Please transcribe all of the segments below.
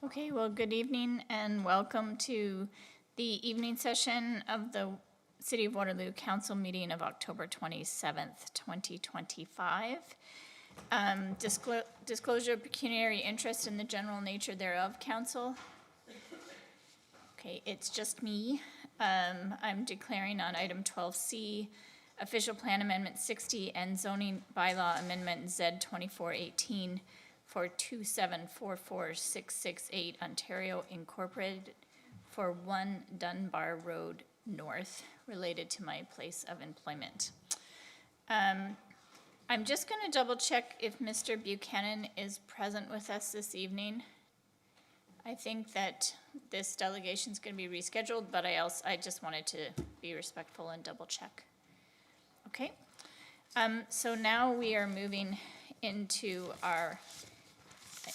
Okay, well, good evening and welcome to the evening session of the City of Waterloo Council meeting of October 27th, 2025. Disclosure of pecuniary interest in the general nature thereof, Council. Okay, it's just me. I'm declaring on item 12C, Official Plan Amendment 60 and Zoning Bylaw Amendment Z 2418 for 2744668 Ontario Incorporated for 1 Dunbar Road North, related to my place of employment. I'm just going to double check if Mr. Buchanan is present with us this evening. I think that this delegation is going to be rescheduled, but I just wanted to be respectful and double check. Okay, so now we are moving into our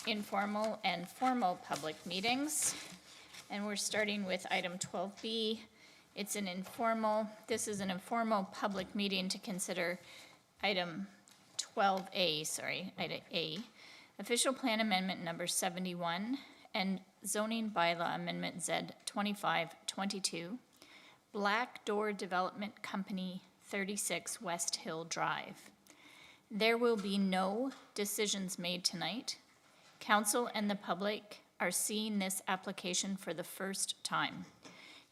informal and formal public meetings, and we're starting with item 12B. This is an informal public meeting to consider item 12A, item A, Official Plan Amendment number 71 and Zoning Bylaw Amendment Z 2522, Black Door Development Company, 36 West Hill Drive. There will be no decisions made tonight. Council and the public are seeing this application for the first time.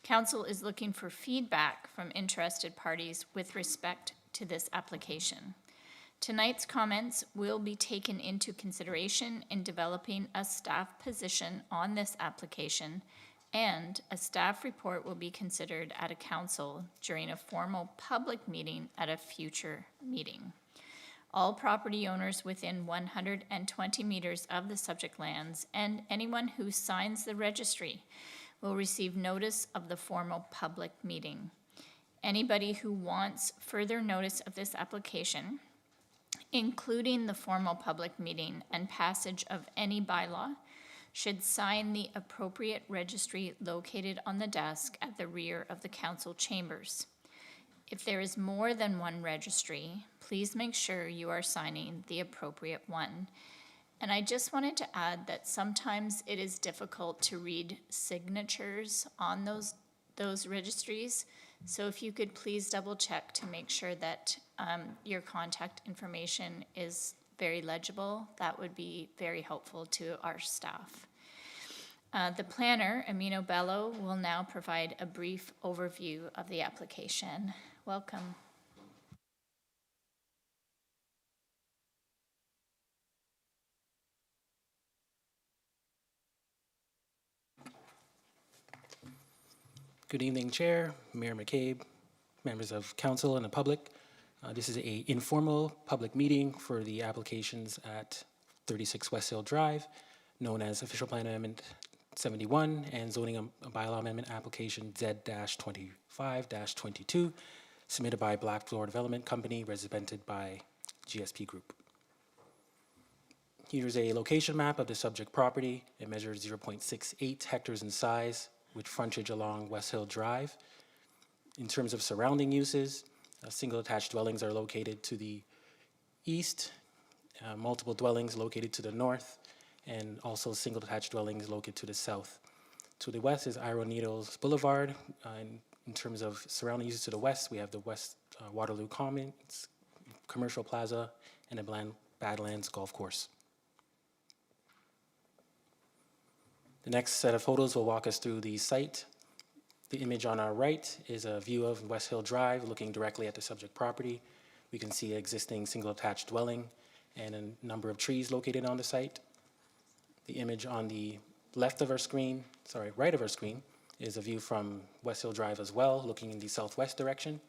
Council is looking for feedback from interested parties with respect to this application. Tonight's comments will be taken into consideration in developing a staff position on this application, and a staff report will be considered at a council during a formal public meeting at a future meeting. All property owners within 120 meters of the subject lands and anyone who signs the registry will receive notice of the formal public meeting. Anybody who wants further notice of this application, including the formal public meeting and passage of any bylaw, should sign the appropriate registry located on the desk at the rear of the council chambers. If there is more than one registry, please make sure you are signing the appropriate one. And I just wanted to add that sometimes it is difficult to read signatures on those registries. So if you could please double check to make sure that your contact information is very legible, that would be very helpful to our staff. The planner, Amino Bello, will now provide a brief overview of the application. Welcome. Good evening, Chair, Mayor McCabe, members of council and the public. This is an informal public meeting for the applications at 36 West Hill Drive, known as Official Plan Amendment 71 and Zoning Bylaw Amendment Application Z-25-22, submitted by Black Door Development Company, represented by GSP Group. Here's a location map of the subject property. It measures 0.68 hectares in size, with frontage along West Hill Drive. In terms of surrounding uses, single attached dwellings are located to the east, multiple dwellings located to the north, and also single attached dwellings located to the south. To the west is Iron Needles Boulevard. In terms of surrounding uses to the west, we have the West Waterloo Commons, Commercial Plaza, and the Badlands Golf Course. The next set of photos will walk us through the site. The image on our right is a view of West Hill Drive looking directly at the subject property. We can see an existing single attached dwelling and a number of trees located on the site. The image on the right of our screen, is a view from West Hill Drive as well, looking in the southwest direction.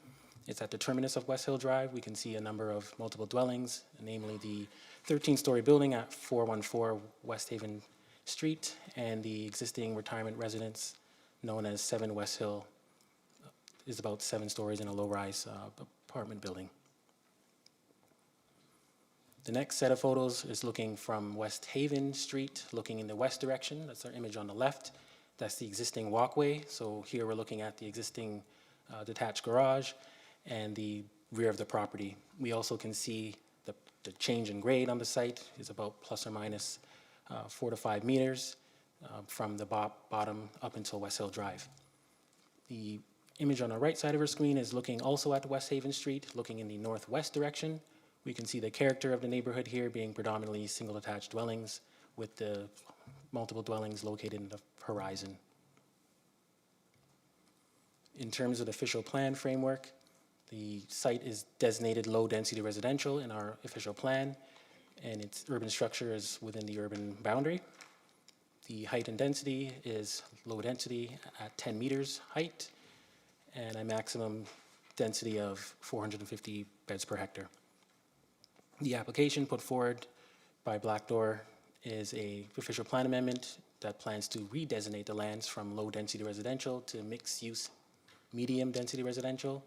It's at the terminus of West Hill Drive. We can see a number of multiple dwellings, namely the 13-story building at 414 West Haven Street and the existing retirement residence known as 7 West Hill is about 7 stories in a low-rise apartment building. The next set of photos is looking from West Haven Street, looking in the west direction. That's our image on the left. That's the existing walkway. So here we're looking at the existing detached garage and the rear of the property. We also can see the change in grade on the site is about plus or minus 4 to 5 meters. from the bottom up until West Hill Drive. The image on the right side of our screen is looking also at West Haven Street, looking in the northwest direction. We can see the character of the neighborhood here being predominantly single attached dwellings with the multiple dwellings located in the horizon. In terms of the official plan framework, the site is designated low-density residential in our official plan, and its urban structure is within the urban boundary. The height and density is low density at 10 meters height, and a maximum density of 450 beds per hectare. The application put forward by Black Door is a official plan amendment that plans to redesignate the lands from low-density residential to mixed-use medium-density residential,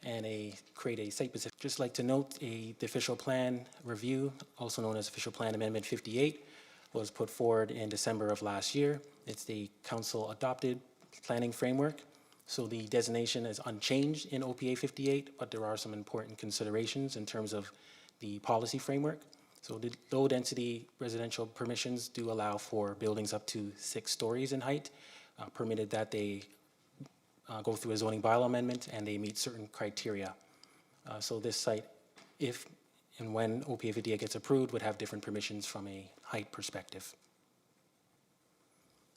and create a site-specific. Just like to note, the official plan review, also known as Official Plan Amendment 58, was put forward in December of last year. It's the council-adopted planning framework, so the designation is unchanged in OPA 58, but there are some important considerations in terms of the policy framework. So the low-density residential permissions do allow for buildings up to 6 stories in height, permitted that they go through a zoning bylaw amendment and they meet certain criteria. So this site, if and when OPA 58 gets approved, would have different permissions from a height perspective.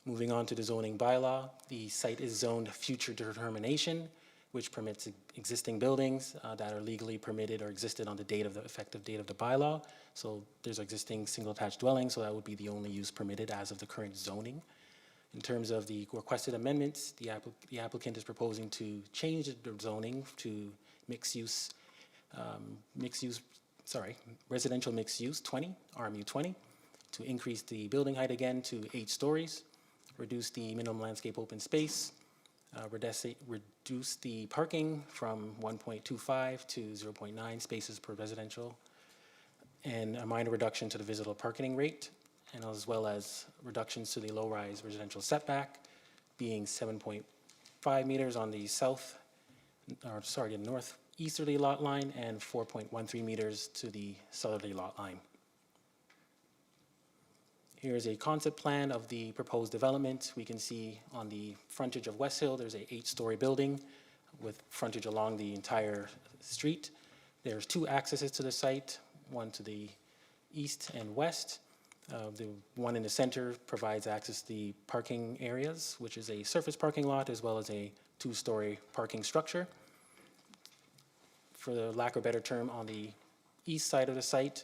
Moving on to the zoning bylaw, the site is zoned future determination, which permits existing buildings that are legally permitted or existed on the date of the effective date of the bylaw. So there's existing single attached dwelling, so that would be the only use permitted as of the current zoning. In terms of the requested amendments, the applicant is proposing to change the zoning to residential mixed use 20, RMU 20, to increase the building height again to 8 stories, reduce the minimum landscape open space, reduce the parking from 1.25 to 0.9 spaces per residential, and a minor reduction to the visible parking rate, and as well as reductions to the low-rise residential setback, being 7.5 meters on the the northeasterly lot line and 4.13 meters to the southerly lot line. Here's a concept plan of the proposed development. We can see on the frontage of West Hill, there's a 8-story building with frontage along the entire street. There's 2 accesses to the site, one to the east and west. The one in the center provides access to the parking areas, which is a surface parking lot as well as a 2-story parking structure. For the lack of a better term, on the east side of the site,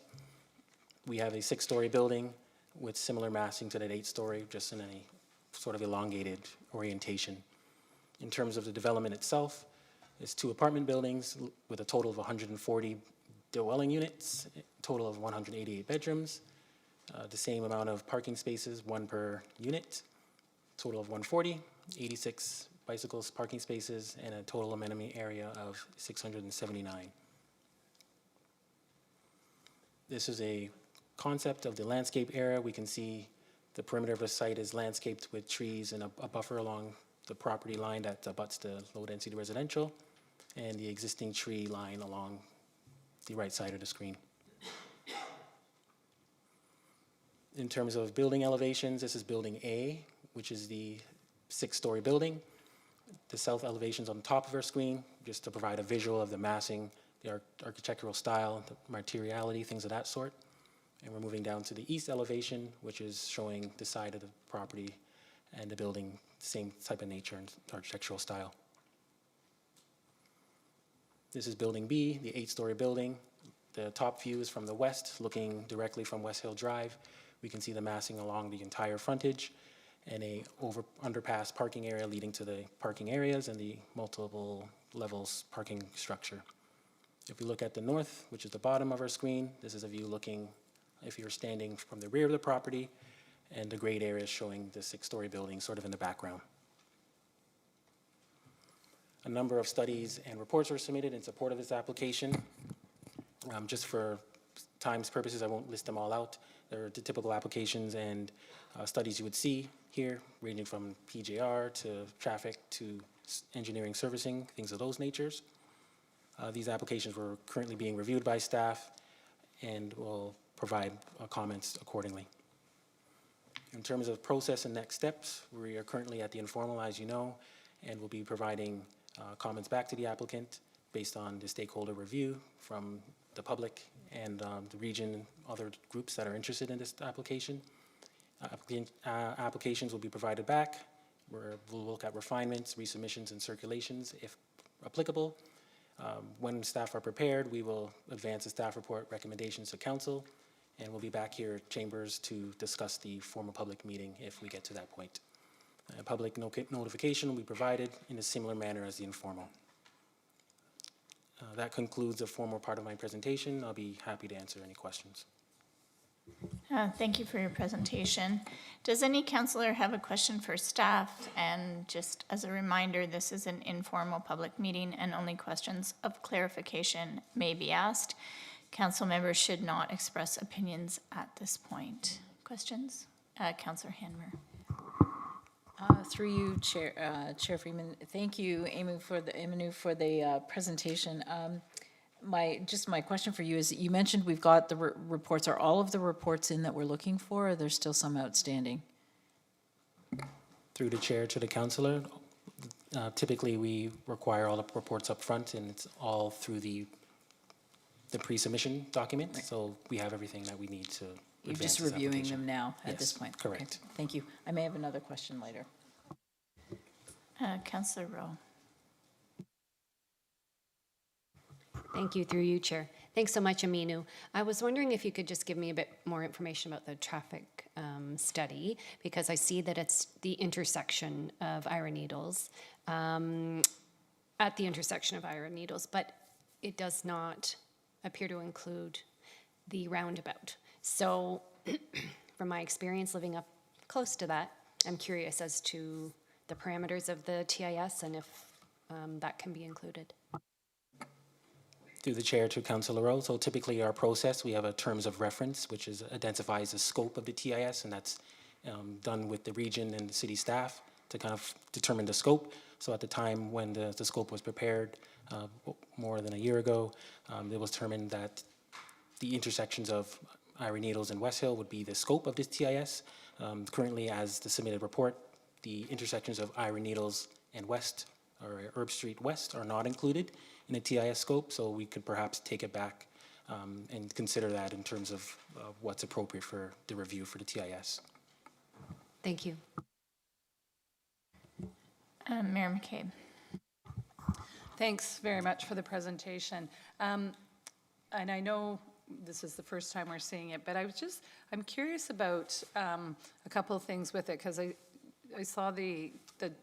we have a 6-story building with similar massing to that 8-story, just in a sort of elongated orientation. In terms of the development itself, it's 2 apartment buildings with a total of 140 dwelling units, a total of 188 bedrooms, the same amount of parking spaces, 1 per unit, total of 140, 86 bicycles parking spaces, and a total amenity area of 679. This is a concept of the landscape area. We can see the perimeter of the site is landscaped with trees and a buffer along the property line that abuts the low-density residential, and the existing tree line along the right side of the screen. In terms of building elevations, this is building A, which is the 6-story building. The south elevation's on the top of our screen, just to provide a visual of the massing, the architectural style, the materiality, things of that sort. And we're moving down to the east elevation, which is showing the side of the property and the building, same type of nature and architectural style. This is building B, the 8-story building. The top view is from the west, looking directly from West Hill Drive. We can see the massing along the entire frontage and a underpass parking area leading to the parking areas and the multiple levels parking structure. If we look at the north, which is the bottom of our screen, this is a view looking if you're standing from the rear of the property, and the grade area showing the 6-story building sort of in the background. A number of studies and reports were submitted in support of this application. Just for time's purposes, I won't list them all out. There are the typical applications and studies you would see here, ranging from PJR to traffic to engineering servicing, things of those natures. These applications were currently being reviewed by staff and will provide comments accordingly. In terms of process and next steps, we are currently at the informal, as you know, and we'll be providing comments back to the applicant based on the stakeholder review from the public and the region and other groups that are interested in this application. Applications will be provided back. We'll look at refinements, resubmissions, and circulations if applicable. When staff are prepared, we will advance the staff report recommendations to council, and we'll be back here at Chambers to discuss the formal public meeting if we get to that point. Public notification will be provided in a similar manner as the informal. That concludes the formal part of my presentation. I'll be happy to answer any questions. Thank you for your presentation. Does any councillor have a question for staff? And just as a reminder, this is an informal public meeting and only questions of clarification may be asked. Council members should not express opinions at this point. Questions? Councillor Hanmer. Through you, Chair Freeman. Thank you, Emu, for the presentation. My question for you is, you mentioned we've got the reports. Are all of the reports in that we're looking for, or there's still some outstanding? Through the chair to the councillor, typically we require all the reports up front, and it's all through the pre-submission document. Right. So we have everything that we need to. You're just reviewing them now at this point? Correct. Okay. Thank you. I may have another question later. Councillor Rowe. Thank you, through you, Chair. Thanks so much, Aminu. I was wondering if you could just give me a bit more information about the traffic study, because I see that it's the intersection of Iron Needles, at the intersection of Iron Needles, but it does not appear to include the roundabout. So from my experience living up close to that, I'm curious as to the parameters of the TIS and if that can be included. Through the chair to Councillor Rowe. So typically our process, we have a terms of reference, which identifies the scope of the TIS, and that's done with the region and the city staff to kind of determine the scope. So at the time when the scope was prepared, more than a year ago, it was determined that the intersections of Iron Needles and West Hill would be the scope of this TIS. Currently, as the submitted report, the intersections of Iron Needles and West, or Herb Street West, are not included in the TIS scope, so we could perhaps take it back and consider that in terms of what's appropriate for the review for the TIS. Thank you. Mayor McCabe. Thanks very much for the presentation. And I know this is the first time we're seeing it, but I'm curious about a couple of things with it, because I saw the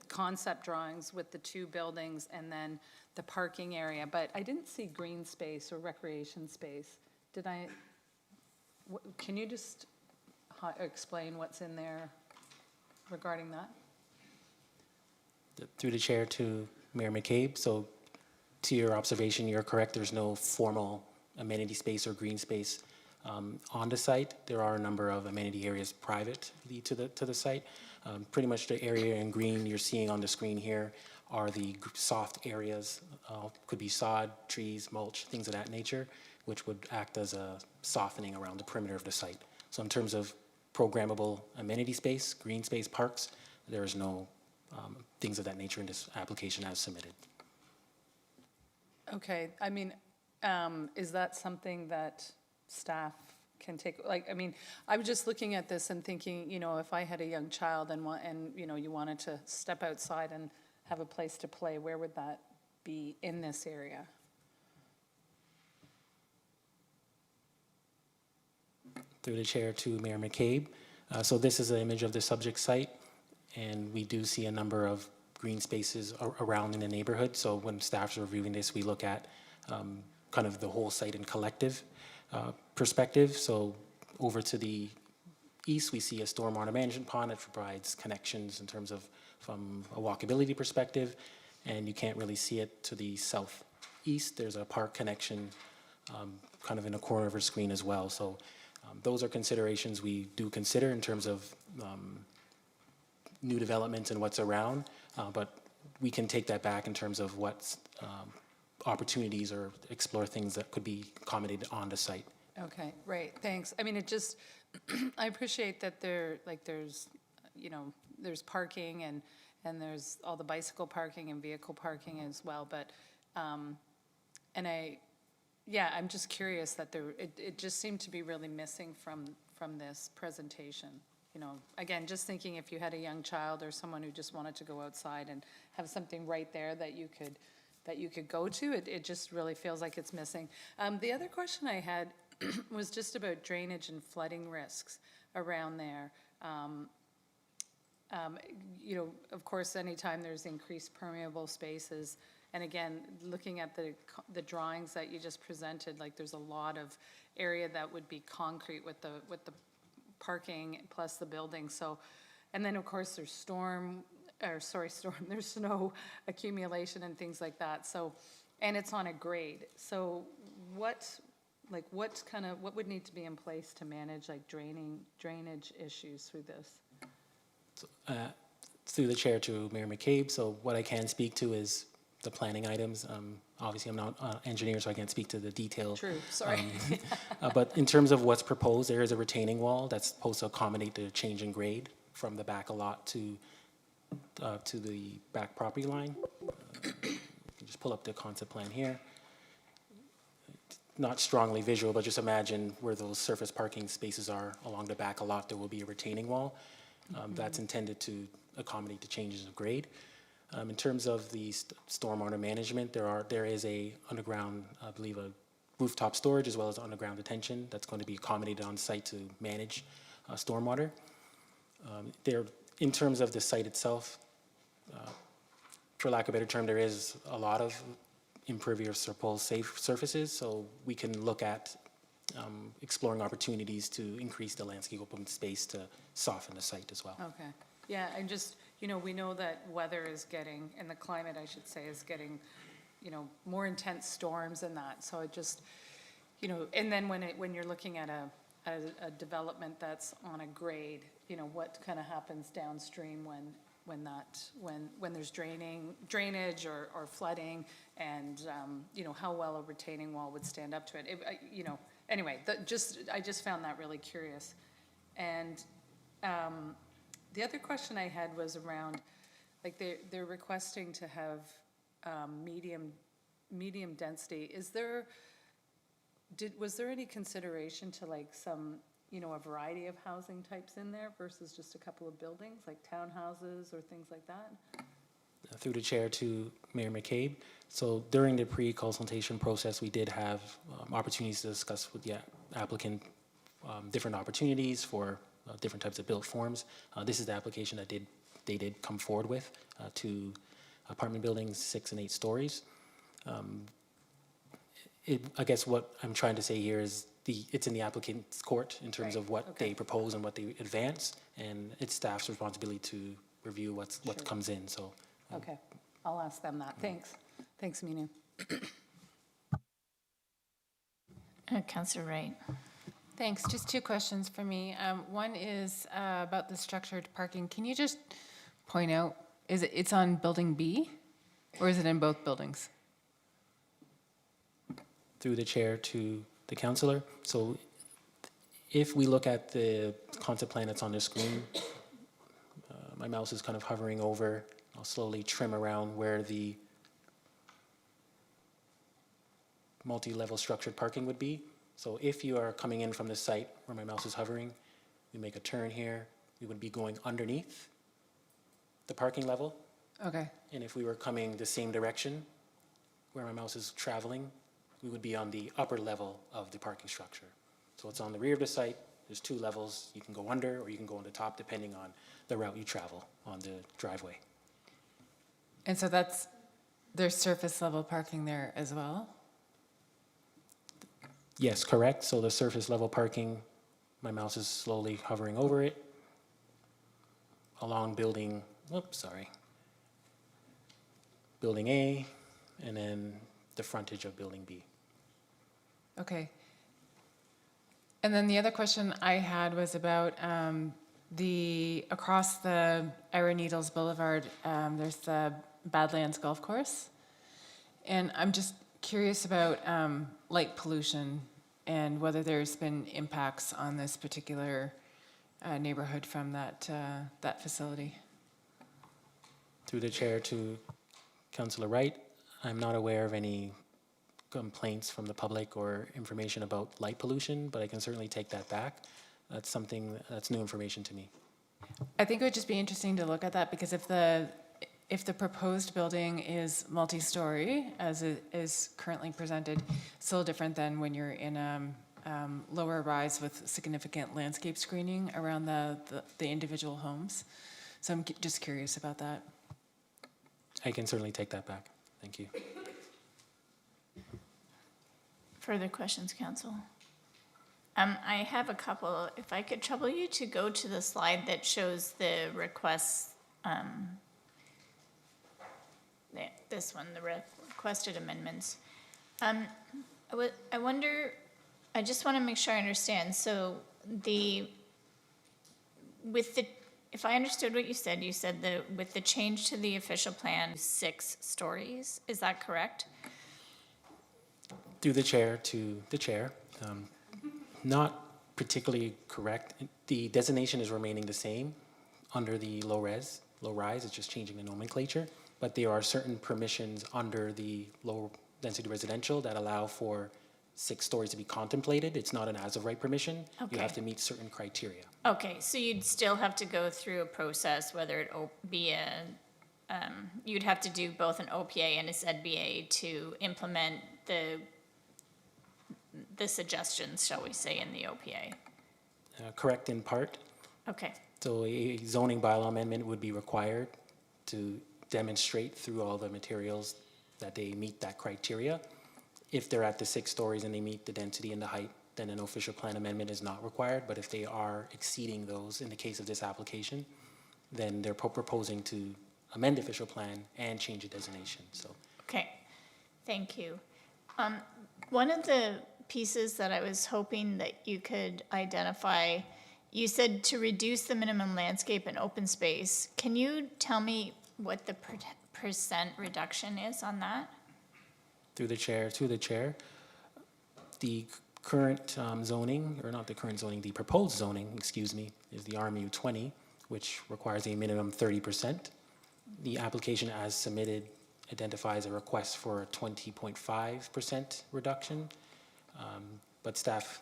concept drawings with the two buildings and then the parking area, but I didn't see green space or recreation space. Can you just explain what's in there regarding that? Through the chair to Mayor McCabe. So to your observation, you're correct. There's no formal amenity space or green space on the site. There are a number of amenity areas privately to the site. Pretty much the area in green you're seeing on the screen here are the soft areas. Could be sod, trees, mulch, things of that nature, which would act as a softening around the perimeter of the site. So in terms of programmable amenity space, green space, parks, there is no things of that nature in this application as submitted. Okay, I mean, is that something that staff can take? Like, I mean, I'm just looking at this and thinking, you know, if I had a young child and you know, you wanted to step outside and have a place to play, where would that be in this area? Through the chair to Mayor McCabe. So this is an image of the subject site, and we do see a number of green spaces around in the neighborhood. So when staff's reviewing this, we look at kind of the whole site in collective perspective. So over to the east, we see a stormwater management pond that provides connections in terms of from a walkability perspective, and you can't really see it to the southeast. There's a park connection kind of in a corner of our screen as well. So those are considerations we do consider in terms of new development and what's around, but we can take that back in terms of what's opportunities or explore things that could be accommodated on the site Okay, right, thanks. I mean, it just, I appreciate that there's, there's parking and there's all the bicycle parking and vehicle parking as well, but, and I'm just curious that it just seemed to be really missing from this presentation. Again, just thinking if you had a young child or someone who just wanted to go outside and have something right there that you could go to, it just really feels like it's missing. The other question I had was just about drainage and flooding risks around there. Of course, anytime there's increased permeable spaces, and again, looking at the drawings that you just presented, like there's a lot of area that would be concrete with the parking plus the building. So, and then of course there's there's snow accumulation and things like that. So, and it's on a grade. So what would need to be in place to manage like drainage issues through this? Through the chair to Mayor McCabe, so what I can speak to is the planning items. Obviously, I'm not an engineer, so I can't speak to the detail. True, sorry. But in terms of what's proposed, there is a retaining wall that's supposed to accommodate the change in grade from the back a lot to the back property line. You can just pull up the concept plan here. Not strongly visual, but just imagine where those surface parking spaces are along the back a lot, there will be a retaining wall. That's intended to accommodate the changes of grade. In terms of the stormwater management, there is a underground, I believe a rooftop storage as well as underground detention that's going to be accommodated on site to manage stormwater. In terms of the site itself, for lack of a better term, there is a lot of impervious or pole safe surfaces, so we can look at exploring opportunities to increase the landscape open space to soften the site as well. Okay, yeah, and just, we know that weather is getting, and the climate, I should say, is getting, more intense storms and that, so it just, and then when you're looking at a development that's on a grade, what kind of happens downstream when there's drainage or flooding, and, how well a retaining wall would stand up to it. Anyway, I just found that really curious. And the other question I had was around, like they're requesting to have medium density. Was there any consideration to like some, a variety of housing types in there versus just a couple of buildings, like townhouses or things like that? Through the chair to Mayor McCabe. So during the pre-consultation process, we did have opportunities to discuss with the applicant different opportunities for different types of built forms. This is the application that they did come forward with to apartment buildings 6 and 8 stories. I guess what I'm trying to say here is it's in the applicant's court in terms of what they propose and what they advance, and it's staff's responsibility to review what comes in. So. Okay, I'll ask them that. Thanks. Thanks, Minu. Councillor Wright. Thanks. Just 2 questions for me. One is about the structured parking. Can you just point out, it's on building B, or is it in both buildings? Through the chair to the councillor. So if we look at the concept plan that's on the screen, my mouse is kind of hovering over. I'll slowly trim around where the multi-level structured parking would be. So if you are coming in from the site where my mouse is hovering, we make a turn here, we would be going underneath the parking level. Okay. And if we were coming the same direction where my mouse is traveling, we would be on the upper level of the parking structure. So it's on the rear of the site. There's 2 levels. You can go under or you can go on the top depending on the route you travel on the driveway. And so there's surface level parking there as well? Yes, correct. So the surface level parking, my mouse is slowly hovering over it along building A, and then the frontage of building B. Okay. And then the other question I had was about across the Ira Needles Boulevard, there's the Badlands Golf Course. And I'm just curious about light pollution and whether there's been impacts on this particular neighborhood from that facility. Through the chair to Councillor Wright, I'm not aware of any complaints from the public or information about light pollution, but I can certainly take that back. That's something, that's new information to me. I think it would just be interesting to look at that, because if the proposed building is multi-story, as it is currently presented, it's a little different than when you're in a lower rise with significant landscape screening around the individual homes. So I'm just curious about that. I can certainly take that back. Thank you. Further questions, council? I have a couple. If I could trouble you to go to the slide that shows the requests, this one, the requested amendments. I wonder, I just want to make sure I understand. So if I understood what you said that with the change to the official plan, 6 stories, is that correct? Through the chair to the chair, not particularly correct. The designation is remaining the same under the low rise, it's just changing the nomenclature, but there are certain permissions under the low density residential that allow for 6 stories to be contemplated. It's not an as-of-right permission. Okay. You have to meet certain criteria. Okay, so you'd still have to go through a process, whether it be you'd have to do both an OPA and a ZBA to implement the suggestions, shall we say, in the OPA. Correct in part. Okay, So a zoning bylaw amendment would be required to demonstrate through all the materials that they meet that criteria. If they're at the 6 stories and they meet the density and the height, then an official plan amendment is not required. But if they are exceeding those, in the case of this application, then they're proposing to amend the official plan and change the designation, so. okay, thank you. One of the pieces that I was hoping that you could identify, you said to reduce the minimum landscape and open space. Can you tell me what the percent reduction is on that? Through the chair, to the chair, the current zoning, or not the current zoning, the proposed zoning, excuse me, is the RMU 20, which requires a minimum 30%. The application as submitted identifies a request for a 20.5% reduction, but staff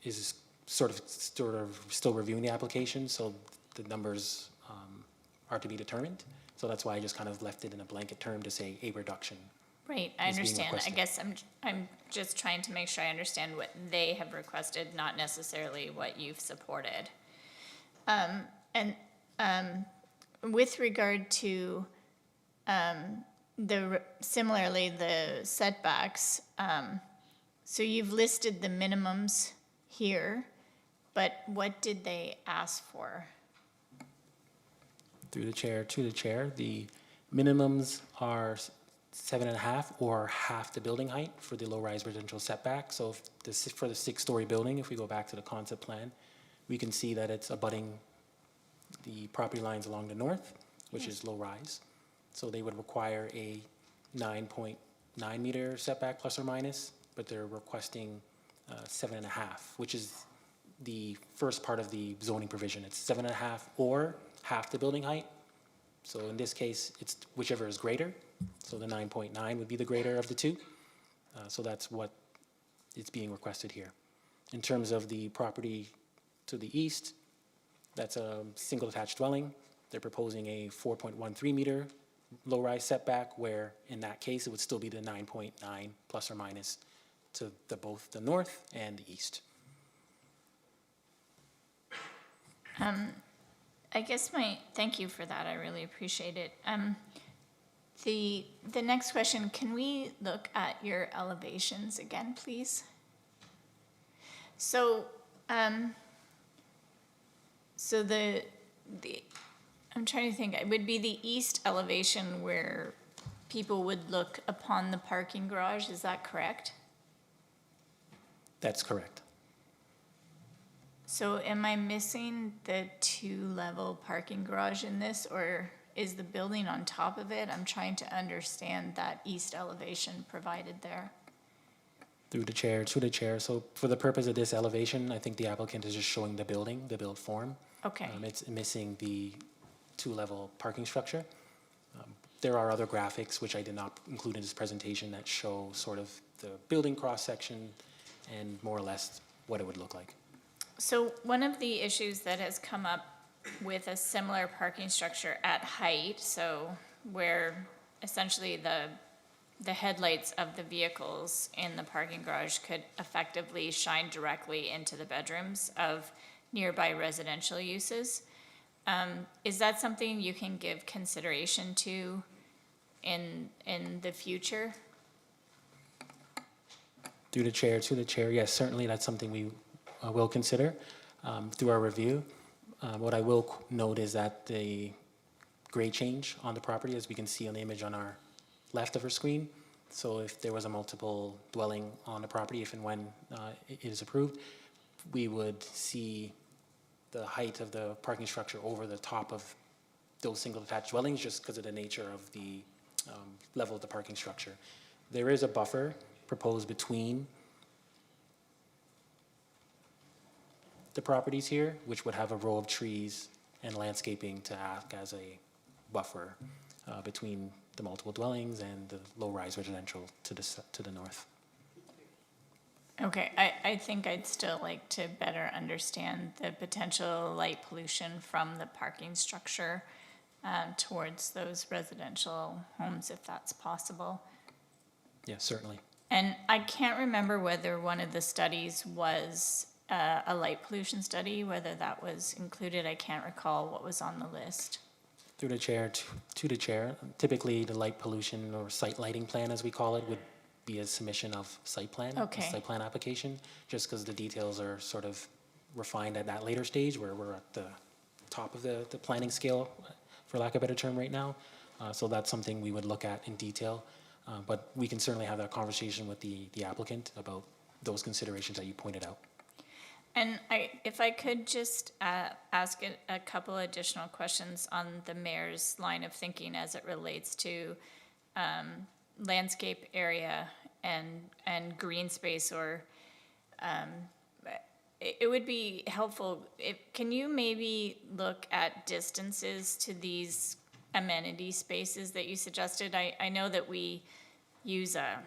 is sort of still reviewing the application, so the numbers are to be determined. So that's why I just kind of left it in a blanket term to say a reduction. Right, I is being understand. I requested. guess I'm just trying to make sure I understand what they have requested, not necessarily what you've supported. With regard to similarly the setbacks, so you've listed the minimums here, but what did they ask for? Through the chair, to the chair, the minimums are 7.5 or half the building height for the low-rise residential setback. So for the 6-story building, if we go back to the concept plan, we can see that it's abutting the property lines along the north, which is low-rise. So they would require a 9.9 meter setback plus or minus, but they're requesting 7.5, which is the first part of the zoning provision. It's 7.5 or half the building height. So in this case, it's whichever is greater. So the 9.9 would be the greater of the two. So that's what is being requested here. In terms of the property to the east, that's a single attached dwelling. They're proposing a 4.13 meter low-rise setback, where in that case, it would still be the 9.9 plus or minus to both the north and the east. I guess thank you for that, I really appreciate it. The next question, can we look at your elevations again, please? So, so I'm trying to think, it would be the east elevation where people would look upon the parking garage, is that correct? That's correct. So am I missing the 2-level parking garage in this, or is the building on top of it? I'm trying to understand that east elevation provided there. Through the chair, to the chair. So for the purpose of this elevation, I think the applicant is just showing the building, the build form. Okay. It's missing the two-level parking structure. There are other graphics, which I did not include in this presentation, that show sort of the building cross-section and more or less what it would look like. So one of the issues that has come up with a similar parking structure at height, so where essentially the headlights of the vehicles in the parking garage could effectively shine directly into the bedrooms of nearby residential uses. Is that something you can give consideration to in the future? Through the chair, to the chair, yes, certainly that's something we will consider through our review. What I will note is that the grade change on the property, as we can see on the image on our left of our screen. So if there was a multiple dwelling on the property, if and when it is approved, we would see the height of the parking structure over the top of those single detached dwellings, just because of the nature of the level of the parking structure. There is a buffer proposed between the properties here, which would have a row of trees and landscaping to act as a buffer between the multiple dwellings and the low-rise residential to the north. Okay, I think I'd still like to better understand the potential light pollution from the parking structure towards those residential homes, if that's possible. Yes, certainly. And I can't remember whether one of the studies was a light pollution study, whether that was included. I can't recall what was on the list. Through the chair, to the chair, typically the light pollution or site lighting plan, as we call it, would be a submission of site plan, Okay. a site plan application, just because the details are sort of refined at that later stage where we're at the top of the planning scale, for lack of a better term, right now. So that's something we would look at in detail. But we can certainly have that conversation with the applicant about those considerations that you pointed out. And if I could just ask a couple additional questions on the mayor's line of thinking as it relates to landscape area and green space, or it would be helpful, can you maybe look at distances to these amenity spaces that you suggested? I know that we use a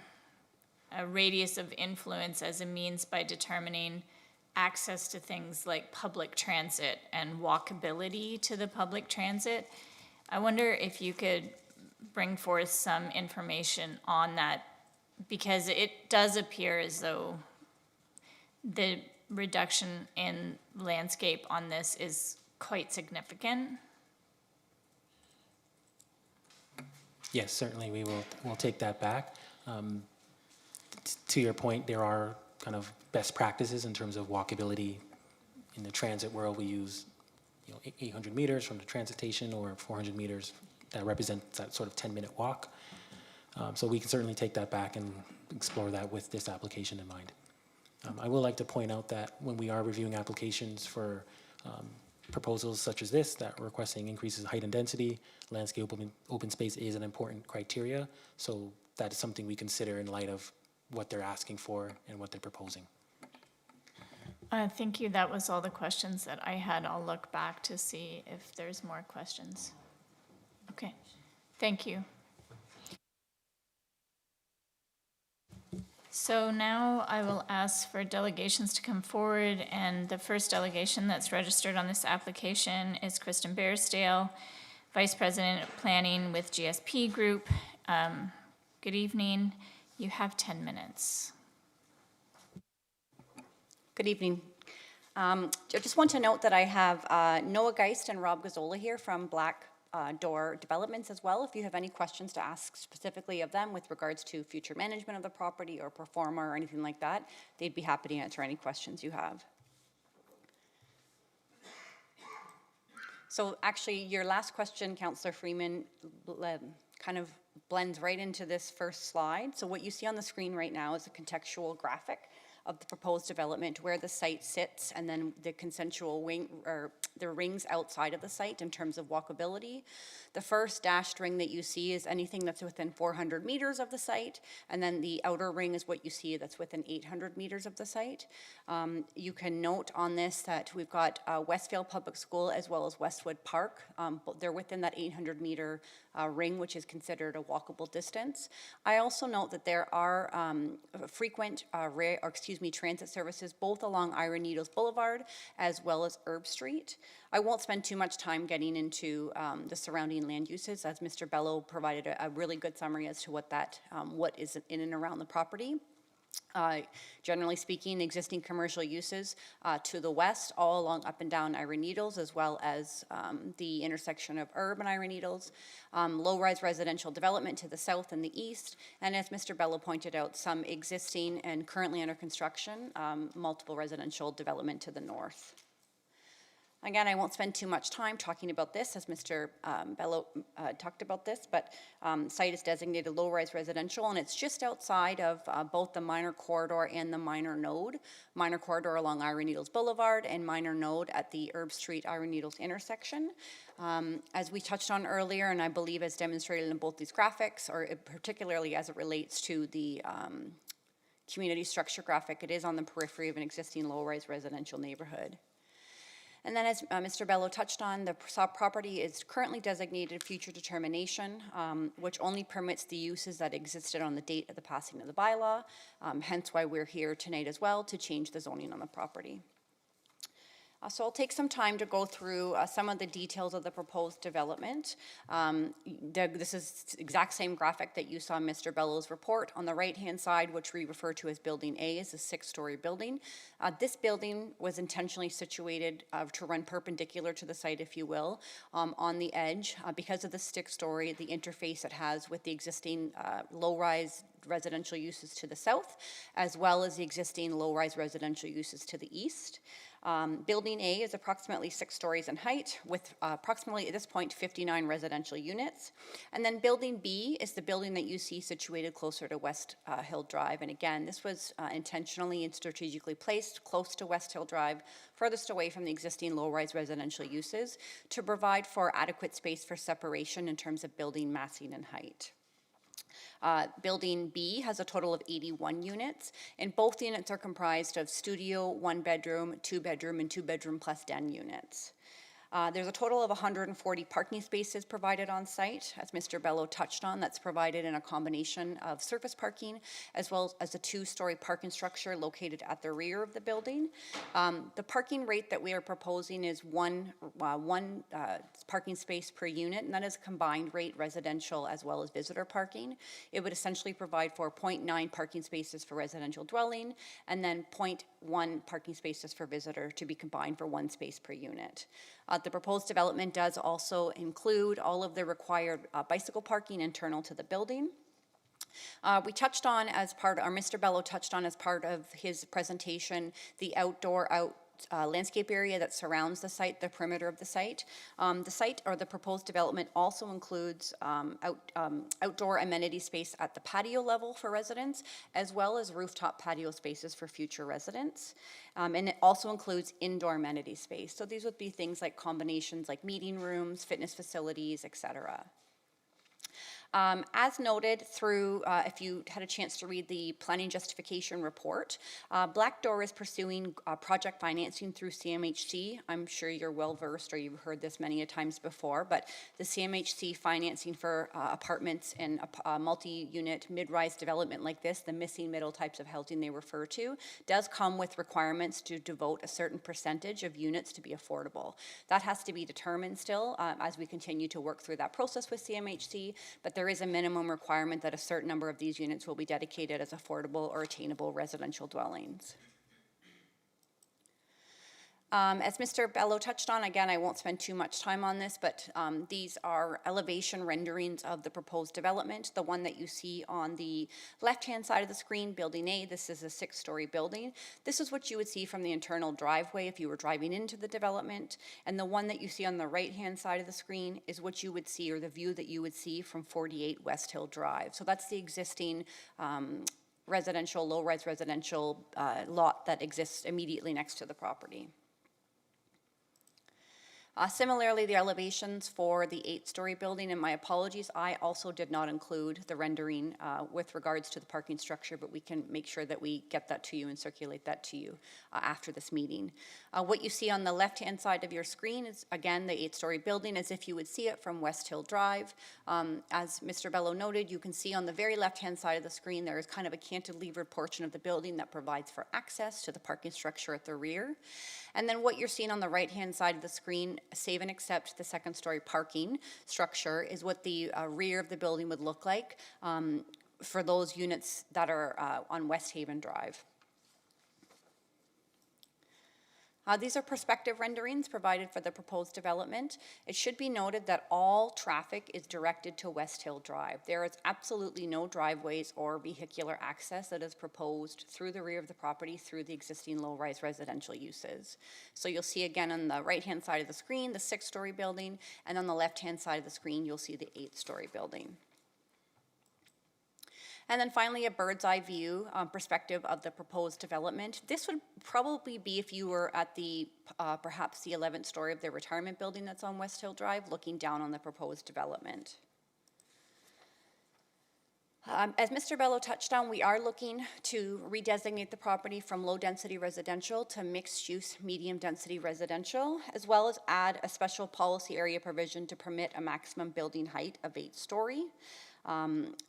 radius of influence as a means by determining access to things like public transit and walkability to the public transit. I wonder if you could bring forth some information on that, because it does appear as though the reduction in landscape on this is quite significant. Yes, certainly we'll take that back. To your point, there are kind of best practices in terms of walkability. In the transit world, we use 800 meters from the transit station, or 400 meters that represents that sort of 10-minute walk. So we can certainly take that back and explore that with this application in mind. I would like to point out that when we are reviewing applications for proposals such as this that are requesting increases in height and density, landscape open space is an important criteria. So that is something we consider in light of what they're asking for and what they're proposing. Thank you. That was all the questions that I had. I'll look back to see if there's more questions. Okay, thank you. So now I will ask for delegations to come forward, and the first delegation that's registered on this application is Kristen Baresdale, Vice President of Planning with GSP Group. Good evening. You have 10 minutes. Good evening. I just want to note that I have Noah Geist and Rob Gazzola here from Black Door Developments as well. If you have any questions to ask specifically of them with regards to future management of the property or performer or anything like that, they'd be happy to answer any questions you have. So actually, your last question, Councillor Freeman, kind of blends right into this first slide. So what you see on the screen right now is a contextual graphic of the proposed development, where the site sits, and then the consensual wing, or the rings outside of the site in terms of walkability. The first dashed ring that you see is anything that's within 400 meters of the site, and then the outer ring is what you see that's within 800 meters of the site. You can note on this that we've got Westfield Public School as well as Westwood Park. They're within that 800-meter ring, which is considered a walkable distance. I also note that there are frequent transit services both along Ira Needles Boulevard as well as Herb Street. I won't spend too much time getting into the surrounding land uses, as Mr. Bello provided a really good summary as to what is in and around the property. Generally speaking, existing commercial uses to the west, all along up and down Ira Needles, as well as the intersection of Herb and Ira Needles, low-rise residential development to the south and the east, and as Mr. Bello pointed out, some existing and currently under construction, multiple residential development to the north. Again, I won't spend too much time talking about this, as Mr. Bello talked about this, but site is designated low-rise residential, and it's just outside of both the minor corridor and the minor node. Minor corridor along Ira Needles Boulevard, and minor node at the Herb Street Ira Needles intersection. As we touched on earlier, and I believe as demonstrated in both these graphics, or particularly as it relates to the community structure graphic, it is on the periphery of an existing low-rise residential neighborhood. And then as Mr. Bello touched on, the property is currently designated future determination, which only permits the uses that existed on the date of the passing of the bylaw, hence why we're here tonight as well, to change the zoning on the property. So I'll take some time to go through some of the details of the proposed development. This is the exact same graphic that you saw in Mr. Bello's report. On the right-hand side, which we refer to as Building A, is a 6-story building. This building was intentionally situated to run perpendicular to the site, if you will, on the edge. Because of the 6-story, the interface it has with the existing low-rise residential uses to the south, as well as the existing low-rise residential uses to the east. Building A is approximately 6 stories in height, with approximately at this point 59 residential units. And then Building B is the building that you see situated closer to West Hill Drive. And again, this was intentionally and strategically placed close to West Hill Drive, furthest away from the existing low-rise residential uses, to provide for adequate space for separation in terms of building massing and height. Building B has a total of 81 units, and both units are comprised of studio, 1-bedroom, 2-bedroom, and 2-bedroom plus den units. There's a total of 140 parking spaces provided on site, as Mr. Bello touched on. That's provided in a combination of surface parking as well as a 2-story parking structure located at the rear of the building. The parking rate that we are proposing is one parking space per unit, and that is combined rate residential as well as visitor parking. It would essentially provide for 0.9 parking spaces for residential dwelling, and then 0.1 parking spaces for visitor, to be combined for 1 space per unit. The proposed development does also include all of the required bicycle parking internal to the building. We touched on as part, or Mr. Bello touched on as part of his presentation, the outdoor landscape area that surrounds the site, the perimeter of the site. The site, or the proposed development, also includes outdoor amenity space at the patio level for residents, as well as rooftop patio spaces for future residents. And it also includes indoor amenity space. So these would be things like combinations like meeting rooms, fitness facilities, etc. As noted through, if you had a chance to read the planning justification report, Black Door is pursuing project financing through CMHC. I'm sure you're well versed, or you've heard this many a times before, but the CMHC financing for apartments and a multi-unit mid-rise development like this, the missing middle types of housing they refer to, does come with requirements to devote a certain percentage of units to be affordable. That has to be determined still as we continue to work through that process with CMHC, but there is a minimum requirement that a certain number of these units will be dedicated as affordable or attainable residential dwellings. As Mr. Bello touched on, again, I won't spend too much time on this, but these are elevation renderings of the proposed development. The one that you see on the left-hand side of the screen, Building A, this is a 6-story building. This is what you would see from the internal driveway if you were driving into the development. And the one that you see on the right-hand side of the screen is what you would see, or the view that you would see from 48 West Hill Drive. So that's the existing residential, low-rise residential lot that exists immediately next to the property. Similarly, the elevations for the 8-story building, and my apologies, I also did not include the rendering with regards to the parking structure, but we can make sure that we get that to you and circulate that to you after this meeting. What you see on the left-hand side of your screen is, again, the 8-story building as if you would see it from West Hill Drive. As Mr. Bello noted, you can see on the very left-hand side of the screen, there is kind of a cantilevered portion of the building that provides for access to the parking structure at the rear. And then what you're seeing on the right-hand side of the screen, save and except the 2nd-story parking structure, is what the rear of the building would look like for those units that are on West Haven Drive. These are perspective renderings provided for the proposed development. It should be noted that all traffic is directed to West Hill Drive. There is absolutely no driveways or vehicular access that is proposed through the rear of the property through the existing low-rise residential uses. So you'll see again on the right-hand side of the screen, the 6-story building, and on the left-hand side of the screen, you'll see the 8-story building. And then finally, a bird's eye view perspective of the proposed development. This would probably be if you were at the, perhaps the 11th story of the retirement building that's on West Hill Drive, looking down on the proposed development. As Mr. Bello touched on, we are looking to redesignate the property from low-density residential to mixed-use medium-density residential, as well as add a special policy area provision to permit a maximum building height of 8-story.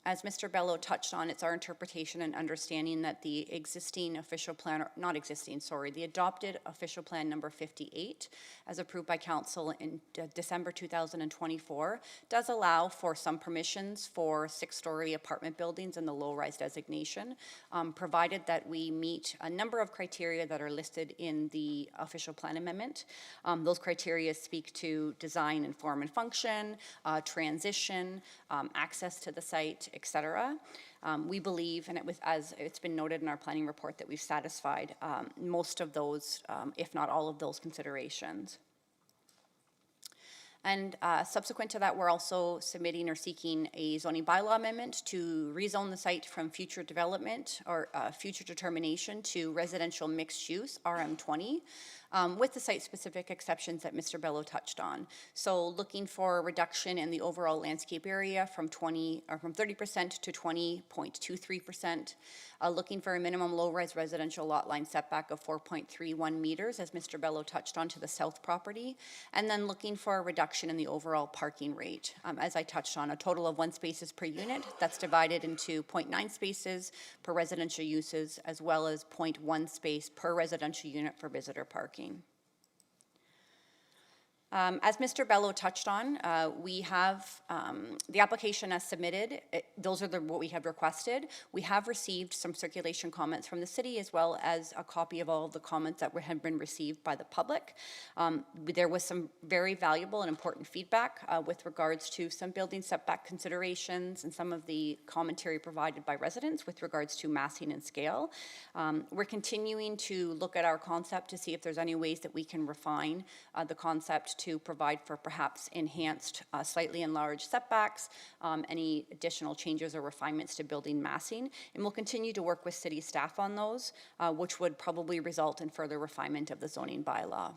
As Mr. Bello touched on, it's our interpretation and understanding that the existing official plan, or not existing, sorry, the adopted official plan number 58, as approved by council in December 2024, does allow for some permissions for 6-story apartment buildings in the low-rise designation, provided that we meet a number of criteria that are listed in the official plan amendment. Those criteria speak to design and form and function, transition, access to the site, et cetera. We believe, and as it's been noted in our planning report, that we've satisfied most of those, if not all of those considerations. And subsequent to that, we're also submitting or seeking a zoning bylaw amendment to rezone the site from future development or future determination to residential mixed use, RM20. With the site-specific exceptions that Mr. Bello touched on. So looking for a reduction in the overall landscape area from 30% to 20.23%. Looking for a minimum low-rise residential lot line setback of 4.31 meters, as Mr. Bello touched on, to the south property. And then looking for a reduction in the overall parking rate. As I touched on, a total of 1 spaces per unit. That's divided into 0.9 spaces per residential uses, as well as 0.1 space per residential unit for visitor parking. As Mr. Bello touched on, we have the application as submitted. Those are what we have requested. We have received some circulation comments from the city, as well as a copy of all of the comments that had been received by the public. There was some very valuable and important feedback with regards to some building setback considerations and some of the commentary provided by residents with regards to massing and scale. We're continuing to look at our concept to see if there's any ways that we can refine the concept to provide for perhaps enhanced, slightly enlarged setbacks, any additional changes or refinements to building massing. And we'll continue to work with city staff on those, which would probably result in further refinement of the zoning bylaw.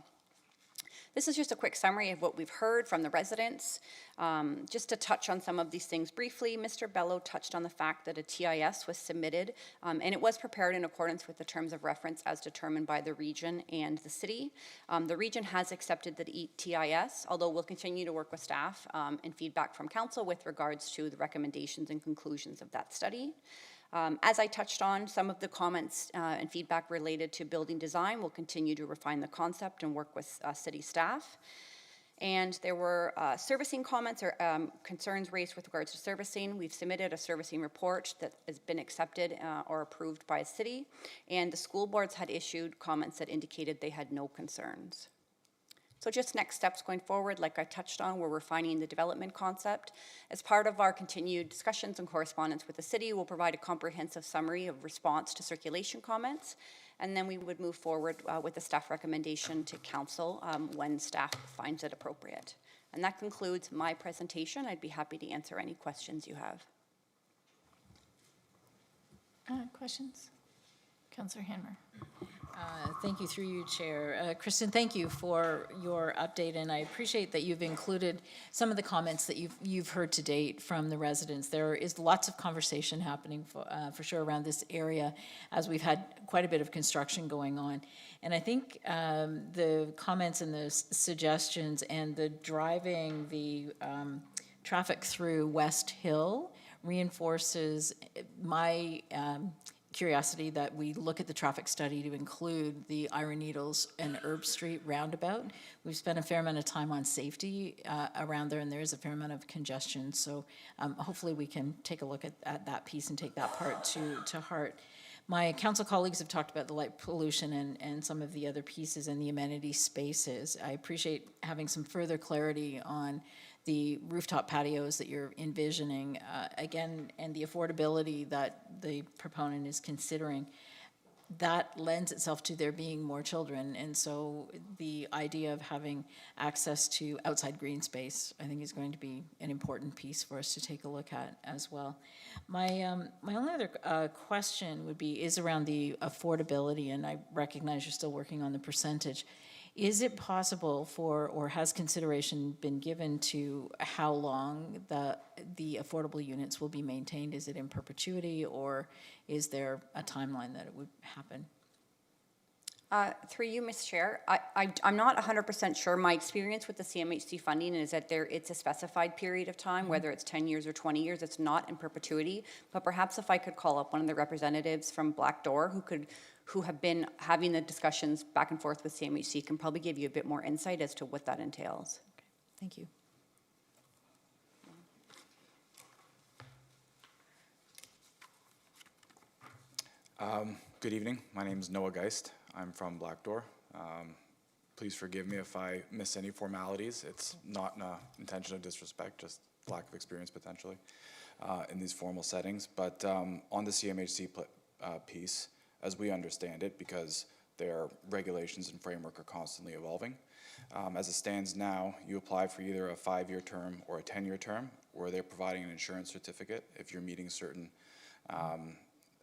This is just a quick summary of what we've heard from the residents. Just to touch on some of these things briefly, Mr. Bello touched on the fact that a TIS was submitted, and it was prepared in accordance with the terms of reference as determined by the region and the city. The region has accepted the TIS, although we'll continue to work with staff and feedback from council with regards to the recommendations and conclusions of that study. As I touched on, some of the comments and feedback related to building design will continue to refine the concept and work with city staff. And there were servicing comments or concerns raised with regards to servicing. We've submitted a servicing report that has been accepted or approved by a city, and the school boards had issued comments that indicated they had no concerns. So just next steps going forward, like I touched on, we're refining the development concept. As part of our continued discussions and correspondence with the city, we'll provide a comprehensive summary of response to circulation comments, and then we would move forward with a staff recommendation to council when staff finds it appropriate. And that concludes my presentation. I'd be happy to answer any questions you have. Questions? Counselor Hanmer. Thank you, through you, Chair. Kristen, thank you for your update, and I appreciate that you've included some of the comments that you've heard to date from the residents. There is lots of conversation happening for sure around this area, as we've had quite a bit of construction going on. And I think the comments and the suggestions and the driving the traffic through West Hill reinforces my curiosity that we look at the traffic study to include the Iron Needles and Herb Street roundabout. We've spent a fair amount of time on safety around there, and there is a fair amount of congestion. So hopefully we can take a look at that piece and take that part to heart. My council colleagues have talked about the light pollution and some of the other pieces and the amenity spaces. I appreciate having some further clarity on the rooftop patios that you're envisioning, again, and the affordability that the proponent is considering. That lends itself to there being more children, and so the idea of having access to outside green space, I think, is going to be an important piece for us to take a look at as well. My only other question is around the affordability, and I recognize you're still working on the percentage. Is it possible or has consideration been given to how long the affordable units will be maintained? Is it in perpetuity, or is there a timeline that it would happen? Through you, Ms. Chair, I'm not 100% sure. My experience with the CMHC funding is that it's a specified period of time, whether it's 10 years or 20 years. It's not in perpetuity. But perhaps if I could call up one of the representatives from Black Door who have been having the discussions back and forth with CMHC, can probably give you a bit more insight as to what that entails. Okay, thank you. Good evening. My name is Noah Geist. I'm from Black Door. Please forgive me if I miss any formalities. It's not an intention of disrespect, just lack of experience potentially in these formal settings. But on the CMHC piece, as we understand it, because their regulations and framework are constantly evolving, as it stands now, you apply for either a 5-year term or a 10-year term, where they're providing an insurance certificate if you're meeting certain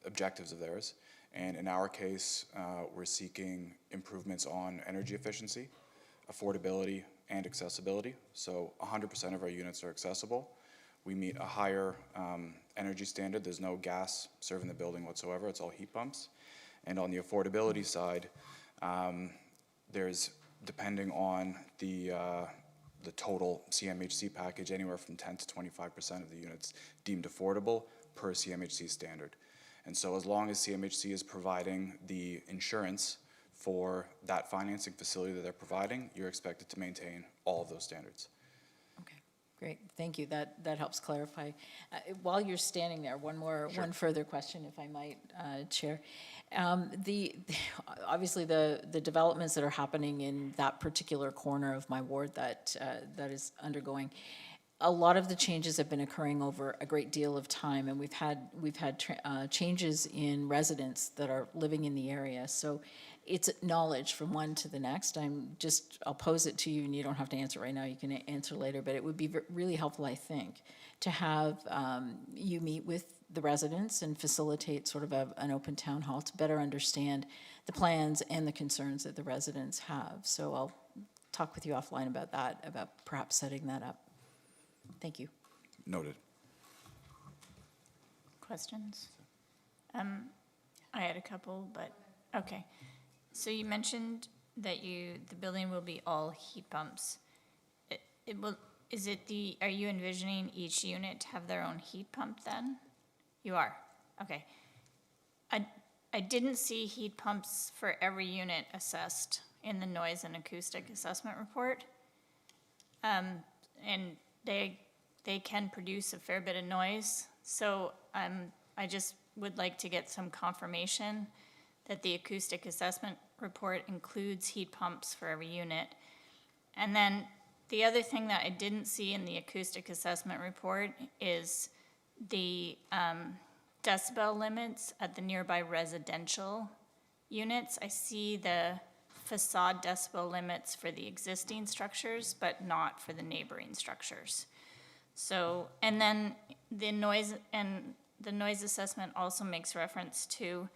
objectives of theirs. And in our case, we're seeking improvements on energy efficiency, affordability, and accessibility. So 100% of our units are accessible. We meet a higher energy standard. There's no gas serving the building whatsoever. It's all heat pumps. And on the affordability side, there's, depending on the total CMHC package, anywhere from 10 to 25% of the units deemed affordable per CMHC standard. And so as long as CMHC is providing the insurance for that financing facility that they're providing, you're expected to maintain all of those standards. Okay, great, thank you. That helps clarify. While you're standing there, one further question, if I might, Chair. Obviously the developments that are happening in that particular corner of my ward that is undergoing, a lot of the changes have been occurring over a great deal of time, and we've had changes in residents that are living in the area. So it's knowledge from one to the next. I'll pose it to you, and you don't have to answer right now. You can answer later, but it would be really helpful, I think, to have you meet with the residents and facilitate sort of an open town hall to better understand the plans and the concerns that the residents have. So I'll talk with you offline about that, about perhaps setting that up. Thank you. Noted. Questions? I had a couple, but, okay. So you mentioned that the building will be all heat pumps. Are you envisioning each unit to have their own heat pump then? You are, okay. I didn't see heat pumps for every unit assessed in the noise and acoustic assessment report. And they can produce a fair bit of noise. So I just would like to get some confirmation that the acoustic assessment report includes heat pumps for every unit. And then the other thing that I didn't see in the acoustic assessment report is the decibel limits at the nearby residential units. I see the facade decibel limits for the existing structures, but not for the neighboring structures. So, and then the noise and the noise assessment also makes reference to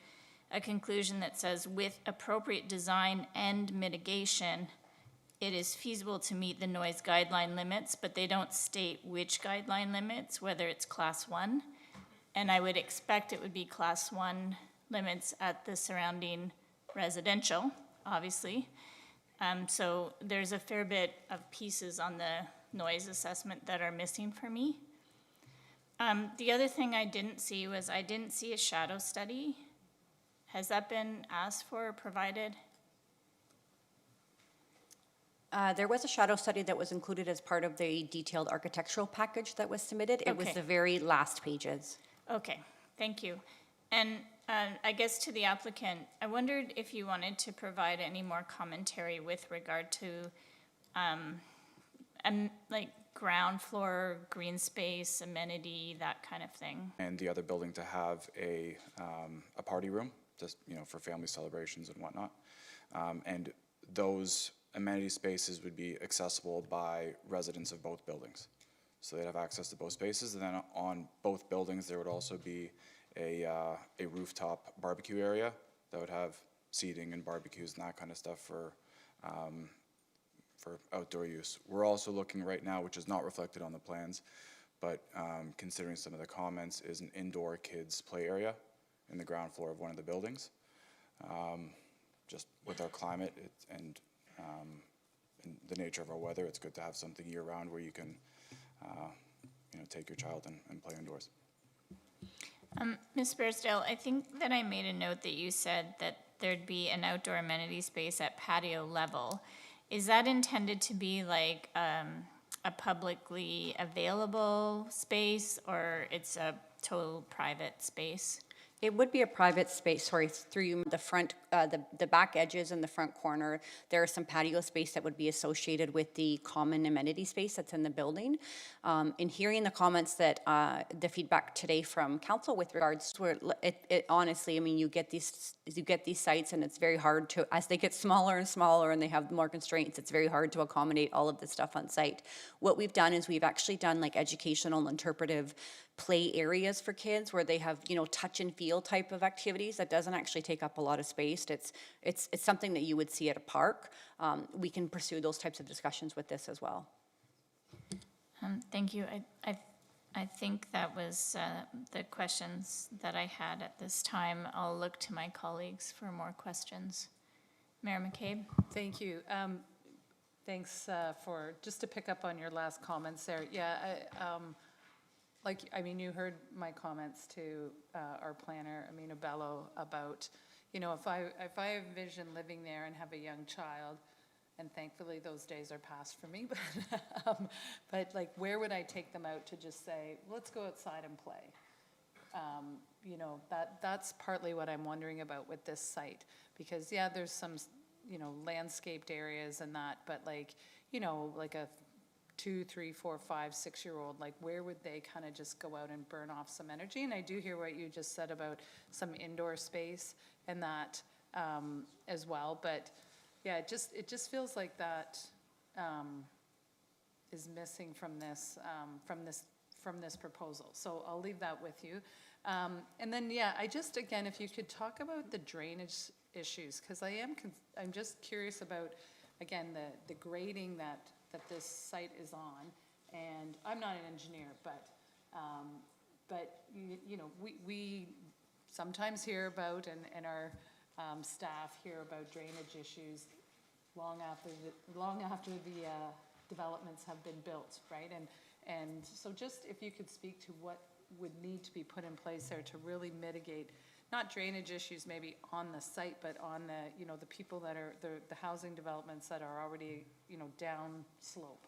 a conclusion that says, with appropriate design and mitigation, it is feasible to meet the noise guideline limits, but they don't state which guideline limits, whether it's class 1. And I would expect it would be class 1 limits at the surrounding residential, obviously. So there's a fair bit of pieces on the noise assessment that are missing for me. The other thing I didn't see was I didn't see a shadow study. Has that been asked for or provided? There was a shadow study that was included as part of the detailed architectural package that was submitted. It was Okay. the very last pages. Okay, thank you. And I guess to the applicant, I wondered if you wanted to provide any more commentary with regard to like ground floor, green space, amenity, that kind of thing. And the other building to have a party room, just, for family celebrations and whatnot. And those amenity spaces would be accessible by residents of both buildings. So they'd have access to both spaces, and then on both buildings, there would also be a rooftop barbecue area that would have seating and barbecues and that kind of stuff for outdoor use. We're also looking right now, which is not reflected on the plans, but considering some of the comments, is an indoor kids play area in the ground floor of one of the buildings. Just with our climate and the nature of our weather, it's good to have something year-round where you can take your child and play indoors. Ms. Bairdsdale, I think that I made a note that you said that there'd be an outdoor amenity space at patio level. Is that intended to be like a publicly available space, or it's a total private space? It would be a private space, through the front, the back edges and the front corner. There is some patio space that would be associated with the common amenity space that's in the building. In hearing the comments that, the feedback today from council with regards to it honestly, I mean, you get these sites and it's very hard to, as they get smaller and smaller and they have more constraints, it's very hard to accommodate all of this stuff on site. What we've done is we've actually done like educational, interpretive play areas for kids where they have, touch and feel type of activities that doesn't actually take up a lot of space. It's something that you would see at a park. We can pursue those types of discussions with this as well. Thank you. I think that was the questions that I had at this time. I'll look to my colleagues for more questions. Mayor McCabe? Thank you. Thanks for, just to pick up on your last comments there. Yeah, you heard my comments to our planner, Amina Bello, about, if I envision living there and have a young child, and thankfully those days are past for me, but like, where would I take them out to just say, let's go outside and play? That's partly what I'm wondering about with this site, because yeah, there's some, landscaped areas and that, but like a 2, 3, 4, 5, 6-year-old, like where would they kind of just go out and burn off some energy? And I do hear what you just said about some indoor space and that as well, but yeah, it just feels like that is missing from this proposal. So I'll leave that with you. And then, yeah, again, if you could talk about the drainage issues, because I'm just curious about, again, the grading that this site is on. And I'm not an engineer, but we sometimes hear about, and our staff hear about drainage issues long after the developments have been built, right? And so just if you could speak to what would need to be put in place there to really mitigate, not drainage issues maybe on the site, but on the people that are, the housing developments that are already, down slope.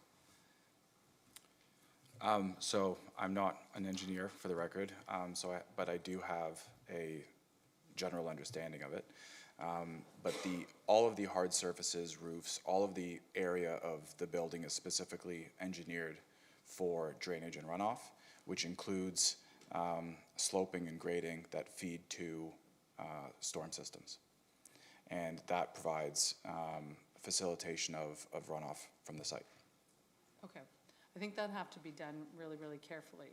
So I'm not an engineer, for the record, but I do have a general understanding of it. But all of the hard surfaces, roofs, all of the area of the building is specifically engineered for drainage and runoff, which includes sloping and grading that feed to storm systems. And that provides facilitation of runoff from the site. Okay. I think that'd have to be done really, really carefully,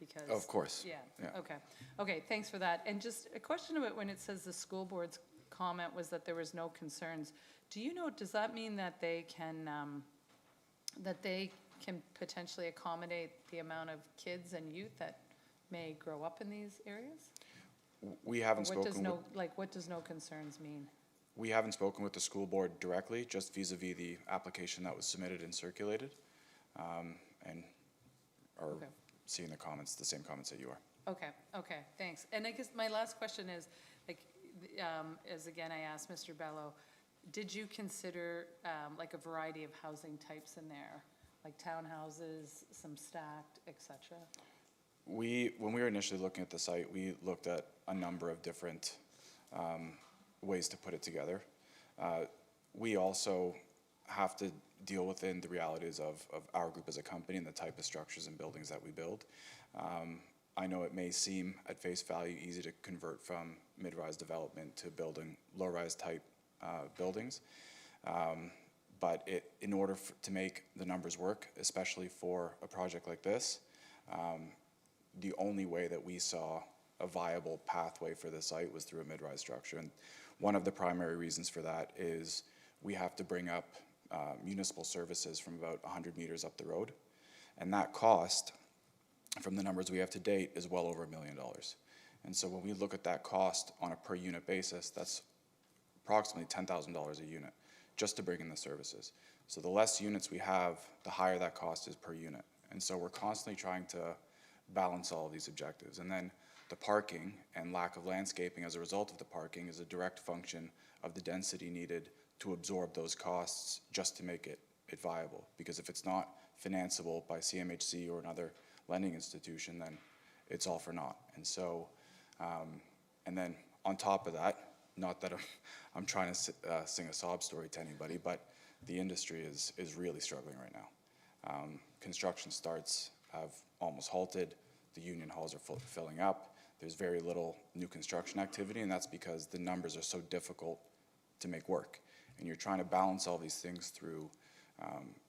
because. Of course. Yeah, Yeah. okay. Okay, thanks for that. And just a question about when it says the school board's comment was that there was no concerns. Do you know, does that mean that they can potentially accommodate the amount of kids and youth that may grow up in these areas? We haven't What does spoken with, what does no concerns mean? we haven't spoken with the school board directly, just vis-à-vis the application that was submitted and circulated, and are Okay. seeing the comments, the same comments that you are. Okay, okay, thanks. And I guess my last question is, like, as again, I asked Mr. Bello, did you consider, like a variety of housing types in there? Like townhouses, some stacked, et cetera? When we were initially looking at the site, we looked at a number of different ways to put it together. We also have to deal within the realities of our group as a company and the type of structures and buildings that we build. I know it may seem at face value easy to convert from mid-rise development to building low-rise type buildings. But in order to make the numbers work, especially for a project like this, the only way that we saw a viable pathway for the site was through a mid-rise structure. And one of the primary reasons for that is we have to bring up municipal services from about 100 meters up the road. And that cost, from the numbers we have to date, is well over $1 million. And so when we look at that cost on a per unit basis, that's approximately $10,000 a unit just to bring in the services. So the less units we have, the higher that cost is per unit. And so we're constantly trying to balance all of these objectives. And then the parking and lack of landscaping as a result of the parking is a direct function of the density needed to absorb those costs just to make it viable. Because if it's not financeable by CMHC or another lending institution, then it's all for naught. And so, and then on top of that, not that I'm trying to sing a sob story to anybody, but the industry is really struggling right now. Construction starts have almost halted. The union halls are filling up. There's very little new construction activity, and that's because the numbers are so difficult to make work. And you're trying to balance all these things through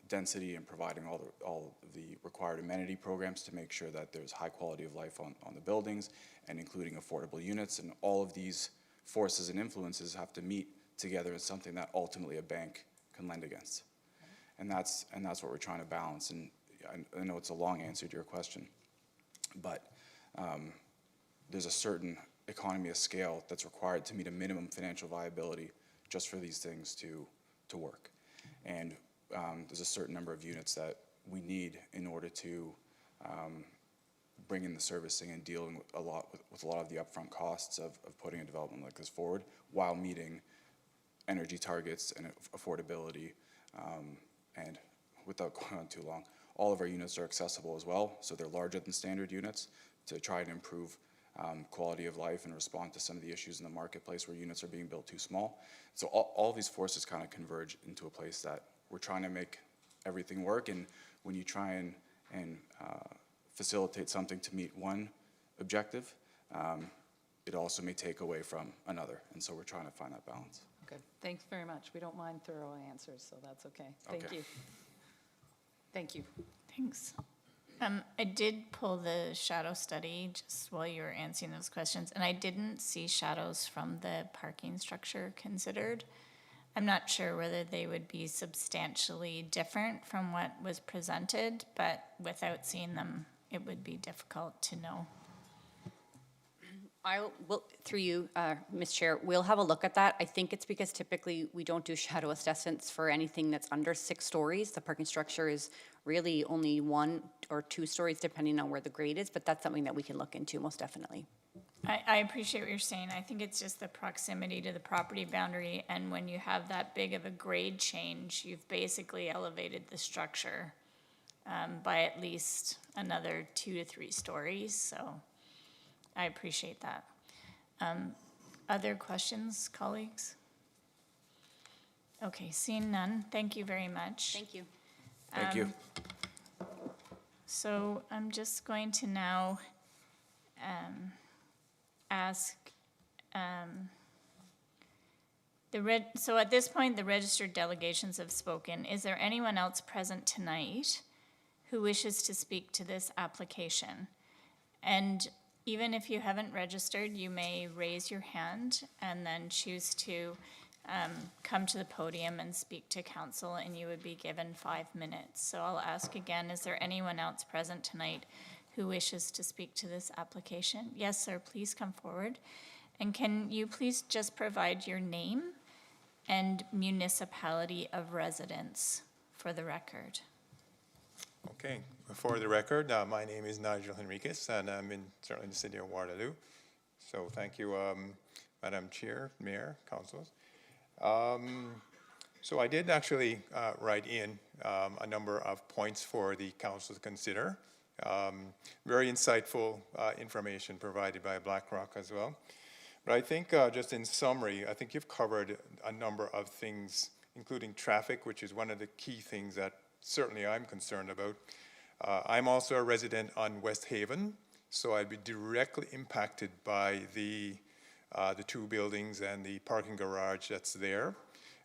density and providing all of the required amenity programs to make sure that there's high quality of life on the buildings, and including affordable units. And all of these forces and influences have to meet together as something that ultimately a bank can lend against. And that's what we're trying to balance. And I know it's a long answer to your question, but there's a certain economy of scale that's required to meet a minimum financial viability just for these things to work. And there's a certain number of units that we need in order to bring in the servicing and dealing with a lot of the upfront costs of putting a development like this forward while meeting energy targets and affordability. And without going on too long, all of our units are accessible as well, so they're larger than standard units to try and improve quality of life and respond to some of the issues in the marketplace where units are being built too small. So all these forces kind of converge into a place that we're trying to make everything work, and when you try and facilitate something to meet one objective, it also may take away from another, and so we're trying to find that balance. Good, thanks very much. We don't mind thorough answers, so that's okay. Thank Okay. you. Thank you. Thanks. I did pull the shadow study just while you were answering those questions, and I didn't see shadows from the parking structure considered. I'm not sure whether they would be substantially different from what was presented, but without seeing them, it would be difficult to know. I will, through you, Ms. Chair, we'll have a look at that. I think it's because typically we don't do shadow assessments for anything that's under 6 stories. The parking structure is really only 1 or 2 stories, depending on where the grade is, but that's something that we can look into, most definitely. I appreciate what you're saying. I think it's just the proximity to the property boundary, and when you have that big of a grade change, you've basically elevated the structure by at least another 2 to 3 stories, so I appreciate that. Other questions, colleagues? Okay, seeing none, thank you very much. Thank you. Thank you. So I'm just going to now ask, so at this point, the registered delegations have spoken. Is there anyone else present tonight who wishes to speak to this application? And even if you haven't registered, you may raise your hand and then choose to come to the podium and speak to council, and you would be given 5 minutes. So I'll ask again, is there anyone else present tonight who wishes to speak to this application? Yes, sir, please come forward. And can you please just provide your name and municipality of residence for the record? Okay, for the record, my name is Nigel Henriquez, and I'm certainly in the city of Waterloo. So thank you, Madam Chair, Mayor, councilors. So I did actually write in a number of points for the council to consider. Very insightful information provided by BlackRock as well. But I think just in summary, I think you've covered a number of things, including traffic, which is one of the key things that certainly I'm concerned about. I'm also a resident on West Haven, so I'd be directly impacted by the 2 buildings and the parking garage that's there.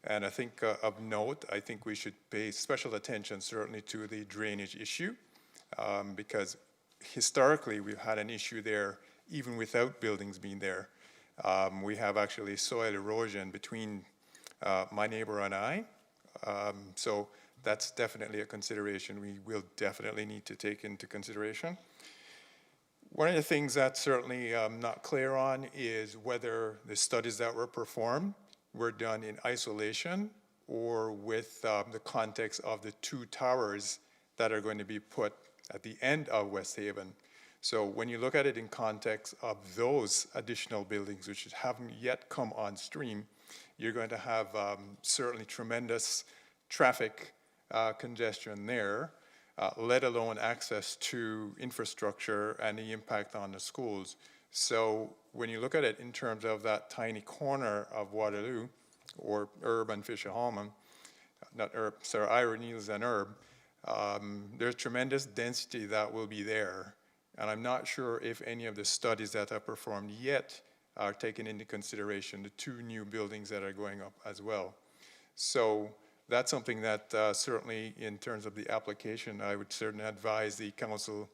And I think of note, I think we should pay special attention certainly to the drainage issue, because historically we've had an issue there even without buildings being there. We have actually soil erosion between my neighbor and I. So that's definitely a consideration we will definitely need to take into consideration. One of the things that certainly I'm not clear on is whether the studies that were performed were done in isolation or with the context of the 2 towers that are going to be put at the end of West Haven. So when you look at it in context of those additional buildings which haven't yet come on stream, you're going to have certainly tremendous traffic congestion there, let alone access to infrastructure and the impact on the schools. So when you look at it in terms of that tiny corner of Waterloo, or Herb and Fisher Hallman, not Herb, sorry, Ira Neals and Herb, there's tremendous density that will be there. And I'm not sure if any of the studies that are performed yet are taken into consideration, the 2 new buildings that are going up as well. So that's something that certainly in terms of the application, I would certainly advise the council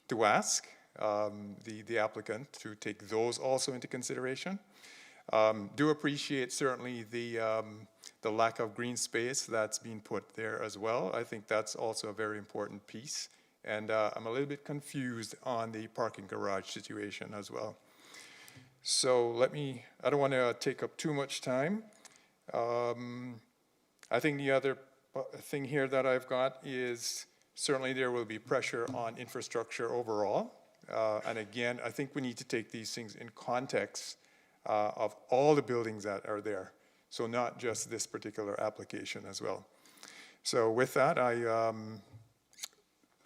to ask the applicant to take those also into consideration. Do appreciate certainly the lack of green space that's being put there as well. I think that's also a very important piece. And I'm a little bit confused on the parking garage situation as well. So I don't want to take up too much time. I think the other thing here that I've got is certainly there will be pressure on infrastructure overall. And again, I think we need to take these things in context of all the buildings that are there. So not just this particular application as well. So with that, I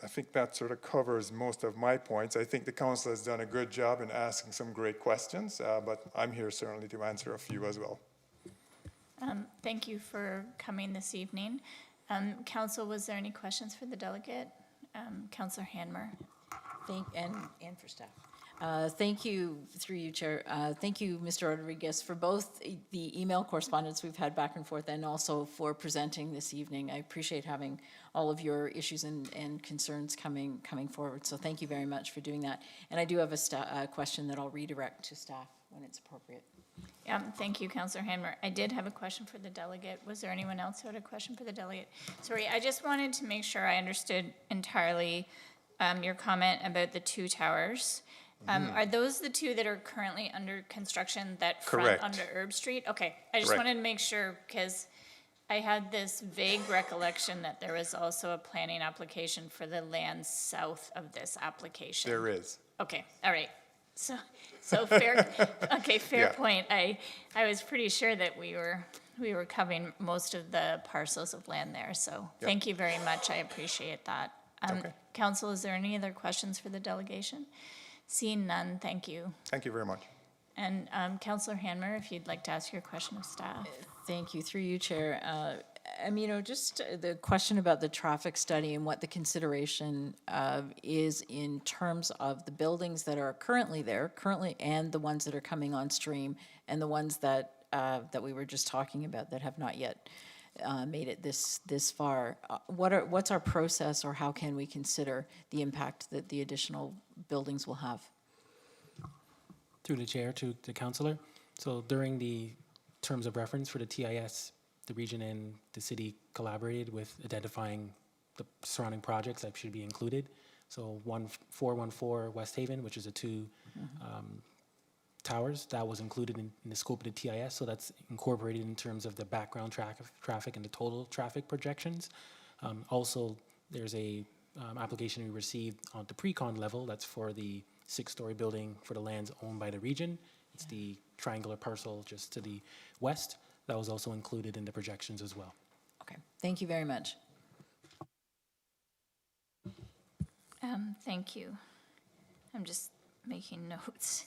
think that sort of covers most of my points. I think the council has done a good job in asking some great questions, but I'm here certainly to answer a few as well. Thank you for coming this evening. Council, was there any questions for the delegate? Councillor Hanmer. And for staff. Thank you, through you, Chair. Thank you, Mr. Rodriguez, for both the email correspondence we've had back and forth and also for presenting this evening. I appreciate having all of your issues and concerns coming forward. So thank you very much for doing that. And I do have a question that I'll redirect to staff when it's appropriate. Thank you, Councillor Hanmer. I did have a question for the delegate. Was there anyone else who had a question for the delegate? Sorry, I just wanted to make sure I understood entirely your comment about the 2 towers. Are those the 2 that are currently under construction that front Correct. onto Herb Street? Okay, I just Correct. wanted to make sure because I had this vague recollection that there was also a planning application for the land south of this application. There is. Okay, all right. So fair, okay, fair Yeah. point. I was pretty sure that we were covering most of the parcels of land there, so thank you very much. I appreciate that. Okay. Council, is there any other questions for the delegation? Seeing none, thank you. Thank you very much. And Councillor Hanmer, if you'd like to ask your question of staff. Thank you, through you, Chair. Just the question about the traffic study and what the consideration is in terms of the buildings that are currently there, and the ones that are coming on stream, and the ones that we were just talking about that have not yet made it this far. What's our process, or how can we consider the impact that the additional buildings will have? Through the chair to the councillor. So during the terms of reference for the TIS, the region and the city collaborated with identifying the surrounding projects that should be included. So 414 West Haven, which is the two towers, that was included in the scope of the TIS. So that's incorporated in terms of the background traffic and the total traffic projections. Also, there's a application we received on the pre-con level. That's for the 6-story building for the lands owned by the region. It's the triangular parcel just to the west. That was also included in the projections as well. Okay, thank you very much. Thank you. I'm just making notes.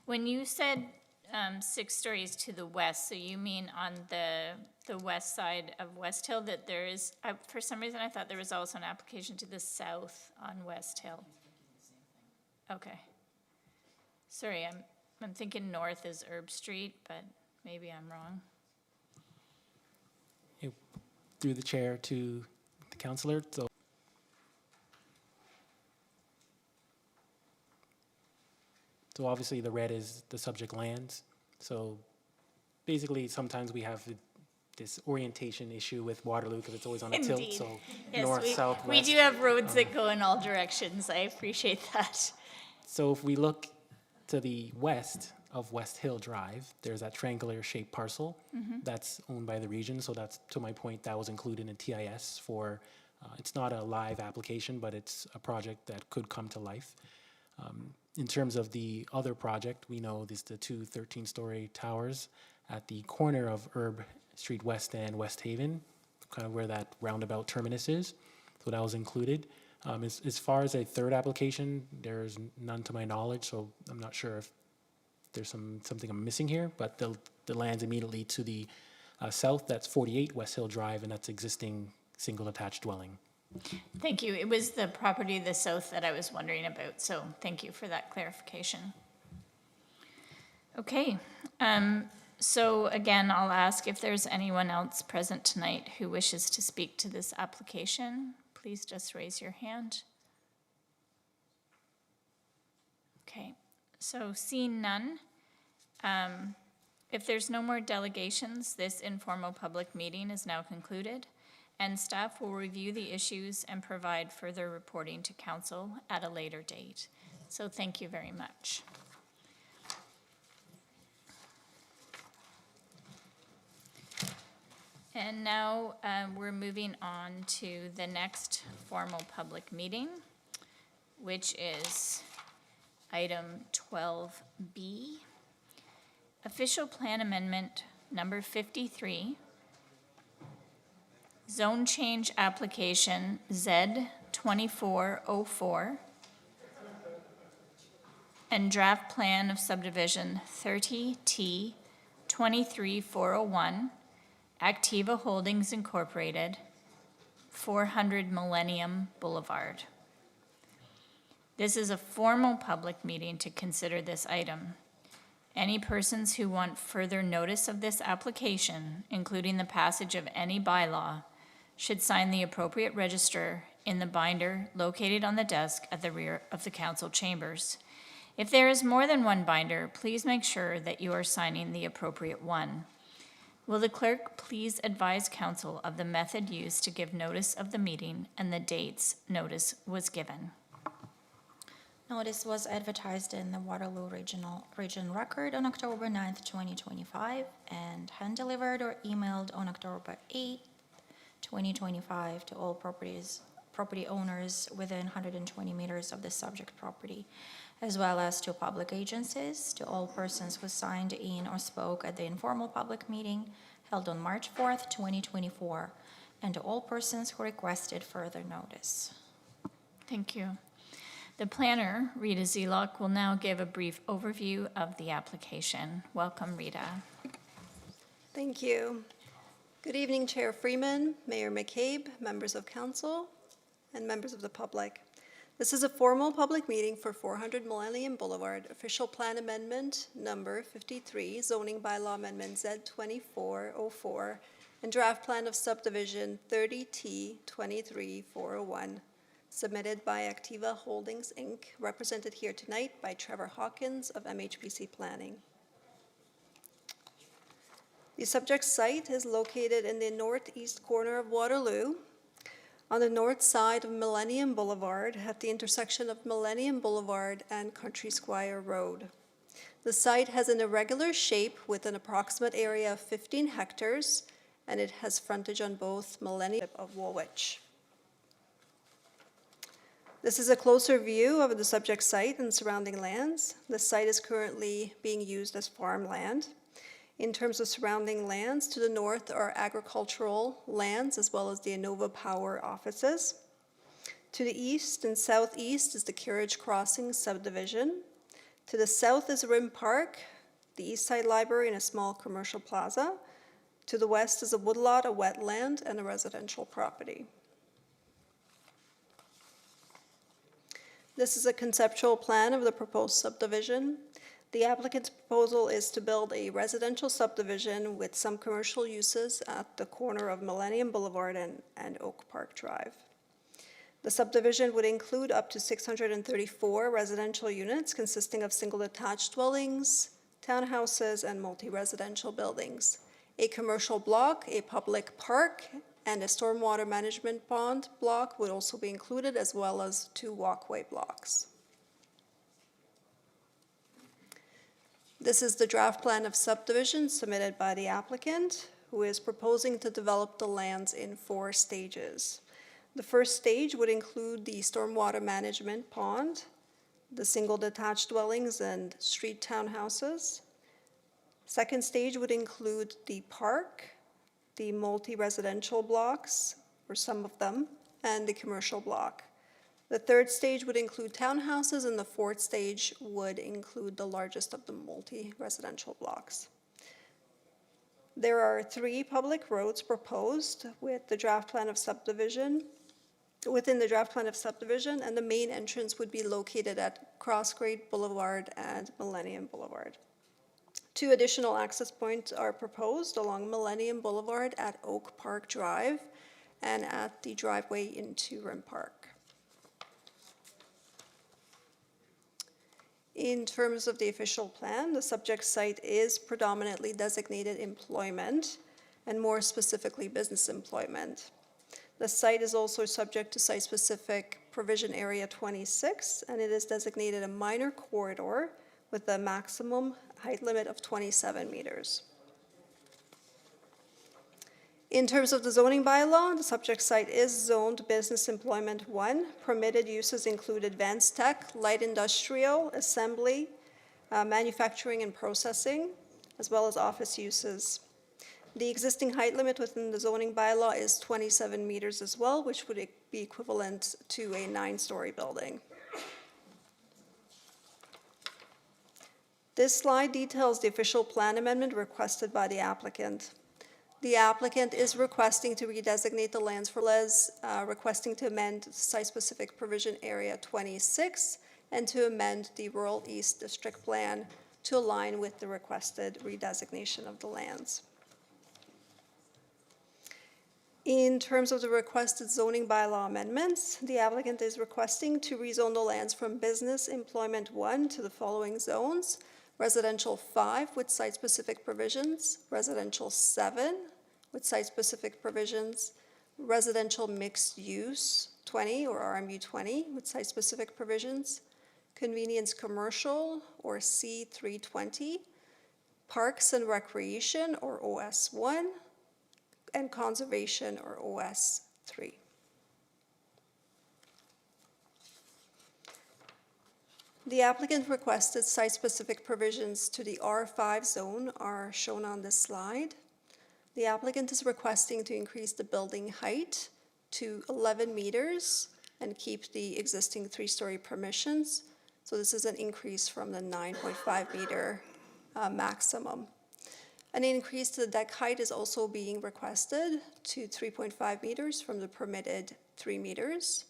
When you said 6 stories to the west, so you mean on the west side of West Hill that there is, for some reason I thought there was also an application to the south on West Hill. Okay. Sorry, I'm thinking north is Herb Street, but maybe I'm wrong. Through the chair to the councillor. So obviously the red is the subject lands. So basically sometimes we have this orientation issue with Waterloo because it's always on a tilt. Indeed. So Yes, north, south, we west. do have roads that go in all directions. I appreciate that. So if we look to the west of West Hill Drive, there's that triangular shaped parcel that's owned by the region. So that's, to my point, that was included in TIS for, it's not a live application, but it's a project that could come to life. In terms of the other project, we know this the two 13-story towers at the corner of Herb Street West and West Haven, kind of where that roundabout terminus is. So that was included. As far as a third application, there's none to my knowledge, so I'm not sure if there's something I'm missing here, but the land's immediately to the south, that's 48 West Hill Drive, and that's existing single attached dwelling. Thank you. It was the property to the south that I was wondering about, so thank you for that clarification. Okay, so again, I'll ask if there's anyone else present tonight who wishes to speak to this application. Please just raise your hand. Okay, so seeing none, if there's no more delegations, this informal public meeting is now concluded, and staff will review the issues and provide further reporting to council at a later date. So thank you very much. And now we're moving on to the next formal public meeting, which is item 12B. Official Plan Amendment number 53. Zone Change Application Z2404. And Draft Plan of Subdivision 30T 23401. Activa Holdings Incorporated, 400 Millennium Boulevard. This is a formal public meeting to consider this item. Any persons who want further notice of this application, including the passage of any bylaw, should sign the appropriate register in the binder located on the desk at the rear of the council chambers. If there is more than one binder, please make sure that you are signing the appropriate one. Will the clerk please advise council of the method used to give notice of the meeting and the dates notice was given? Notice was advertised in the Waterloo Region Record on October 9th, 2025, and hand-delivered or emailed on October 8th, 2025 to all property owners within 120 meters of the subject property, as well as to public agencies, to all persons who signed in or spoke at the informal public meeting held on March 4th, 2024, and to all persons who requested further notice. Thank you. The planner, Rita Zelok, will now give a brief overview of the application. Welcome, Rita. Thank you. Good evening, Chair Freeman, Mayor McCabe, members of council, and members of the public. This is a formal public meeting for 400 Millennium Boulevard, Official Plan Amendment Number 53, Zoning Bylaw Amendment Z2404, and draft plan of subdivision 30T23401, submitted by Activa Holdings, Inc., represented here tonight by Trevor Hawkins of MHPC Planning. The subject site is located in the northeast corner of Waterloo, on the north side of Millennium Boulevard at the intersection of Millennium Boulevard and Country Squire Road. The site has an irregular shape with an approximate area of 15 hectares, and it has frontage on both Millennium of Woolwich. This is a closer view of the subject site and surrounding lands. The site is currently being used as farmland. In terms of surrounding lands, to the north are agricultural lands as well as the Innova Power offices. To the east and southeast is the Carriage Crossing subdivision. To the south is Rim Park, the East Side Library, and a small commercial plaza. To the west is a woodlot, a wetland, and a residential property. This is a conceptual plan of the proposed subdivision. The applicant's proposal is to build a residential subdivision with some commercial uses at the corner of Millennium Boulevard and Oak Park Drive. The subdivision would include up to 634 residential units consisting of single detached dwellings, townhouses, and multi-residential buildings. A commercial block, a public park, and a stormwater management pond block would also be included, as well as 2 walkway blocks. This is the draft plan of subdivision submitted by the applicant, who is proposing to develop the lands in 4 stages. The first stage would include the stormwater management pond, the single detached dwellings and street townhouses. Second stage would include the park, the multi-residential blocks, or some of them, and the commercial block. The third stage would include townhouses, and the fourth stage would include the largest of the multi-residential blocks. There are 3 public roads proposed with the draft plan of subdivision, within the draft plan of subdivision, and the main entrance would be located at Crossgrade Boulevard and Millennium Boulevard. 2 additional access points are proposed along Millennium Boulevard at Oak Park Drive and at the driveway into Rim Park. In terms of the official plan, the subject site is predominantly designated employment, and more specifically business employment. The site is also subject to site-specific provision area 26, and it is designated a minor corridor with a maximum height limit of 27 meters. In terms of the zoning bylaw, the subject site is zoned Business Employment 1. Permitted uses include advanced tech, light industrial, assembly, manufacturing and processing, as well as office uses. The existing height limit within the zoning bylaw is 27 meters as well, which would be equivalent to a 9-story building. This slide details the official plan amendment requested by the applicant. The applicant is requesting to redesignate the lands for requesting to amend site-specific provision area 26 and to amend the Rural East District Plan to align with the requested redesignation of the lands. In terms of the requested zoning bylaw amendments, the applicant is requesting to rezone the lands from Business Employment 1 to the following zones: Residential 5 with site-specific provisions, Residential 7 with site-specific provisions, Residential Mixed Use 20 or RMU 20 with site-specific provisions, Convenience Commercial or C320, Parks and Recreation or OS1, and Conservation or OS3. The applicant requested site-specific provisions to the R5 zone are shown on this slide. The applicant is requesting to increase the building height to 11 meters and keep the existing 3-story permissions. So this is an increase from the 9.5 meter maximum. An increase to the deck height is also being requested to 3.5 meters from the permitted 3 meters.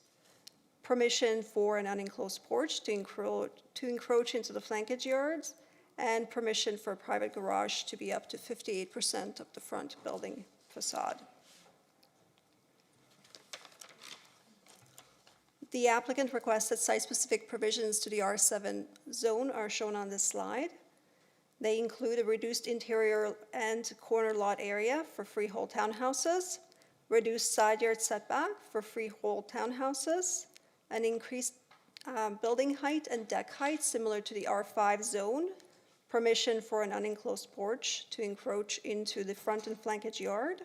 Permission for an unenclosed porch to encroach into the flankage yards, and permission for a private garage to be up to 58% of the front building facade. The applicant requested site-specific provisions to the R7 zone are shown on this slide. They include a reduced interior and corner lot area for freehold townhouses, reduced side yard setback for freehold townhouses, an increased building height and deck height similar to the R5 zone, permission for an unenclosed porch to encroach into the front and flankage yard,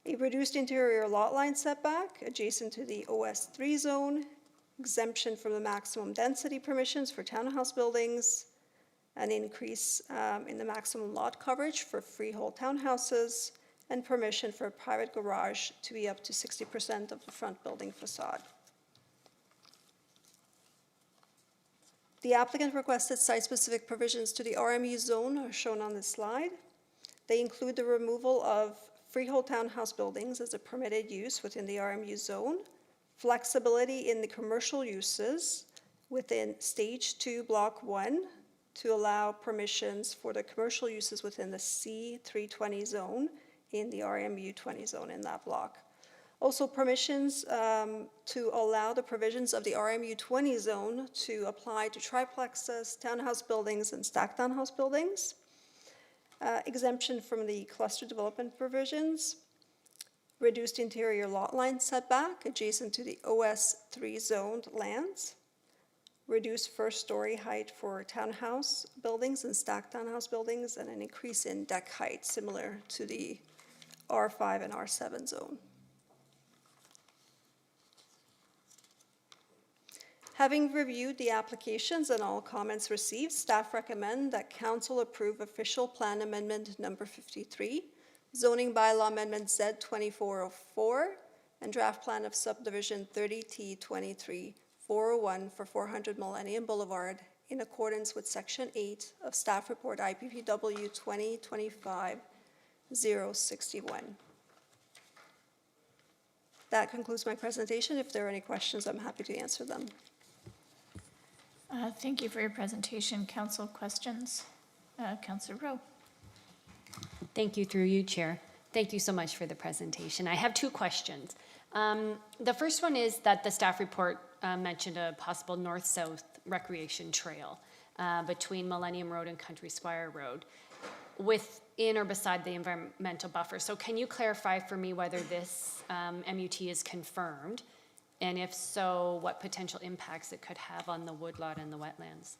a reduced interior lot line setback adjacent to the OS3 zone, exemption from the maximum density permissions for townhouse buildings, an increase in the maximum lot coverage for freehold townhouses, and permission for a private garage to be up to 60% of the front building facade. The applicant requested site-specific provisions to the RMU zone are shown on this slide. They include the removal of freehold townhouse buildings as a permitted use within the RMU zone, flexibility in the commercial uses within Stage 2, Block 1, to allow permissions for the commercial uses within the C320 zone in the RMU 20 zone in that block. Also permissions to allow the provisions of the RMU 20 zone to apply to triplexes, townhouse buildings, and stacked townhouse buildings. Exemption from the cluster development provisions. Reduced interior lot line setback adjacent to the OS3 zoned lands. Reduced first-story height for townhouse buildings and stacked townhouse buildings, and an increase in deck height similar to the R5 and R7 zone. Having reviewed the applications and all comments received, staff recommend that council approve official plan amendment number 53, zoning bylaw amendment Z2404, and draft plan of subdivision 30T23 401 for 400 Millennium Boulevard in accordance with section 8 of staff report IPPW 2025-061. That concludes my presentation. If there are any questions, I'm happy to answer them. Thank you for your presentation. Council questions? Councillor Rowe. Thank you, through you, Chair. Thank you so much for the presentation. I have two questions. The first one is that the staff report mentioned a possible north-south recreation trail between Millennium Road and Country Squire Road within or beside the environmental buffer. So can you clarify for me whether this MUT is confirmed? And if so, what potential impacts it could have on the woodlot and the wetlands?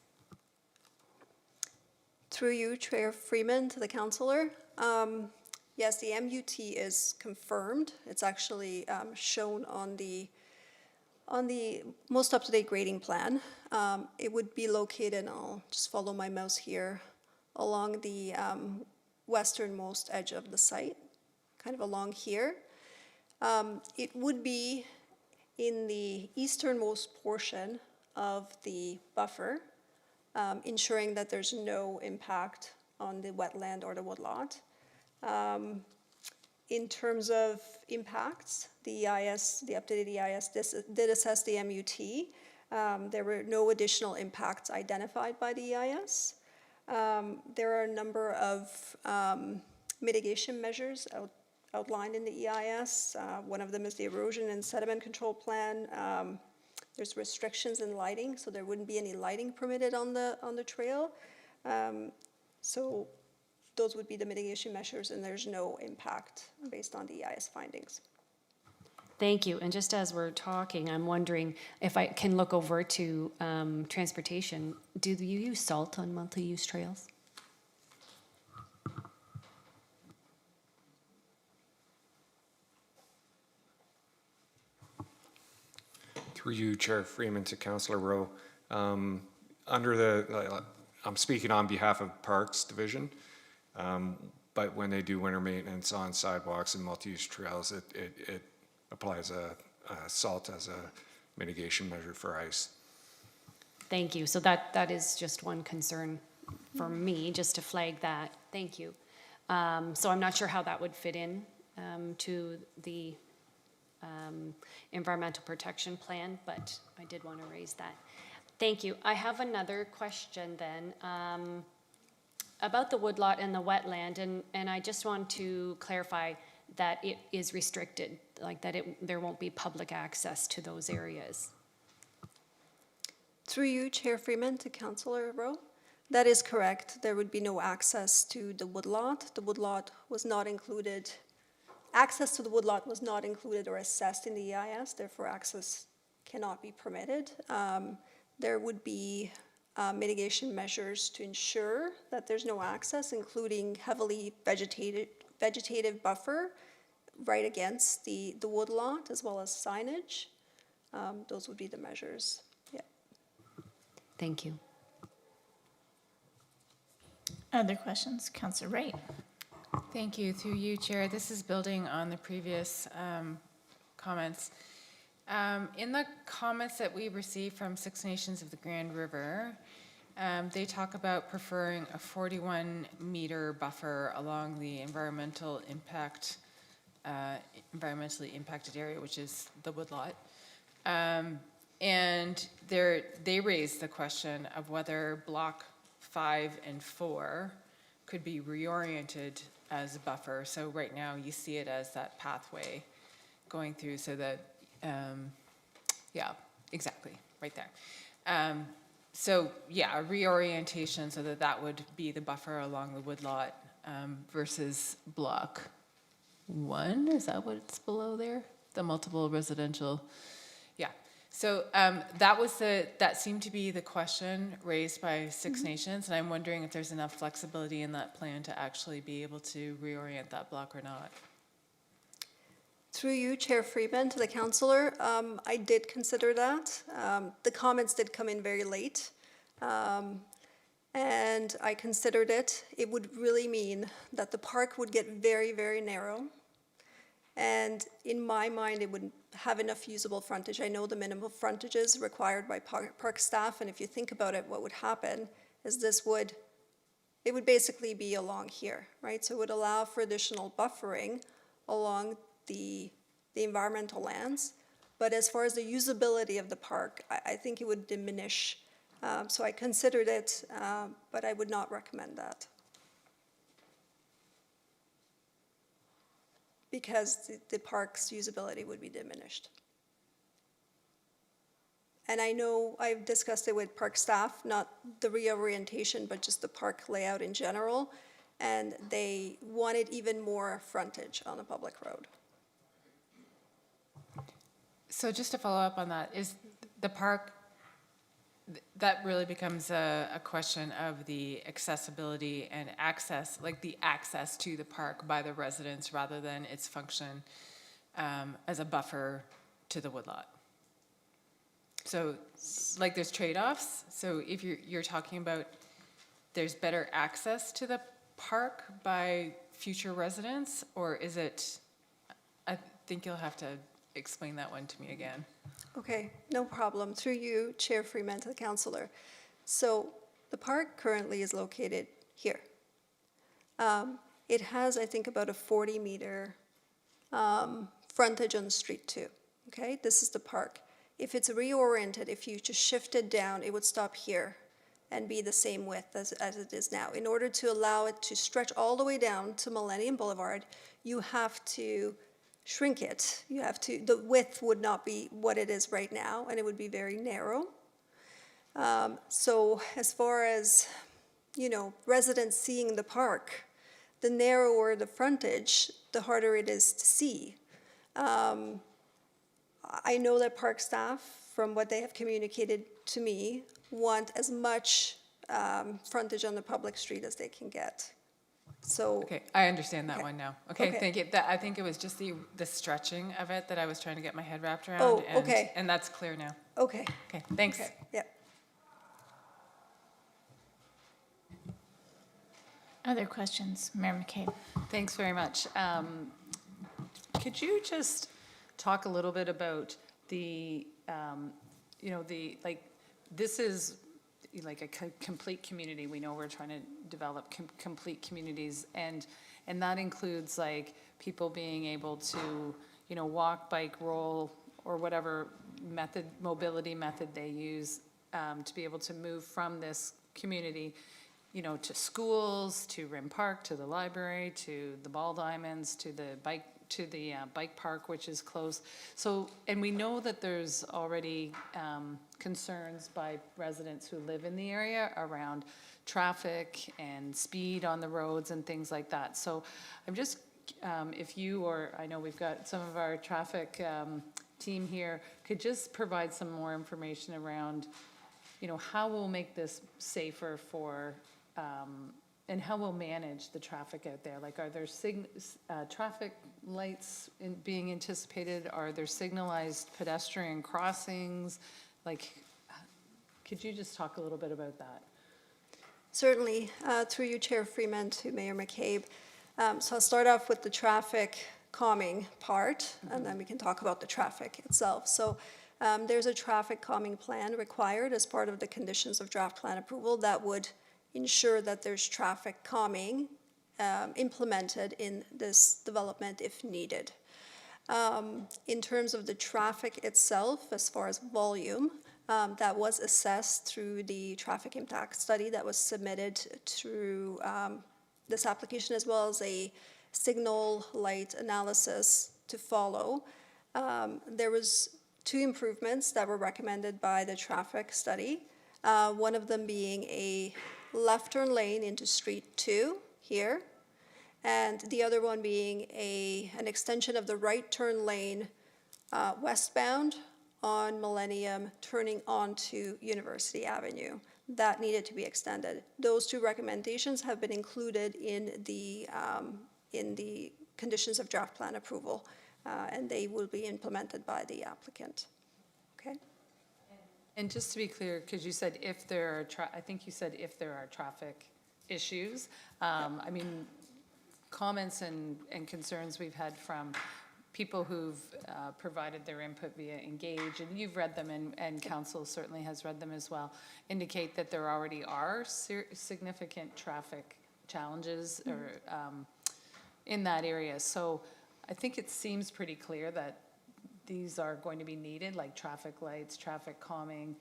Through you, Chair Freeman, to the councillor. Yes, the MUT is confirmed. It's actually shown on the most up-to-date grading plan. It would be located, I'll just follow my mouse here, along the westernmost edge of the site, kind of along here. It would be in the easternmost portion of the buffer, ensuring that there's no impact on the wetland or the woodlot. In terms of impacts, the EIS, the updated EIS did assess the MUT. There were no additional impacts identified by the EIS. There are a number of mitigation measures outlined in the EIS. One of them is the erosion and sediment control plan. There's restrictions in lighting, so there wouldn't be any lighting permitted on the trail. So those would be the mitigation measures, and there's no impact based on the EIS findings. Thank you. And just as we're talking, I'm wondering if I can look over to transportation. Do you use salt on monthly use trails? Through you, Chair Freeman, to Councillor Rowe. Under the, I'm speaking on behalf of Parks Division, but when they do winter maintenance on sidewalks and multi-use trails, it applies a salt as a mitigation measure for ice. Thank you. So that is just one concern for me, just to flag that. Thank you. So I'm not sure how that would fit in to the environmental protection plan, but I did want to raise that. Thank you. I have another question then about the woodlot and the wetland, and I just want to clarify that it is restricted, like that there won't be public access to those areas. Through you, Chair Freeman, to Councillor Rowe. That is correct. There would be no access to the woodlot. The woodlot was not included. Access to the woodlot was not included or assessed in the EIS, therefore access cannot be permitted. There would be mitigation measures to ensure that there's no access, including heavily vegetative buffer right against the woodlot, as well as signage. Those would be the measures. Yeah. Thank you. Other questions? Councillor Wright. Thank you. Through you, Chair. This is building on the previous comments. In the comments that we received from Six Nations of the Grand River, they talk about preferring a 41-meter buffer along the environmentally impacted area, which is the woodlot. And they raised the question of whether Block 5 and 4 could be reoriented as a buffer. So right now you see it as that pathway going through, so that, yeah, exactly, right there. So yeah, a reorientation so that that would be the buffer along the woodlot versus Block 1, is that what's below there? The multiple residential, yeah. So that seemed to be the question raised by Six Nations, and I'm wondering if there's enough flexibility in that plan to actually be able to reorient that block or not. Through you, Chair Freeman, to the councillor, I did consider that. The comments did come in very late, and I considered it. It would really mean that the park would get very, very narrow. And in my mind, it wouldn't have enough usable frontage. I know the minimum frontages required by park staff, and if you think about it, what would happen is it would basically be along here, right? So it would allow for additional buffering along the environmental lands. But as far as the usability of the park, I think it would diminish. So I considered it, but I would not recommend that. Because the park's usability would be diminished. And I know I've discussed it with park staff, not the reorientation, but just the park layout in general, and they wanted even more frontage on a public road. So just to follow up on that, is the park, that really becomes a question of the accessibility and access, like the access to the park by the residents rather than its function as a buffer to the woodlot. So like there's trade-offs. So if you're talking about there's better access to the park by future residents, or is it, I think you'll have to explain that one to me again. Okay, no problem. Through you, Chair Freeman, to the councillor. So the park currently is located here. It has, I think, about a 40-meter frontage on the street too. Okay, this is the park. If it's reoriented, if you just shift it down, it would stop here and be the same width as it is now. In order to allow it to stretch all the way down to Millennium Boulevard, you have to shrink it. The width would not be what it is right now, and it would be very narrow. So as far as, residents seeing the park, the narrower the frontage, the harder it is to see. I know that park staff, from what they have communicated to me, want as much frontage on the public street as they can get. So. Okay, I understand that Okay. one now. Okay, Okay. thank you. I think it was just the stretching of it that I was trying to get my head wrapped around. Oh, and- okay. And that's clear now. Okay, Okay, thanks. okay, yeah. Other questions? Mayor McCabe. Thanks very much. Could you just talk a little bit about the, this is like a complete community. We know we're trying to develop complete communities, and that includes like people being able to, walk, bike, roll, or whatever mobility method they use to be able to move from this community to schools, to Rim Park, to the library, to the Ball Diamonds, to the bike park, which is closed. So, and we know that there's already concerns by residents who live in the area around traffic and speed on the roads and things like that. So I'm just, if you, or I know we've got some of our traffic team here, could just provide some more information around, how we'll make this safer for, and how we'll manage the traffic out there. Like, are there traffic lights being anticipated? Are there signalized pedestrian crossings? Like, could you just talk a little bit about that? Certainly, through you, Chair Freeman, to Mayor McCabe. So I'll start off with the traffic calming part, and then we can talk about the traffic itself. So there's a traffic calming plan required as part of the conditions of draft plan approval that would ensure that there's traffic calming implemented in this development if needed. In terms of the traffic itself, as far as volume, that was assessed through the traffic impact study that was submitted through this application, as well as a signal light analysis to follow. There was 2 improvements that were recommended by the traffic study. One of them being a left turn lane into Street 2 here, and the other one being an extension of the right turn lane westbound on Millennium, turning onto University Avenue. That needed to be extended. Those 2 recommendations have been included in the conditions of draft plan approval, and they will be implemented by the applicant. Okay? And just to be clear, because you said if there are, I think you said if there are traffic issues. I mean, comments and concerns we've had from people who've provided their input via Engage, and you've read them, and council certainly has read them as well, indicate that there already are significant traffic challenges or in that area. So I think it seems pretty clear that these are going to be needed, like traffic lights, traffic calming,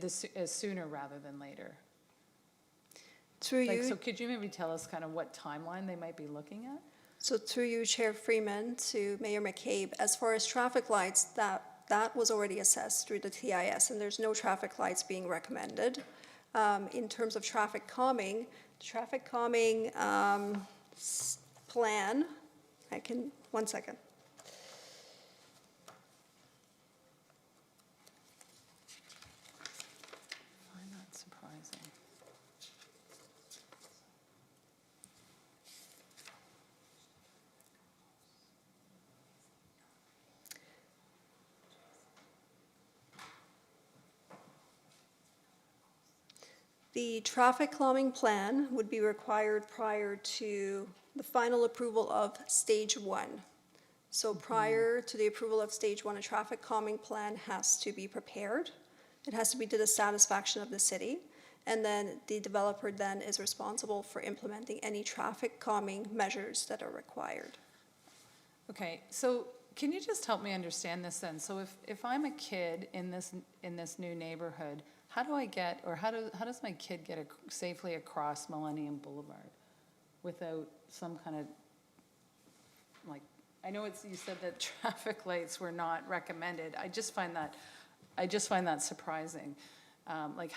as sooner rather than later. Through you. So could you maybe tell us kind of what timeline they might be looking at? So through you, Chair Freeman, to Mayor McCabe, as far as traffic lights, that was already assessed through the TIS, and there's no traffic lights being recommended. In terms of traffic calming, the traffic calming plan, one second. I find that surprising. The traffic calming plan would be required prior to the final approval of stage 1. So prior to the approval of stage 1, a traffic calming plan has to be prepared. It has to be to the satisfaction of the city. And then the developer then is responsible for implementing any traffic calming measures that are required. Okay, so can you just help me understand this then? So if I'm a kid in this new neighborhood, how do I get, or how does my kid get safely across Millennium Boulevard without some kind of, like, I know you said that traffic lights were not recommended. I just find that surprising. Like,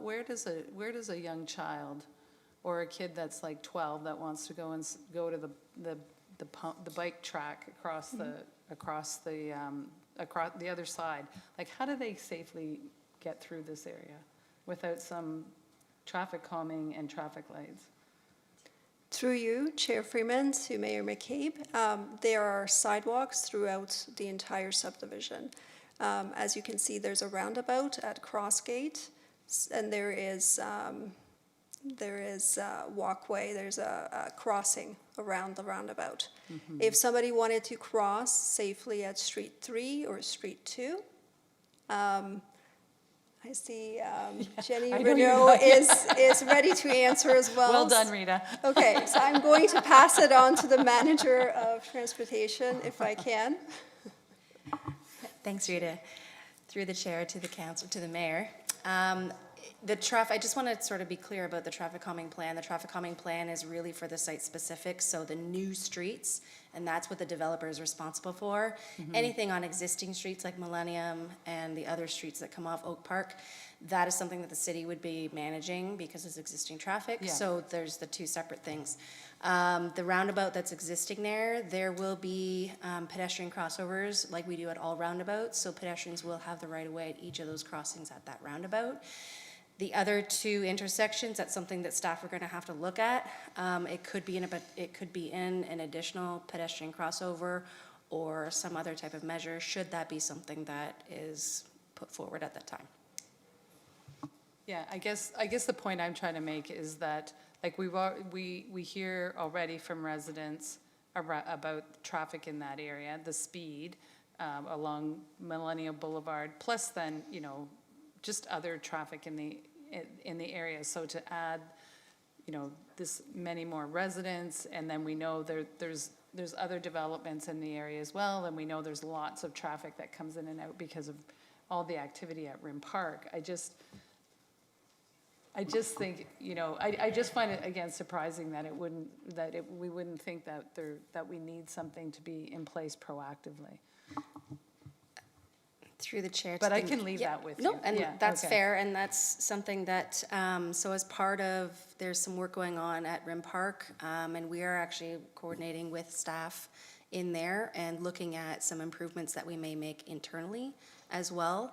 where does a young child or a kid that's like 12 that wants to go to the bike track across the other side, like, how do they safely get through this area without some traffic calming and traffic lights? Through you, Chair Freeman, to Mayor McCabe, there are sidewalks throughout the entire subdivision. As you can see, there's a roundabout at Crossgate, and there is a walkway, there's a crossing around the roundabout. If somebody wanted to cross safely at Street 3 or Street 2, I see Jenny Renaud is ready to answer as well. Well done, Rita. Okay, so I'm going to pass it on to the manager of transportation if I can. Thanks, Rita. Through the chair to the council, to the mayor. The traffic, I just want to sort of be clear about the traffic calming plan. The traffic calming plan is really for the site specific, so the new streets, and that's what the developer is responsible for. Anything on existing streets like Millennium and the other streets that come off Oak Park, that is something that the city would be managing because it's existing traffic. Yeah. So there's the two separate things. The roundabout that's existing there will be pedestrian crossovers like we do at all roundabouts. So pedestrians will have the right of way at each of those crossings at that roundabout. The other two intersections, that's something that staff are gonna have to look at. It could be in an additional pedestrian crossover or some other type of measure, should that be something that is put forward at that time. Yeah, I guess the point I'm trying to make is that, like, we hear already from residents about traffic in that area, the speed along Millennium Boulevard, plus then, you know, just other traffic in the area. So to add, you know, this many more residents, and then we know there's other developments in the area as well, and we know there's lots of traffic that comes in and out because of all the activity at Rim Park. I just think, you know, I just find it, again, surprising that we wouldn't think that we need something to be in place proactively. Through the chair. But I can leave that with you. No, and Yeah, that's okay. fair, and that's something that, so as part of, there's some work going on at Rim Park, and we are actually coordinating with staff in there and looking at some improvements that we may make internally as well,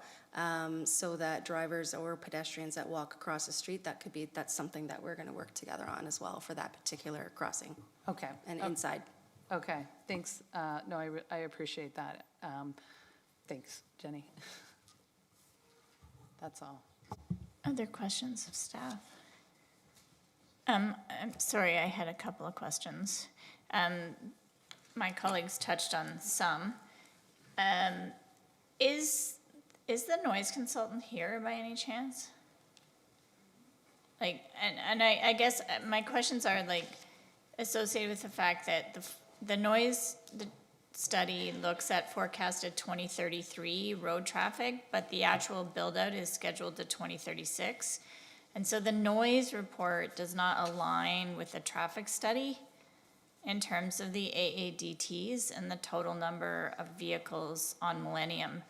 so that drivers or pedestrians that walk across the street, that's something that we're gonna work together on as well for that particular crossing Okay. and inside. Okay, thanks. No, I appreciate that. Thanks, Jenny. That's all. Other questions of staff? I'm sorry, I had a couple of questions. My colleagues touched on some. Is the noise consultant here by any chance? Like, and I guess my questions are like associated with the fact that the noise study looks at forecasted 2033 road traffic, but the actual build-out is scheduled to 2036. And so the noise report does not align with the traffic study in terms of the AADTs and the total number of vehicles on Millennium.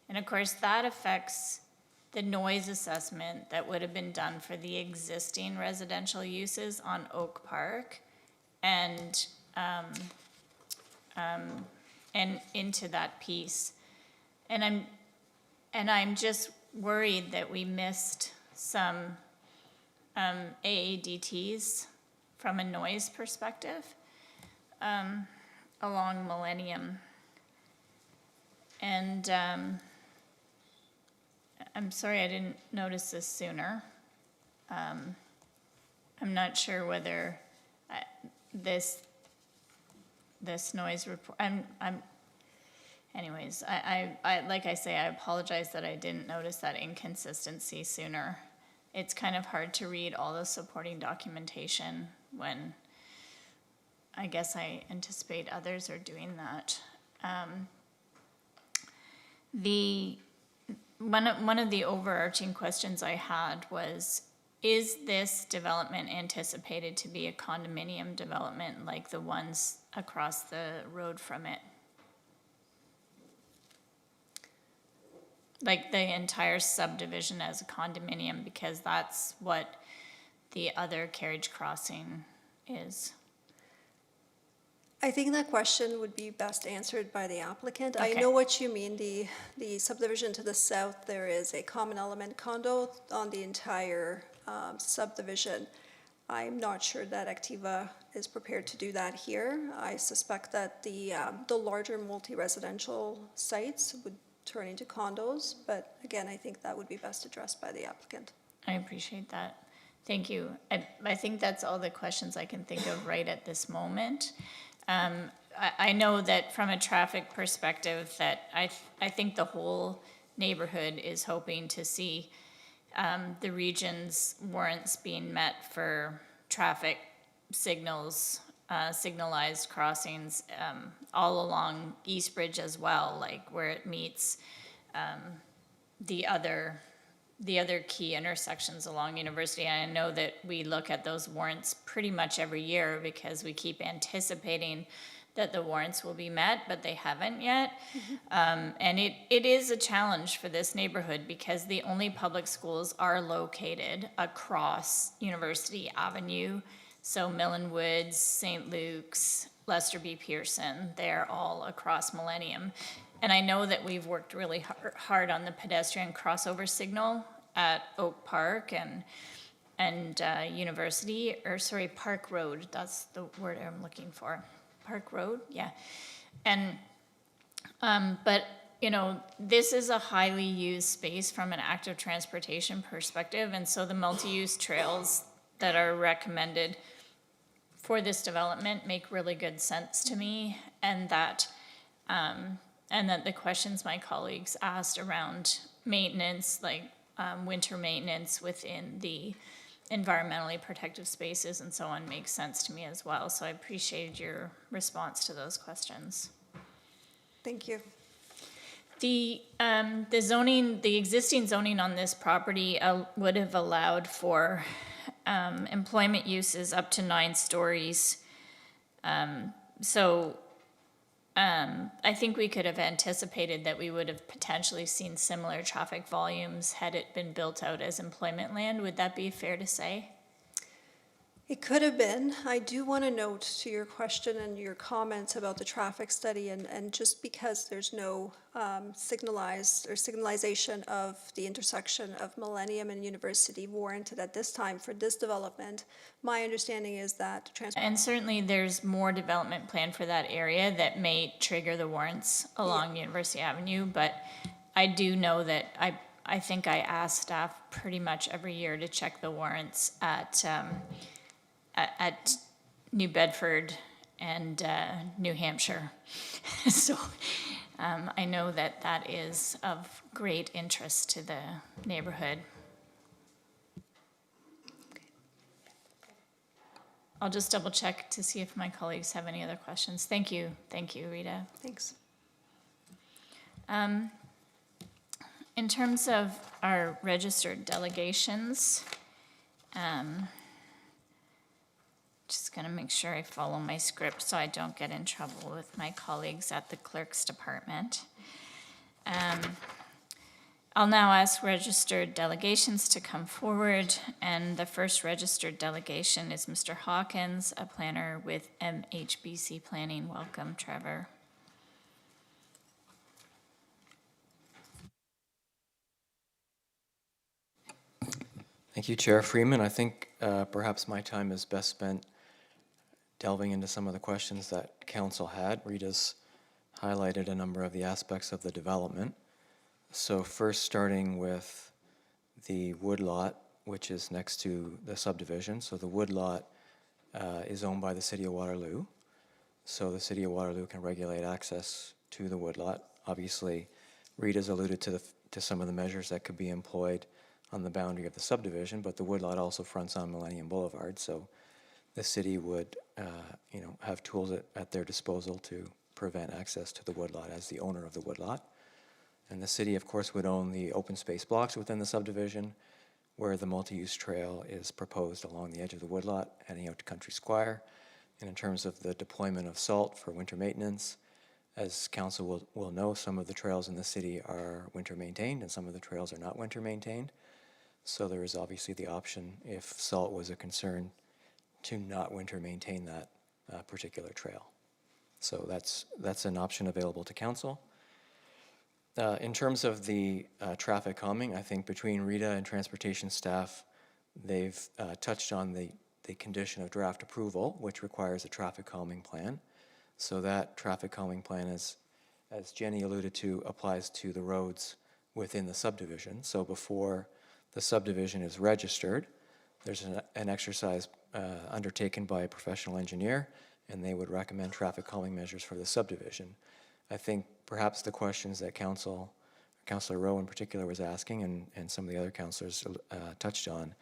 And of course, that affects the noise assessment that would have been done for the existing residential uses on Oak Park and into that piece. And I'm just worried that we missed some AADTs from a noise perspective along Millennium. And I'm sorry I didn't notice this sooner. I'm not sure whether this noise report, anyways, I like I say, I apologize that I didn't notice that inconsistency sooner. It's kind of hard to read all the supporting documentation when I guess I anticipate others are doing that. One of the overarching questions I had was, is this development anticipated to be a condominium development like the ones across the road from it? Like the entire subdivision as a condominium, because that's what the other carriage crossing is. I think that question would be best answered by the applicant. I Okay. know what you mean, the subdivision to the south, there is a common element condo on the entire subdivision. I'm not sure that Activa is prepared to do that here. I suspect that the larger multi-residential sites would turn into condos, but again, I think that would be best addressed by the applicant. I appreciate that. Thank you. I think that's all the questions I can think of right at this moment. I know that from a traffic perspective that I think the whole neighborhood is hoping to see the region's warrants being met for traffic signals, signalized crossings all along East Bridge as well, like where it meets the other the other key intersections along University. And I know that we look at those warrants pretty much every year because we keep anticipating that the warrants will be met, but they haven't yet. And it is a challenge for this neighborhood because the only public schools are located across University Avenue. So Millen Woods, St. Luke's, Lester B. Pearson, they're all across Millennium. And I know that we've worked really hard on the pedestrian crossover signal at Oak Park and University, or sorry, Park Road, that's the word I'm looking for. Park Road, yeah. And, but, you know, this is a highly used space from an active transportation perspective, and so the multi-use trails that are recommended for this development make really good sense to me, and that the questions my colleagues asked around maintenance, like winter maintenance within the environmentally protective spaces and so on, makes sense to me as well. So I appreciated your response to those questions. Thank you. The zoning, the existing zoning on this property would have allowed for employment uses up to 9 stories. I think we could have anticipated that we would have potentially seen similar traffic volumes had it been built out as employment land. Would that be fair to say? It could have been. I do want to note to your question and your comments about the traffic study, and just because there's no signalization of the intersection of Millennium and University warranted at this time for this development, my understanding is that And certainly there's more development planned for that area that may trigger the warrants along University Avenue, but I do know that I think I ask staff pretty much every year to check the warrants at New Bedford and New Hampshire. So I know that that is of great interest to the neighborhood. I'll just double check to see if my colleagues have any other questions. Thank you, Rita. Thanks. In terms of our registered delegations, just gonna make sure I follow my script so I don't get in trouble with my colleagues at the clerk's department. I'll now ask registered delegations to come forward, and the first registered delegation is Mr. Hawkins, a planner with MHBC Planning. Welcome, Trevor. Thank you, Chair Freeman. I think perhaps my time is best spent delving into some of the questions that Council had. Rita's highlighted a number of the aspects of the development. So first, starting with the woodlot, which is next to the subdivision. So the woodlot is owned by the City of Waterloo. So the City of Waterloo can regulate access to the woodlot. Obviously, Rita's alluded to some of the measures that could be employed on the boundary of the subdivision, but the woodlot also fronts on Millennium Boulevard, so the city would, have tools at their disposal to prevent access to the woodlot as the owner of the woodlot. And the city, of course, would own the open space blocks within the subdivision where the multi-use trail is proposed along the edge of the woodlot, heading out to Country Square. And in terms of the deployment of salt for winter maintenance, as council will know, some of the trails in the city are winter maintained and some of the trails are not winter maintained. So there is obviously the option, if salt was a concern, to not winter maintain that particular trail. So that's an option available to council. In terms of the traffic calming, I think between Rita and transportation staff, they've touched on the condition of draft approval, which requires a traffic calming plan. So that traffic calming plan, as Jenny alluded to, applies to the roads within the subdivision. So before the subdivision is registered, there's an exercise undertaken by a professional engineer, and they would recommend traffic calming measures for the subdivision. I think perhaps the questions that Councillor Rowe in particular was asking, and some of the other councillors touched on,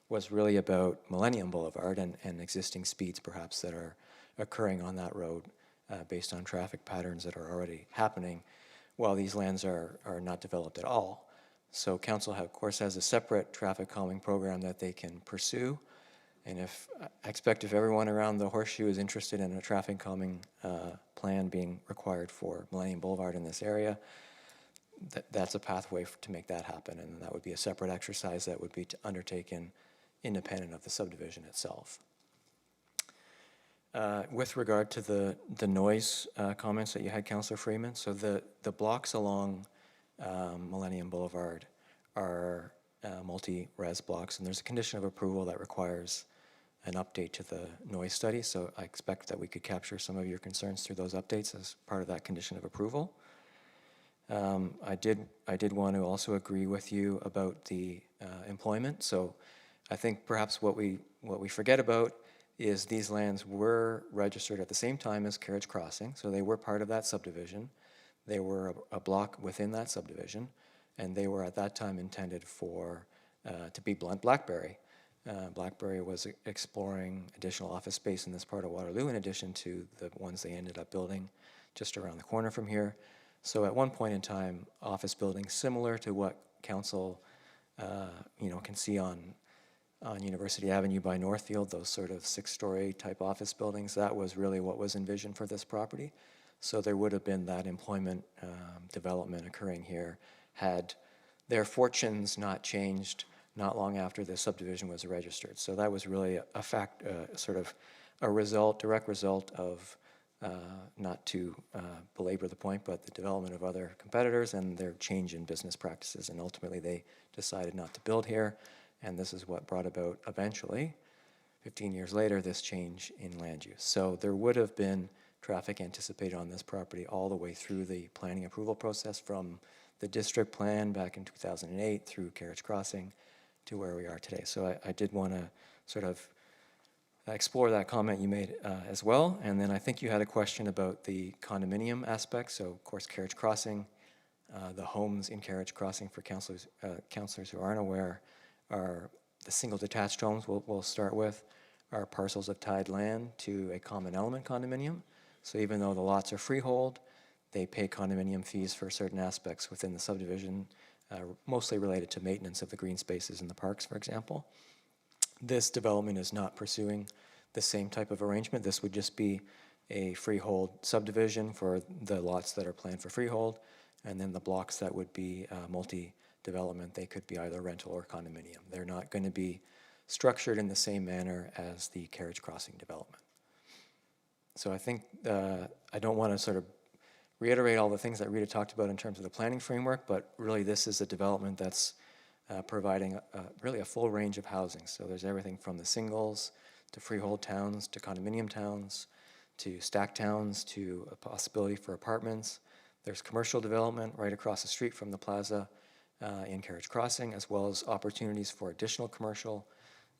was really about Millennium Boulevard and existing speeds perhaps that are occurring on that road based on traffic patterns that are already happening while these lands are not developed at all. So council, of course, has a separate traffic calming program that they can pursue. And I expect if everyone around the Horseshoe is interested in a traffic calming plan being required for Millennium Boulevard in this area, that's a pathway to make that happen. And that would be a separate exercise that would be undertaken independent of the subdivision itself. With regard to the noise comments that you had, Councillor Freeman, so the blocks along Millennium Boulevard are multi-res blocks, and there's a condition of approval that requires an update to the noise study, so I expect that we could capture some of your concerns through those updates as part of that condition of approval. I did want to also agree with you about the employment, so I think perhaps what we forget about is these lands were registered at the same time as Carriage Crossing, so they were part of that subdivision. They were a block within that subdivision, and they were at that time intended for to be Blackberry. Blackberry was exploring additional office space in this part of Waterloo in addition to the ones they ended up building just around the corner from here. So at one point in time, office buildings similar to what council can see on University Avenue by Northfield, those sort of 6-story type office buildings, that was really what was envisioned for this property. So there would have been that employment development occurring here had their fortunes not changed not long after the subdivision was registered. So that was really a fact, sort of a result, direct result of, not to belabor the point, but the development of other competitors and their change in business practices. And ultimately they decided not to build here. And this is what brought about eventually, 15 years later, this change in land use. So there would have been traffic anticipated on this property all the way through the planning approval process from the district plan back in 2008 through Carriage Crossing to where we are today. So I did want to sort of explore that comment you made as well. And then I think you had a question about the condominium aspect. So of course, Carriage Crossing, the homes in Carriage Crossing for councillors who aren't aware are the single detached homes we'll start with are parcels of tied land to a common element condominium. So even though the lots are freehold, they pay condominium fees for certain aspects within the subdivision, mostly related to maintenance of the green spaces in the parks, for example. This development is not pursuing the same type of arrangement. This would just be a freehold subdivision for the lots that are planned for freehold, and then the blocks that would be multi-development, they could be either rental or condominium. They're not going to be structured in the same manner as the Carriage Crossing development. So I think I don't want to sort of reiterate all the things that Rita talked about in terms of the planning framework, but really this is a development that's providing really a full range of housing. So there's everything from the singles to freehold towns to condominium towns to stack towns to a possibility for apartments. There's commercial development right across the street from the plaza in Carriage Crossing, as well as opportunities for additional commercial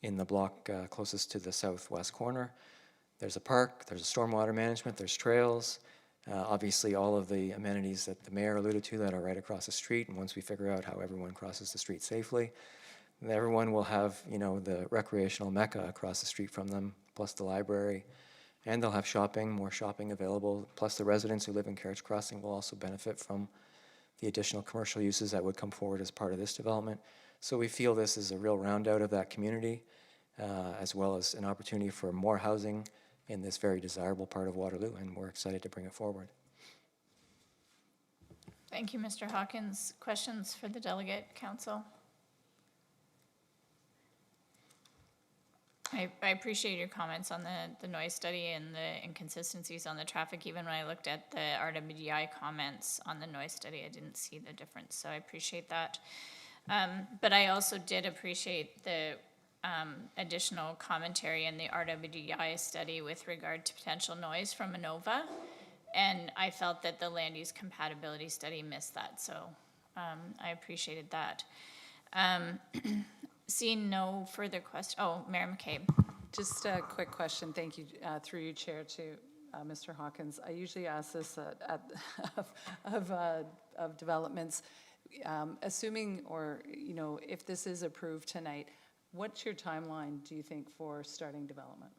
in the block closest to the southwest corner. There's a park, there's a stormwater management, there's trails, obviously all of the amenities that the mayor alluded to that are right across the street. And once we figure out how everyone crosses the street safely, everyone will have, the recreational mecca across the street from them, plus the library. And they'll have shopping, more shopping available, plus the residents who live in Carriage Crossing will also benefit from the additional commercial uses that would come forward as part of this development. So we feel this is a real round out of that community, as well as an opportunity for more housing in this very desirable part of Waterloo, and we're excited to bring it forward. Thank you, Mr. Hawkins. Questions for the delegate council? I appreciate your comments on the noise study and the inconsistencies on the traffic. Even when I looked at the RWDI comments on the noise study, I didn't see the difference, so I appreciate that. But I also did appreciate the additional commentary in the RWDI study with regard to potential noise from ANOVA, and I felt that the land use compatibility study missed that, so I appreciated that. Seeing no further questions, Mayor McCabe. Just a quick question, thank you, through you, Chair, to Mr. Hawkins. I usually ask this of developments, assuming or, if this is approved tonight, what's your timeline, do you think, for starting development?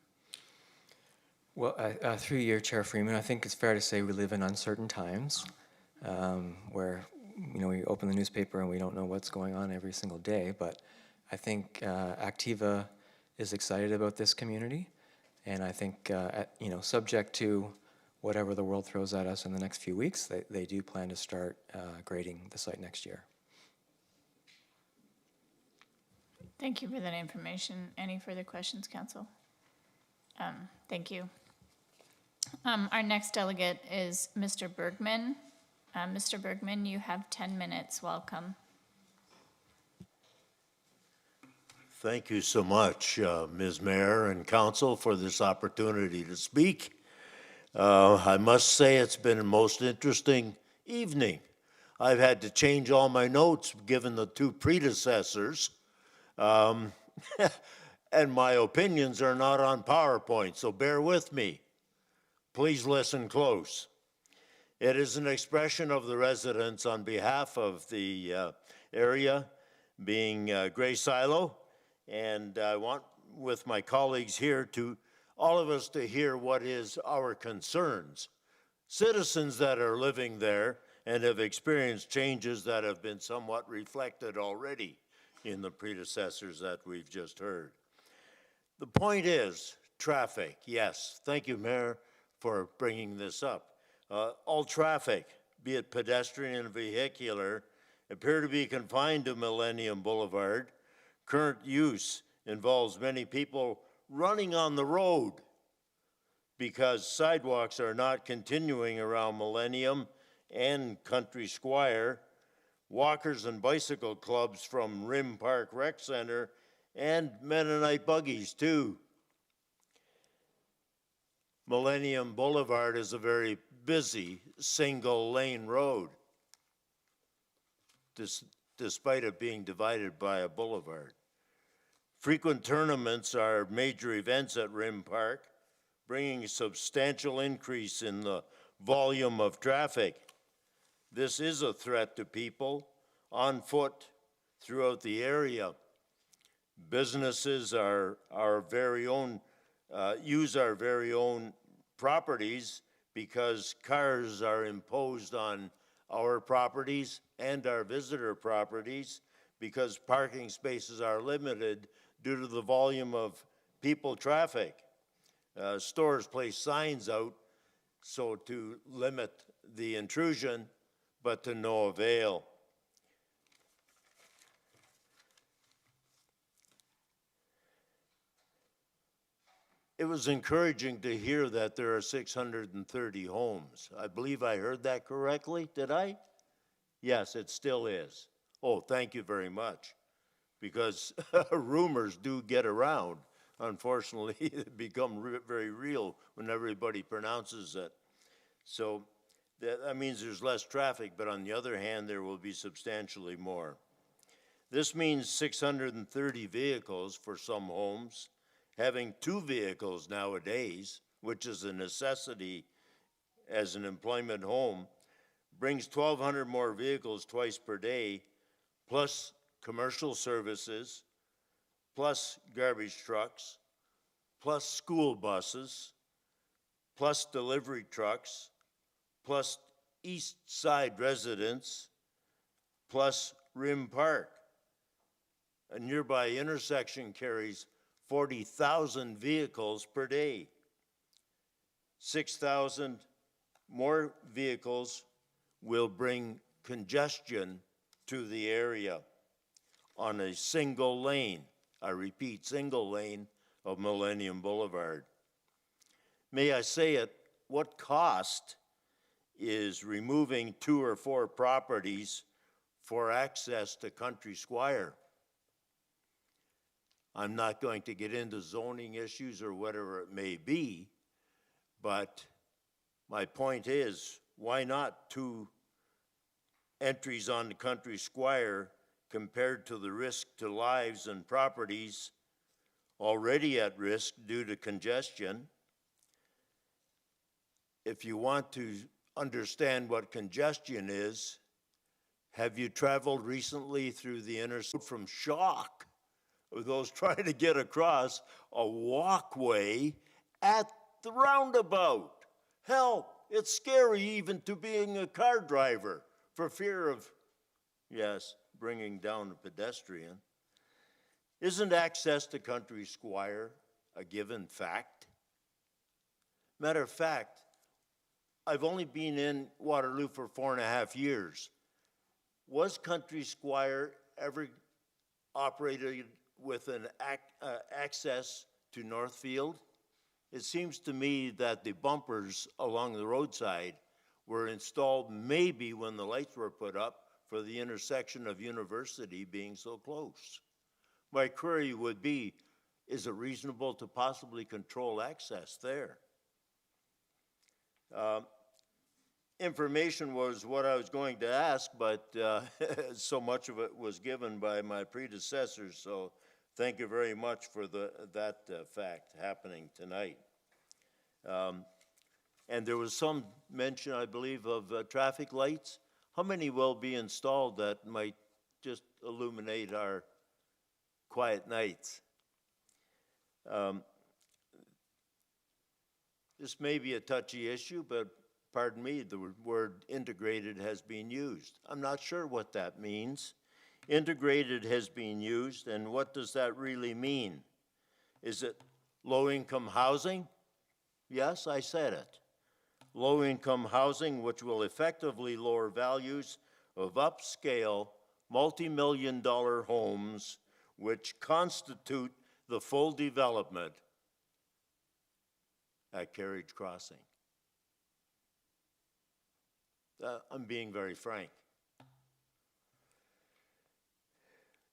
Well, through you, Chair Freeman, I think it's fair to say we live in uncertain times where we open the newspaper and we don't know what's going on every single day, but I think Activa is excited about this community, and I think, subject to whatever the world throws at us in the next few weeks, they do plan to start grading the site next year. Thank you for that information. Any further questions, council? Thank you. Our next delegate is Mr. Bergman. Mr. Bergman, you have 10 minutes. Welcome. Thank you so much, Ms. Mayor and Council, for this opportunity to speak. I must say it's been a most interesting evening. I've had to change all my notes given the two predecessors, and my opinions are not on PowerPoint, so bear with me. Please listen close. It is an expression of the residents on behalf of the area, being Gray Silo, and I want, with my colleagues here, all of us to hear what is our concerns. Citizens that are living there and have experienced changes that have been somewhat reflected already in the predecessors that we've just heard. The point is traffic. Yes, thank you, Mayor, for bringing this up. All traffic, be it pedestrian and vehicular, appear to be confined to Millennium Boulevard. Current use involves many people running on the road because sidewalks are not continuing around Millennium and Country Square. Walkers and bicycle clubs from Rim Park Rec Center and Mennonite buggies too. Millennium Boulevard is a very busy single-lane road, despite it being divided by a boulevard. Frequent tournaments are major events at Rim Park, bringing a substantial increase in the volume of traffic. This is a threat to people on foot throughout the area. Businesses use our very own properties because cars are imposed on our properties and our visitor properties because parking spaces are limited due to the volume of people traffic. Stores place signs out so to limit the intrusion, but to no avail. It was encouraging to hear that there are 630 homes. I believe I heard that correctly, did I? Yes, it still is. Oh, thank you very much. Because rumors do get around. Unfortunately, they become very real when everybody pronounces it. So that means there's less traffic, but on the other hand, there will be substantially more. This means 630 vehicles for some homes. Having 2 vehicles nowadays, which is a necessity as an employment home, brings 1,200 more vehicles twice per day, plus commercial services, plus garbage trucks, plus school buses, plus delivery trucks, plus East Side residents, plus Rim Park. A nearby intersection carries 40,000 vehicles per day. 6,000 more vehicles will bring congestion to the area on a single lane, I repeat, single lane of Millennium Boulevard. May I say it, what cost is removing 2 or 4 properties for access to Country Square? I'm not going to get into zoning issues or whatever it may be, but my point is, why not 2 entries on the Country Square compared to the risk to lives and properties already at risk due to congestion? If you want to understand what congestion is, have you traveled recently through the inner from shock of those trying to get across a walkway at the roundabout? Hell, it's scary even to being a car driver for fear of yes, bringing down a pedestrian. Isn't access to Country Squire a given fact? Matter of fact, I've only been in Waterloo for 4.5 years. Was Country Squire ever operated with an access to Northfield? It seems to me that the bumpers along the roadside were installed maybe when the lights were put up for the intersection of University being so close. My query would be, is it reasonable to possibly control access there? Information was what I was going to ask, but so much of it was given by my predecessors, so thank you very much for that fact happening tonight. And there was some mention, I believe, of traffic lights. How many will be installed that might just illuminate our quiet nights? This may be a touchy issue, but pardon me, the word integrated has been used. I'm not sure what that means. Integrated has been used, and what does that really mean? Is it low-income housing? Yes, I said it. Low-income housing, which will effectively lower values of upscale, multi-million-dollar homes, which constitute the full development at Carriage Crossing. I'm being very frank.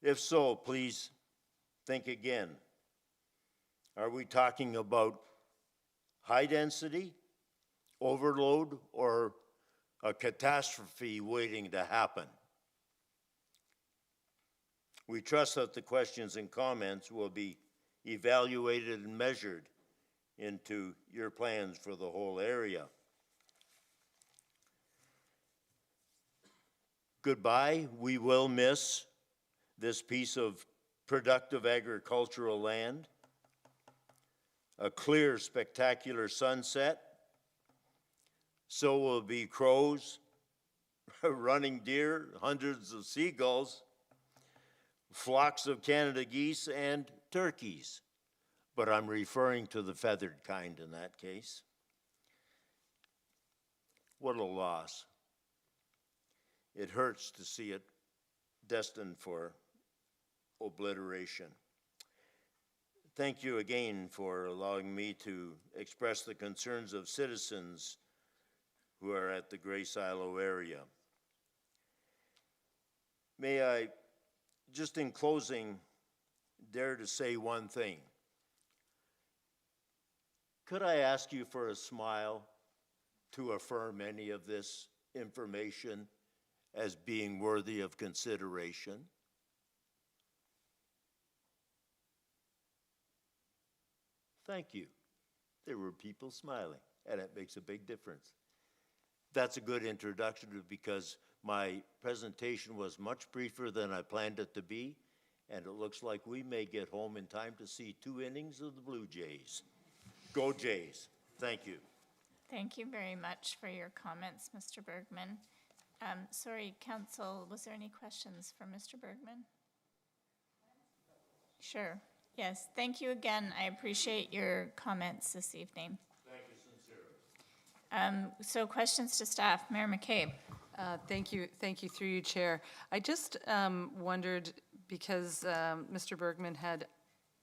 If so, please think again. Are we talking about high density, overload, or a catastrophe waiting to happen? We trust that the questions and comments will be evaluated and measured into your plans for the whole area. Goodbye, we will miss this piece of productive agricultural land, a clear, spectacular sunset. So will be crows, running deer, hundreds of seagulls, flocks of Canada geese, and turkeys. But I'm referring to the feathered kind in that case. What a loss. It hurts to see it destined for obliteration. Thank you again for allowing me to express the concerns of citizens who are at the Gray Silo area. May I, just in closing, dare to say one thing? Could I ask you for a smile to affirm any of this information as being worthy of consideration? Thank you. There were people smiling, and it makes a big difference. That's a good introduction because my presentation was much briefer than I planned it to be, and it looks like we may get home in time to see 2 innings of the Blue Jays. Go Jays. Thank you. Thank you very much for your comments, Mr. Bergman. Sorry, Council, was there any questions for Mr. Bergman? Sure. Yes, thank you again. I appreciate your comments this evening. Thank you sincerely. So questions to staff. Mayor McCabe. Thank you, through you, Chair. I just wondered, because Mr. Bergman had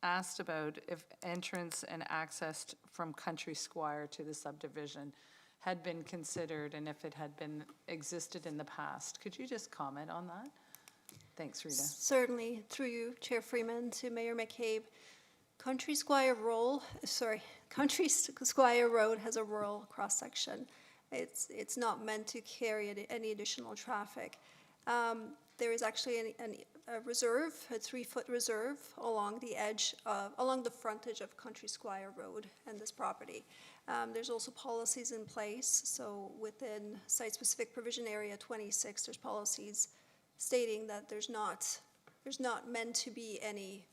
asked about if entrance and access from Country Squire to the subdivision had been considered and if it had been existed in the past. Could you just comment on that? Thanks, Rita. Certainly, through you, Chair Freeman, to Mayor McCabe. Country Squire Road has a rural cross-section. It's not meant to carry any additional traffic. There is actually a reserve, a 3-foot reserve along the frontage of Country Squire Road and this property. There's also policies in place. So within Site-Specific Provision Area 26, there's policies stating that there's not meant to be any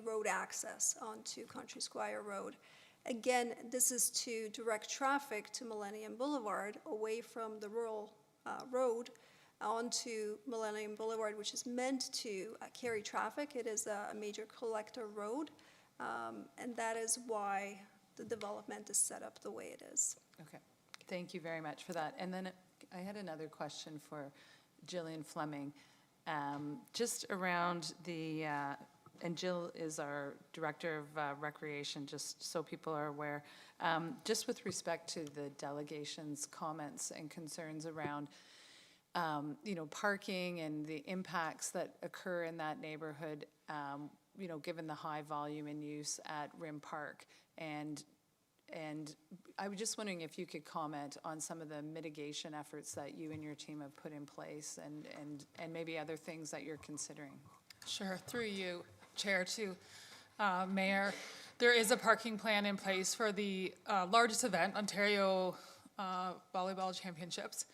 road access onto Country Squire Road. Again, this is to direct traffic to Millennium Boulevard away from the rural road onto Millennium Boulevard, which is meant to carry traffic. It is a major collector road, and that is why the development is set up the way it is. Okay, thank you very much for that. And then I had another question for Jillian Fleming, just around the, and Jill is our Director of Recreation, just so people are aware, just with respect to the delegation's comments and concerns around, parking and the impacts that occur in that neighborhood, given the high volume and use at Rim Park. And I was just wondering if you could comment on some of the mitigation efforts that you and your team have put in place and maybe other things that you're considering. Sure, through you, Chair, to Mayor. There is a parking plan in place for the largest event, Ontario Volleyball Championships.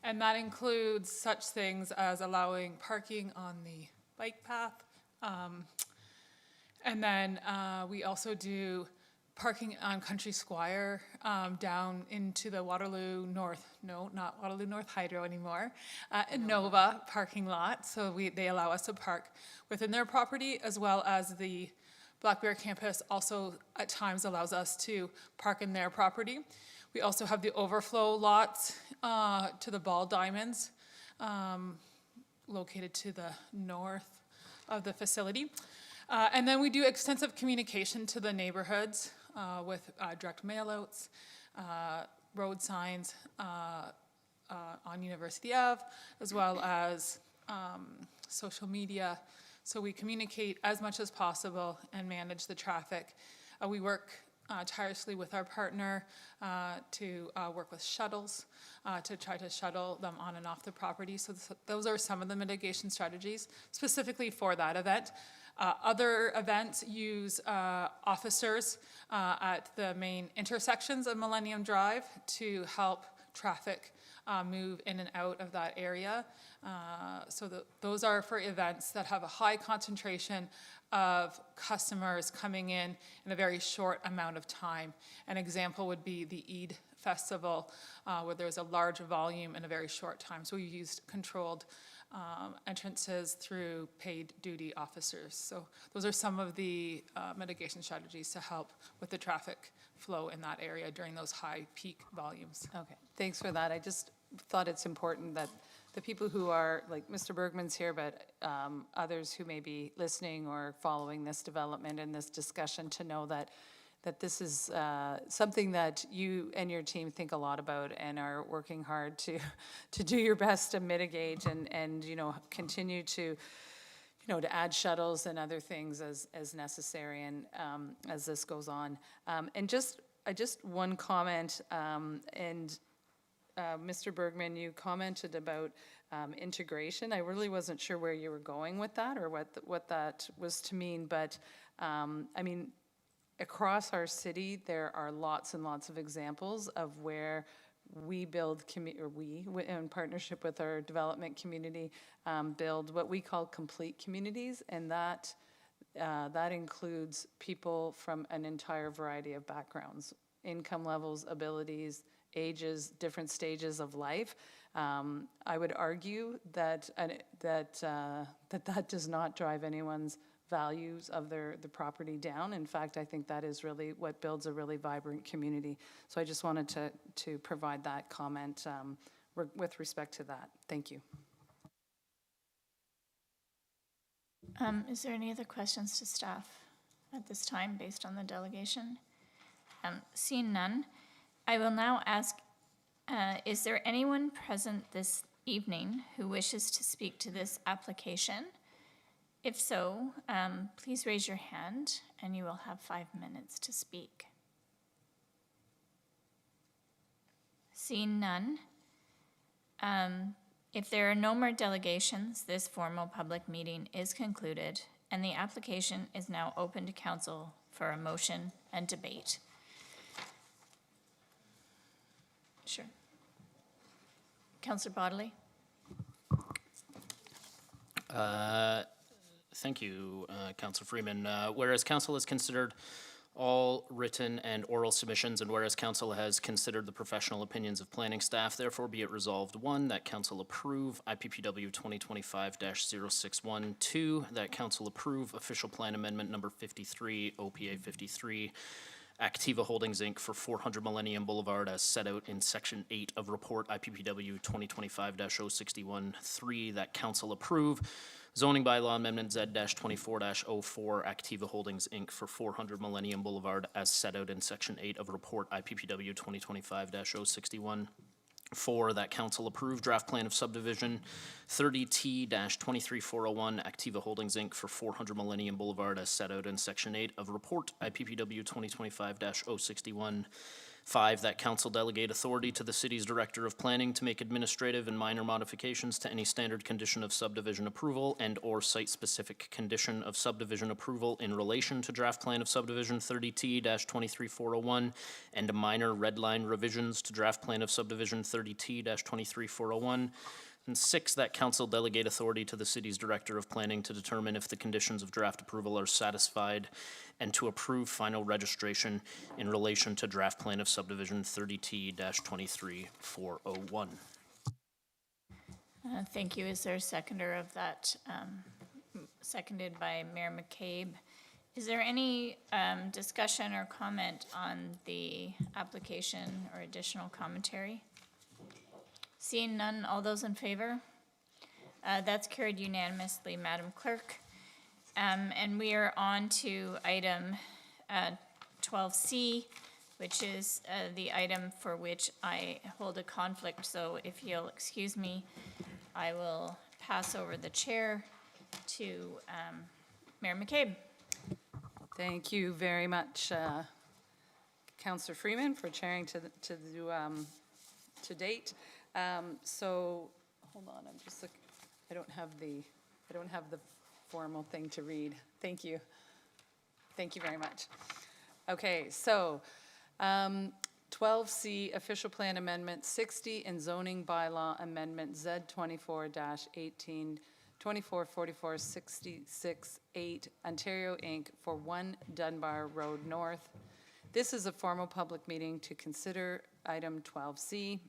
And that includes such things as allowing parking on the bike path. And then we also do parking on Country Squire down into the Waterloo North, no, not Waterloo North Hydro anymore, Nova parking lot. So they allow us to park within their property, as well as the Black Bear campus also at times allows us to park in their property. We also have the overflow lots to the Ball Diamonds located to the north of the facility. And then we do extensive communication to the neighborhoods with direct mailouts, road signs on University Ave, as well as social media. So we communicate as much as possible and manage the traffic. We work tirelessly with our partner to work with shuttles to try to shuttle them on and off the property. So those are some of the mitigation strategies specifically for that event. Other events use officers at the main intersections of Millennium Drive to help traffic move in and out of that area. So those are for events that have a high concentration of customers coming in a very short amount of time. An example would be the Eid Festival, where there's a large volume in a very short time. So we used controlled entrances through paid duty officers. So those are some of the mitigation strategies to help with the traffic flow in that area during those high peak volumes. Okay, thanks for that. I just thought it's important that the people who are, like Mr. Bergman's here, but others who may be listening or following this development and this discussion to know that this is something that you and your team think a lot about and are working hard to do your best to mitigate and continue to add shuttles and other things as necessary and as this goes on. And just one comment, and Mr. Bergman, you commented about integration. I really wasn't sure where you were going with that or what that was to mean, but I mean, across our city, there are lots and lots of examples of where we build, in partnership with our development community, build what we call complete communities, and that includes people from an entire variety of backgrounds, income levels, abilities, ages, different stages of life. I would argue that does not drive anyone's values of the property down. In fact, I think that is really what builds a really vibrant community. So I just wanted to provide that comment with respect to that. Thank you. Is there any other questions to staff at this time based on the delegation? Seeing none, I will now ask, is there anyone present this evening who wishes to speak to this application? If so, please raise your hand and you will have 5 minutes to speak. Seeing none, if there are no more delegations, this formal public meeting is concluded and the application is now open to council for a motion and debate. Sure. Councillor Bodley. Thank you, Councillor Freeman. Whereas Council has considered all written and oral submissions, and whereas council has considered the professional opinions of planning staff, therefore be it resolved, 1, that council approve IPPW 2025-061, 2, that council approve official plan amendment number 53, OPA 53, Activa Holdings, Inc. for 400 Millennium Boulevard as set out in Section 8 of Report IPPW 2025-061, 3, that council approve zoning bylaw amendment Z-24-04 Activa Holdings, Inc. for 400 Millennium Boulevard as set out in Section 8 of Report IPPW 2025-061. 4, that council approve draft plan of subdivision 30T-23401 Activa Holdings, Inc. for 400 Millennium Boulevard as set out in Section 8 of Report IPPW 2025-061. 5, that council delegate authority to the city's director of planning to make administrative and minor modifications to any standard condition of subdivision approval and/or site-specific condition of subdivision approval in relation to draft plan of subdivision 30T-23401 and minor red line revisions to draft plan of subdivision 30T-23401. And 6, that council delegate authority to the city's director of planning to determine if the conditions of draft approval are satisfied and to approve final registration in relation to draft plan of subdivision 30T-23401. Thank you. Is there a seconder of that? Seconded by Mayor McCabe. Is there any discussion or comment on the application or additional commentary? Seeing none, all those in favor? That's carried unanimously, Madam Clerk. And we are on to item 12C, which is the item for which I hold a conflict. So if you'll excuse me, I will pass over the chair to Mayor McCabe. Thank you very much, Councillor Freeman, for chairing to date. So, hold on, I'm just looking, I don't have the formal thing to read. Thank you. Thank you very much. Okay, so, 12C, Official Plan Amendment 60 and Zoning Bylaw Amendment Z24-18, 2444-66-8, Ontario, Inc. for 1 Dunbar Road North. This is a formal public meeting to consider item 12C,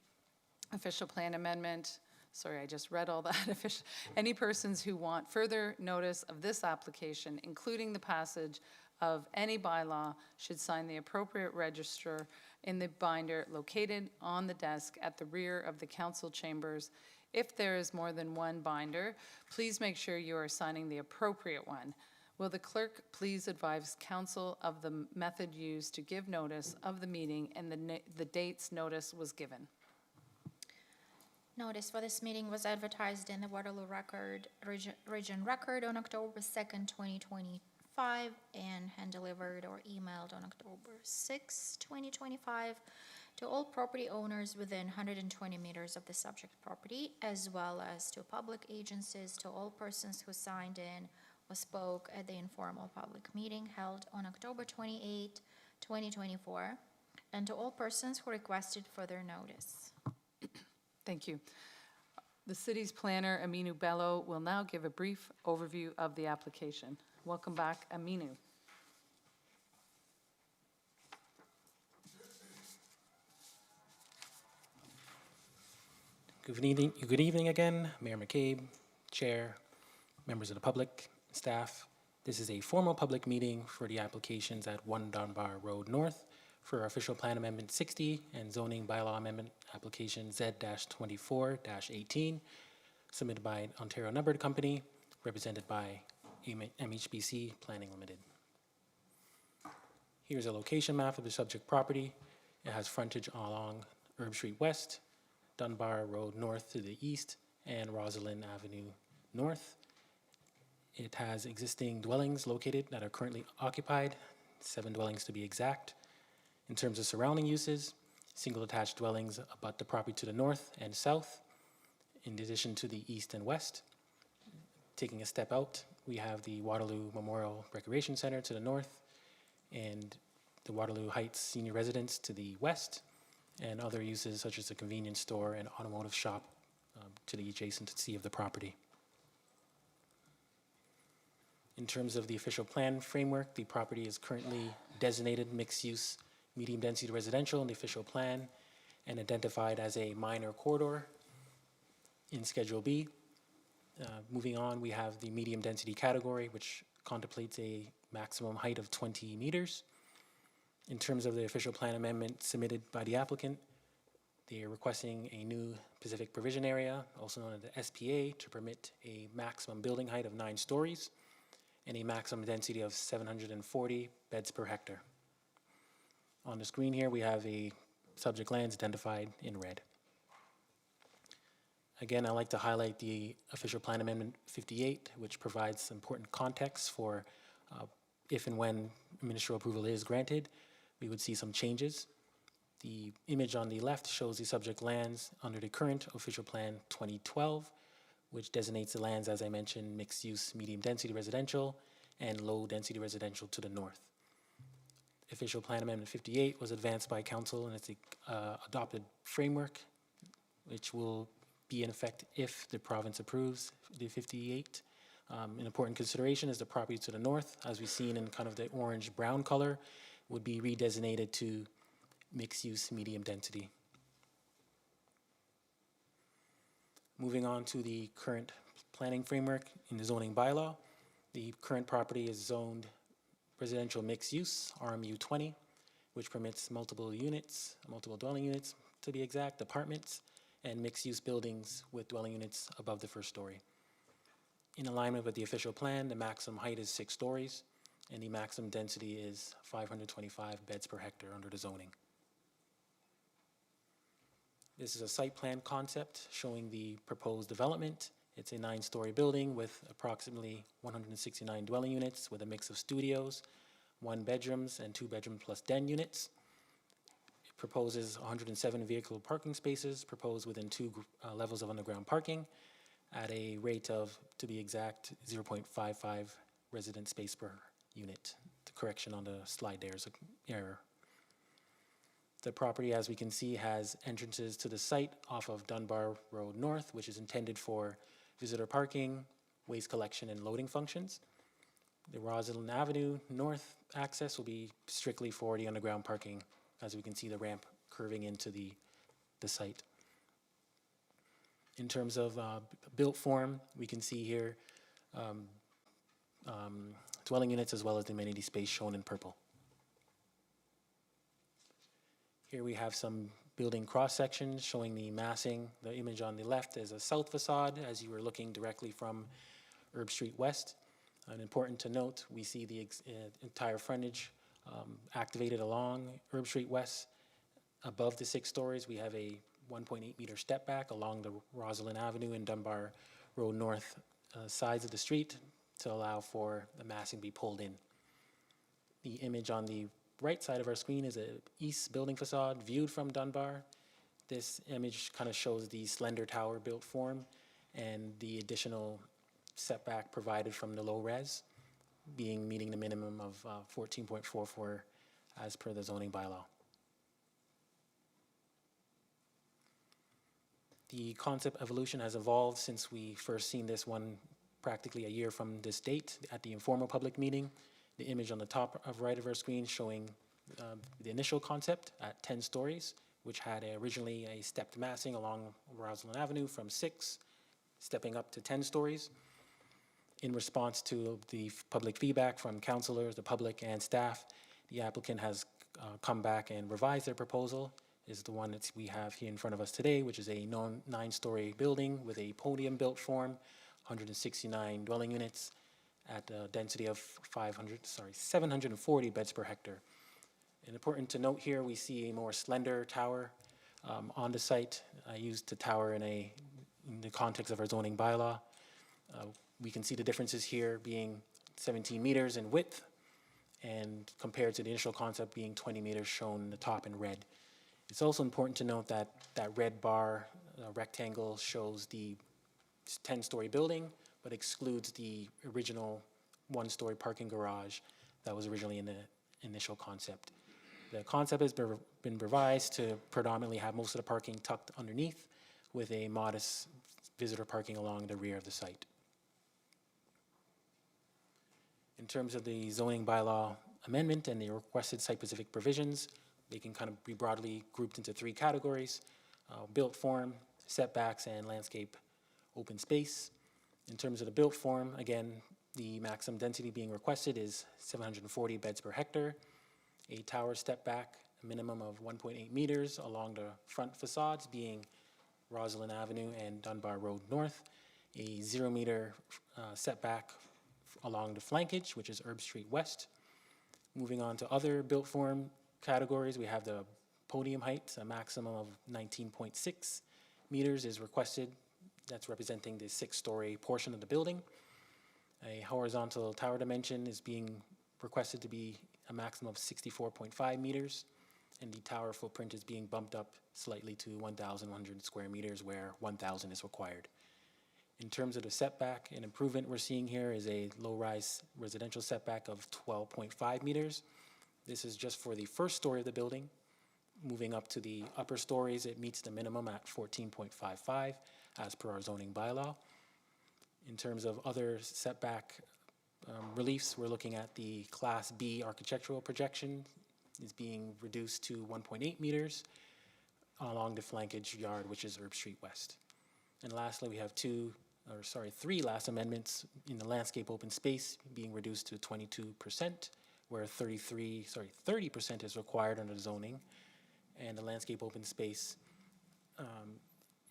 Official Plan Amendment. Sorry, I just read all that. Any persons who want further notice of this application, including the passage of any bylaw, should sign the appropriate register in the binder located on the desk at the rear of the council chambers. If there is more than one binder, please make sure you are signing the appropriate one. Will the clerk please advise council of the method used to give notice of the meeting and the dates notice was given? Notice for this meeting was advertised in the Waterloo Region Record on October 2nd, 2025, and hand-delivered or emailed on October 6, 2025, to all property owners within 120 meters of the subject property, as well as to public agencies, to all persons who signed in or spoke at the informal public meeting held on October 28, 2024, and to all persons who requested further notice. Thank you. The city's planner, Aminu Bello, will now give a brief overview of the application. Welcome back, Aminu. Good evening again, Mayor McCabe, Chair, members of the public, staff. This is a formal public meeting for the applications at 1 Dunbar Road North for Official Plan Amendment 60 and Zoning Bylaw Amendment Application Z-24-18, submitted by Ontario Numbered Company, represented by MHBC Planning Limited. Here's a location map of the subject property. It has frontage along Herb Street West, Dunbar Road North to the east, and Rosalind Avenue North. It has existing dwellings located that are currently occupied, 7 dwellings to be exact. In terms of surrounding uses, single attached dwellings abut the property to the north and south, in addition to the east and west. Taking a step out, we have the Waterloo Memorial Recreation Center to the north, and the Waterloo Heights Senior Residence to the west, and other uses such as a convenience store and automotive shop to the adjacency of the property. In terms of the official plan framework, the property is currently designated mixed-use, medium-density residential in the official plan and identified as a minor corridor in Schedule B. Moving on, we have the medium-density category, which contemplates a maximum height of 20 meters. In terms of the official plan amendment submitted by the applicant, they are requesting a new Pacific Provision Area, also known as the SPA, to permit a maximum building height of 9 stories and a maximum density of 740 beds per hectare. On the screen here, we have a subject lands identified in red. Again, I'd like to highlight the official plan amendment 58, which provides important context for if and when ministerial approval is granted, we would see some changes. The image on the left shows the subject lands under the current official plan 2012, which designates the lands, as I mentioned, mixed-use, medium-density residential, and low-density residential to the north. Official Plan Amendment 58 was advanced by Council, and it's the adopted framework, which will be in effect if the province approves the 58. An important consideration is the property to the north, as we've seen in kind of the orange-brown color, would be redesignated to mixed-use, medium-density. Moving on to the current planning framework in the zoning bylaw, the current property is zoned residential mixed use, RMU 20, which permits multiple units, multiple dwelling units to be exact, apartments, and mixed use buildings with dwelling units above the first story. In alignment with the official plan, the maximum height is 6 stories, and the maximum density is 525 beds per hectare under the zoning. This is a site plan concept showing the proposed development. It's a 9-story building with approximately 169 dwelling units with a mix of studios, 1 bedrooms, and 2 bedroom plus den units. It proposes 107 vehicle parking spaces proposed within 2 levels of underground parking at a rate of, to be exact, 0.55 resident space per unit. The correction on the slide there is an error. The property, as we can see, has entrances to the site off of Dunbar Road North, which is intended for visitor parking, waste collection, and loading functions. The Rosalind Avenue North access will be strictly for the underground parking, as we can see the ramp curving into the site. In terms of built form, we can see here dwelling units as well as the amenity space shown in purple. Here we have some building cross-sections showing the massing. The image on the left is a south facade as you were looking directly from Herb Street West. And important to note, we see the entire frontage activated along Herb Street West. Above the 6 stories, we have a 1.8 meter step back along the Rosalind Avenue and Dunbar Road North sides of the street to allow for the massing to be pulled in. The image on the right side of our screen is an east building facade viewed from Dunbar. This image kind of shows the slender tower built form and the additional setback provided from the low res, meeting the minimum of 14.44 as per the zoning bylaw. The concept evolution has evolved since we first seen this one practically a year from this date at the informal public meeting. The image on the top of right of our screen showing the initial concept at 10 stories, which had originally a stepped massing along Rosalind Avenue from 6, stepping up to 10 stories. In response to the public feedback from councilors, the public, and staff, the applicant has come back and revised their proposal. Is the one that we have here in front of us today, which is a 9-story building with a podium-built form, 169 dwelling units, at a density of 740 beds per hectare. And important to note here, we see a more slender tower on the site. I used the tower in the context of our zoning bylaw. We can see the differences here being 17 meters in width and compared to the initial concept being 20 meters shown in the top in red. It's also important to note that that red bar rectangle shows the 10-story building, but excludes the original 1-story parking garage that was originally in the initial concept. The concept has been revised to predominantly have most of the parking tucked underneath with a modest visitor parking along the rear of the site. In terms of the zoning bylaw amendment and the requested site-specific provisions, they can kind of be broadly grouped into three categories: built form, setbacks, and landscape open space. In terms of the built form, again, the maximum density being requested is 740 beds per hectare, a tower step back, a minimum of 1.8 meters along the front facades being Rosalind Avenue and Dunbar Road North, a 0 meter setback along the flankage, which is Herb Street West. Moving on to other built form categories, we have the podium height, a maximum of 19.6 meters is requested. That's representing the 6-story portion of the building. A horizontal tower dimension is being requested to be a maximum of 64.5 meters, and the tower footprint is being bumped up slightly to 1,100 square meters where 1,000 is required. In terms of the setback, an improvement we're seeing here is a low-rise residential setback of 12.5 meters. This is just for the first story of the building. Moving up to the upper stories, it meets the minimum at 14.55 as per our zoning bylaw. In terms of other setback reliefs, we're looking at the Class B architectural projection is being reduced to 1.8 meters along the flankage yard, which is Herb Street West. And lastly, we have three last amendments in the landscape open space being reduced to 22%, where 30% is required under the zoning, and the landscape open space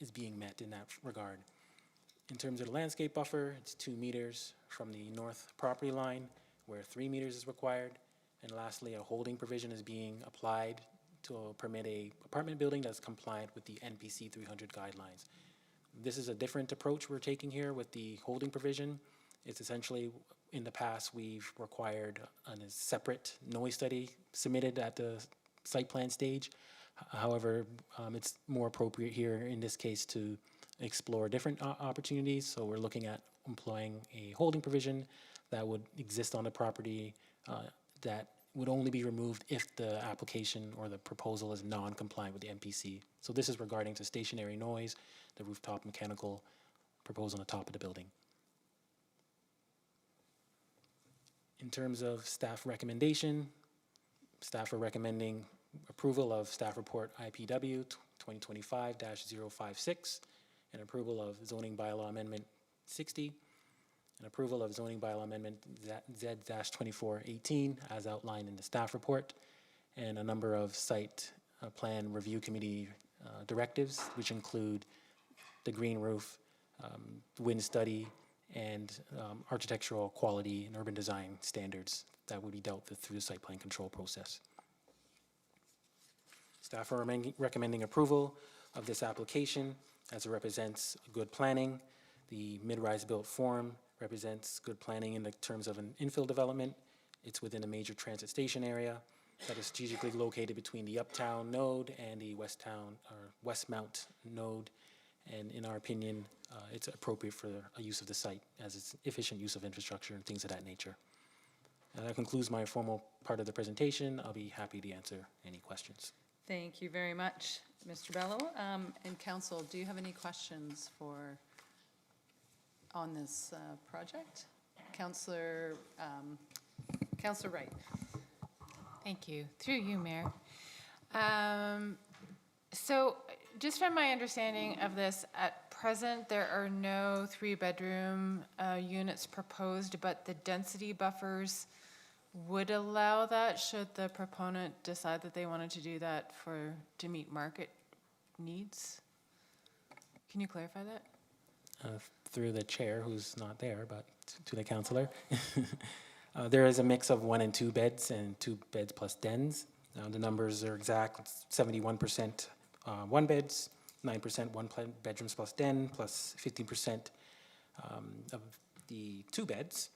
is being met in that regard. In terms of the landscape buffer, it's 2 meters from the north property line, where 3 meters is required. And lastly, a holding provision is being applied to permit a apartment building that's compliant with the NPC 300 guidelines. This is a different approach we're taking here with the holding provision. It's essentially, in the past, we've required a separate noise study submitted at the site plan stage. However, it's more appropriate here in this case to explore different opportunities. So we're looking at employing a holding provision that would exist on the property that would only be removed if the application or the proposal is non-compliant with the MPC. So this is regarding to stationary noise, the rooftop mechanical proposed on the top of the building. In terms of staff recommendation, staff are recommending approval of staff report IPW 2025-056, and approval of zoning bylaw amendment 60, and approval of zoning bylaw amendment Z-2418 as outlined in the staff report, and a number of site plan review committee directives, which include the green roof, wind study, and architectural quality and urban design standards that would be dealt with through the site plan control process. Staff are recommending approval of this application as it represents good planning. The mid-rise built form represents good planning in the terms of an infill development. It's within a major transit station area that is strategically located between the Uptown node and the Westmount node. And in our opinion, it's appropriate for a use of the site as it's efficient use of infrastructure and things of that nature. And that concludes my formal part of the presentation. I'll be happy to answer any questions. Thank you very much, Mr. Bello. And council, do you have any questions on this project? Councillor Wright. Thank you. Through you, Mayor. So just from my understanding of this, at present, there are no 3-bedroom units proposed, but the density buffers would allow that should the proponent decide that they wanted to do that to meet market needs. Can you clarify that? Through the chair, who's not there, but to the councillor. There is a mix of 1 and 2 beds and 2 beds plus dens. The numbers are exact: 71% 1 beds, 9% 1 bedrooms plus den, plus 15% of the 2 beds.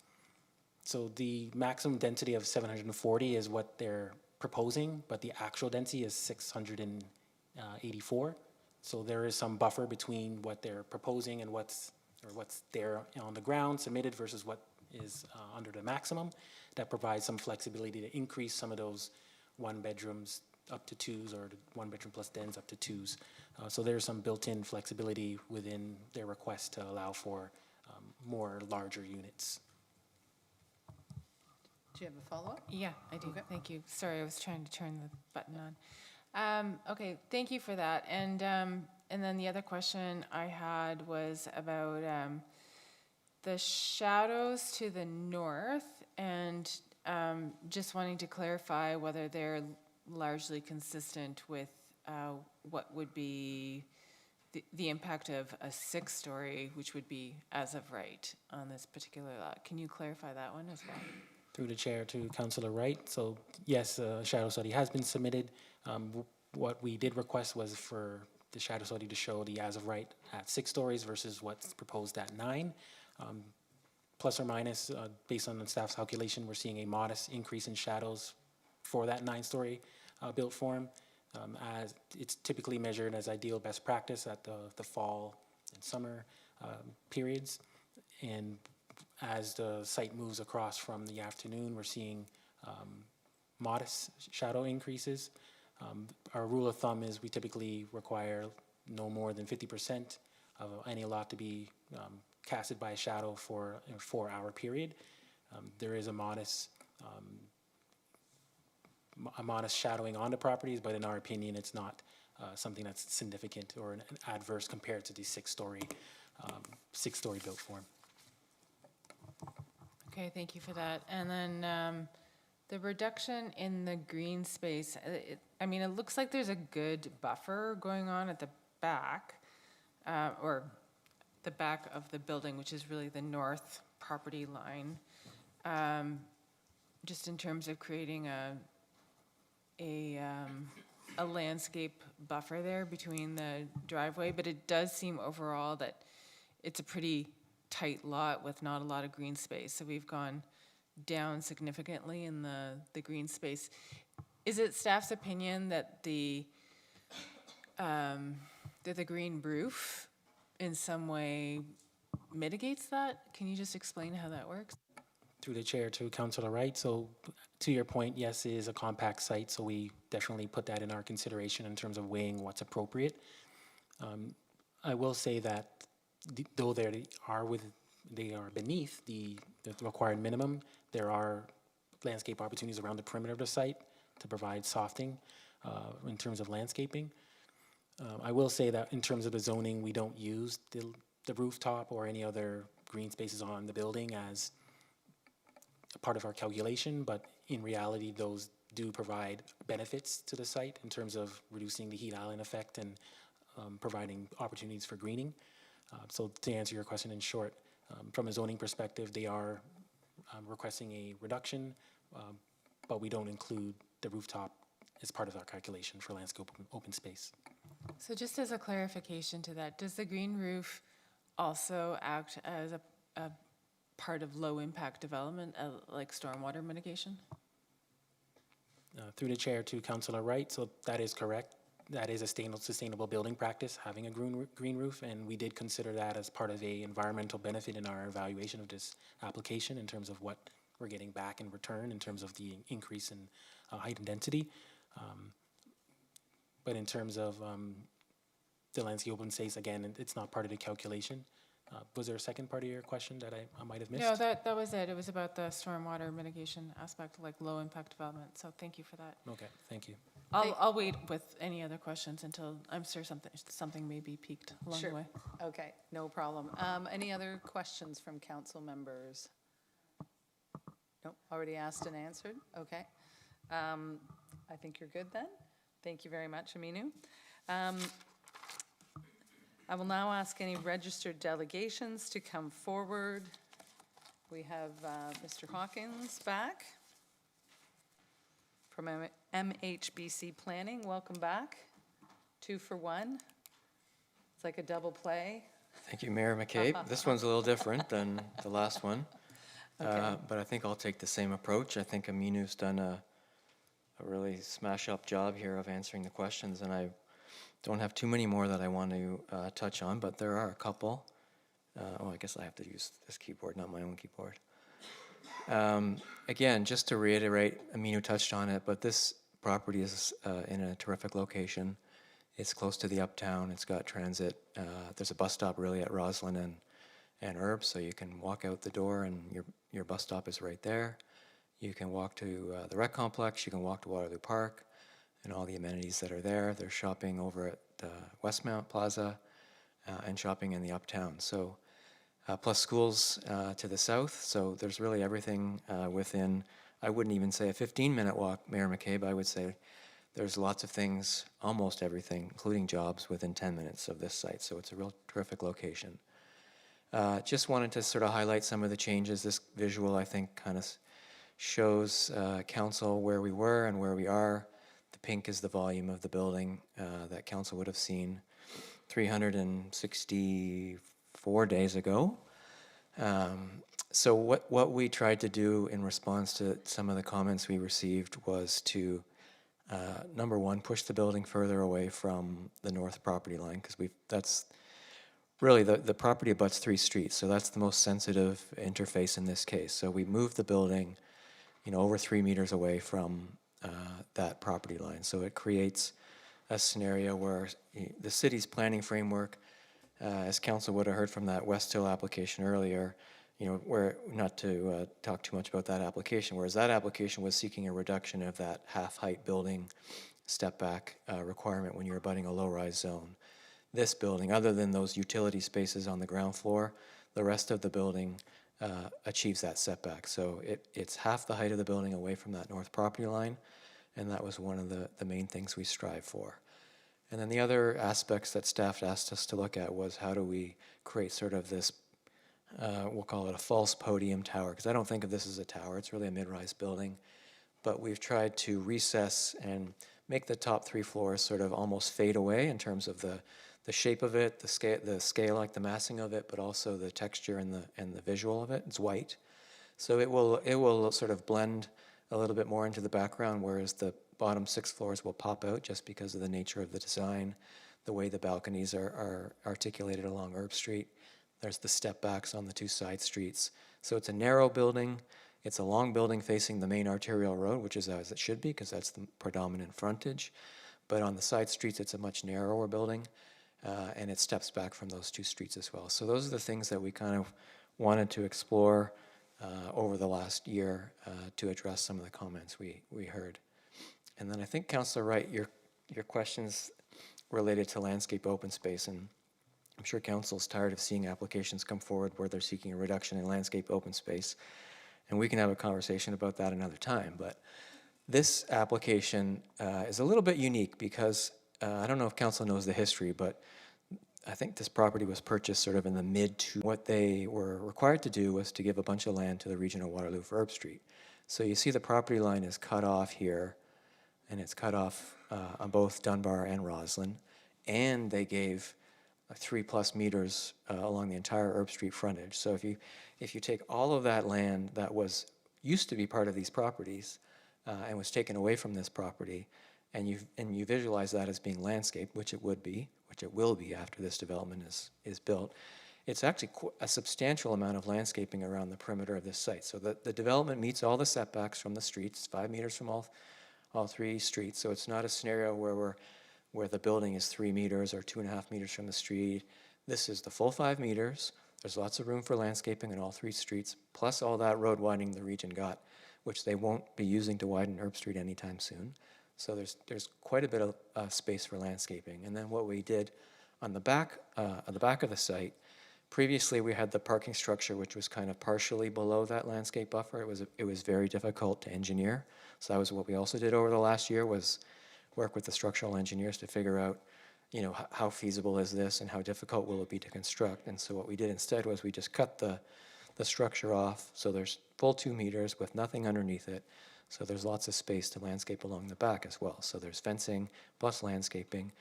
So the maximum density of 740 is what they're proposing, but the actual density is 684. So there is some buffer between what they're proposing and what's there on the ground submitted versus what is under the maximum. That provides some flexibility to increase some of those 1 bedrooms up to 2s, or 1 bedroom plus dens up to 2s. So there's some built-in flexibility within their request to allow for more larger units. Do you have a follow-up? Yeah, I do. Thank you. Sorry, I was trying to turn the button on. Okay, thank you for that. And then the other question I had was about the shadows to the north, and just wanting to clarify whether they're largely consistent with what would be the impact of a 6-story, which would be as of right on this particular lot. Can you clarify that one as well? Through the chair to Councillor Wright. So yes, a shadow study has been submitted. What we did request was for the shadow study to show the as of right at 6 stories versus what's proposed at 9. Plus or minus, based on the staff's calculation, we're seeing a modest increase in shadows for that 9-story built form. As it's typically measured as ideal best practice at the fall and summer periods. And as the site moves across from the afternoon, we're seeing modest shadow increases. Our rule of thumb is we typically require no more than 50% of any lot to be casted by a shadow for a 4-hour period. There is a modest shadowing on the properties, but in our opinion, it's not something that's significant or an adverse compared to the 6-story built form. Okay, thank you for that. And then the reduction in the green space, I mean, it looks like there's a good buffer going on at the back, or the back of the building, which is really the north property line, just in terms of creating a landscape buffer there between the driveway. But it does seem overall that it's a pretty tight lot with not a lot of green space. So we've gone down significantly in the green space. Is it staff's opinion that the green roof in some way mitigates that? Can you just explain how that works? Through the chair to Councillor Wright. So to your point, yes, it is a compact site, so we definitely put that in our consideration in terms of weighing what's appropriate. I will say that though they are beneath the required minimum, there are landscape opportunities around the perimeter of the site to provide softing in terms of landscaping. I will say that in terms of the zoning, we don't use the rooftop or any other green spaces on the building as a part of our calculation, but in reality, those do provide benefits to the site in terms of reducing the heat island effect and providing opportunities for greening. So to answer your question in short, from a zoning perspective, they are requesting a reduction, but we don't include the rooftop as part of our calculation for landscape open space. So just as a clarification to that, does the green roof also act as a part of low-impact development, like stormwater mitigation? Through the chair to Councillor Wright, so that is correct. That is a sustainable building practice, having a green roof, and we did consider that as part of a environmental benefit in our evaluation of this application in terms of what we're getting back in return in terms of the increase in height and density. But in terms of the landscape open space, again, it's not part of the calculation. Was there a second part of your question that I might have missed? No, that was it. It was about the stormwater mitigation aspect, like low-impact development. So thank you for that. Okay, thank you. I'll wait with any other questions until I'm sure something may be peaked along the way. Okay, no problem. Any other questions from council members? Nope, already asked and answered. Okay. I think you're good then. Thank you very much, Aminu. I will now ask any registered delegations to come forward. We have Mr. Hawkins back from MHBC Planning. Welcome back. 2 for 1. It's like a double play. Thank you, Mayor McCabe. This one's a little different than the last one, but I think I'll take the same approach. I think Aminu's done a really smash-up job here of answering the questions, and I don't have too many more that I want to touch on, but there are a couple. I guess I have to use this keyboard, not my own keyboard. Again, just to reiterate, Aminu touched on it, but this property is in a terrific location. It's close to the uptown. It's got transit. There's a bus stop really at Roslyn and Herb, so you can walk out the door and your bus stop is right there. You can walk to the rec complex, you can walk to Waterloo Park and all the amenities that are there. There's shopping over at Westmount Plaza and shopping in the Uptown. So plus schools to the south. So there's really everything within, I wouldn't even say a 15-minute walk, Mayor McCabe. I would say there's lots of things, almost everything, including jobs, within 10 minutes of this site. So it's a real terrific location. Just wanted to sort of highlight some of the changes. This visual, I think, kind of shows council where we were and where we are. The pink is the volume of the building that council would have seen 364 days ago. So what we tried to do in response to some of the comments we received was to, number one, push the building further away from the north property line, because that's really the property abuts 3 streets, so that's the most sensitive interface in this case. So we moved the building, over 3 meters away from that property line. So it creates a scenario where the city's planning framework, as council would have heard from that West Hill application earlier, where, not to talk too much about that application, whereas that application was seeking a reduction of that half-height building step-back requirement when you're abutting a low-rise zone. This building, other than those utility spaces on the ground floor, the rest of the building achieves that setback. So it's half the height of the building away from that north property line, and that was one of the main things we strive for. And then the other aspects that staff asked us to look at was how do we create sort of this, we'll call it a false podium tower, because I don't think of this as a tower, it's really a mid-rise building. But we've tried to recess and make the top 3 floors sort of almost fade away in terms of the shape of it, the scale, like the massing of it, but also the texture and the visual of it. It's white. So it will sort of blend a little bit more into the background, whereas the bottom 6 floors will pop out just because of the nature of the design, the way the balconies are articulated along Herb Street. There's the step backs on the 2 side streets. So it's a narrow building. It's a long building facing the main arterial road, which is as it should be, because that's the predominant frontage. But on the side streets, it's a much narrower building, and it steps back from those 2 streets as well. So those are the things that we kind of wanted to explore over the last year to address some of the comments we heard. And then I think, Councillor Wright, your questions related to landscape open space, and I'm sure Council's tired of seeing applications come forward where they're seeking a reduction in landscape open space, and we can have a conversation about that another time. But this application is a little bit unique because I don't know if Council knows the history, but I think this property was purchased sort of in the mid to what they were required to do was to give a bunch of land to the region of Waterloo for Herb Street. So you see the property line is cut off here, and it's cut off on both Dunbar and Roslyn, and they gave 3+ meters along the entire Herb Street frontage. So if you take all of that land that used to be part of these properties and was taken away from this property, and you visualize that as being landscaped, which it would be, which it will be after this development is built, it's actually a substantial amount of landscaping around the perimeter of this site. So the development meets all the setbacks from the streets, 5 meters from all 3 streets. So it's not a scenario where the building is 3 meters or 2.5 meters from the street. This is the full 5 meters. There's lots of room for landscaping in all 3 streets, plus all that road widening the region got, which they won't be using to widen Herb Street anytime soon. So there's quite a bit of space for landscaping. And then what we did on the back of the site, previously we had the parking structure, which was kind of partially below that landscape buffer. It was very difficult to engineer. So that was what we also did over the last year, was work with the structural engineers to figure out, how feasible is this and how difficult will it be to construct. And so what we did instead was we just cut the structure off. So there's full 2 meters with nothing underneath it. So there's lots of space to landscape along the back as well. So there's fencing plus landscaping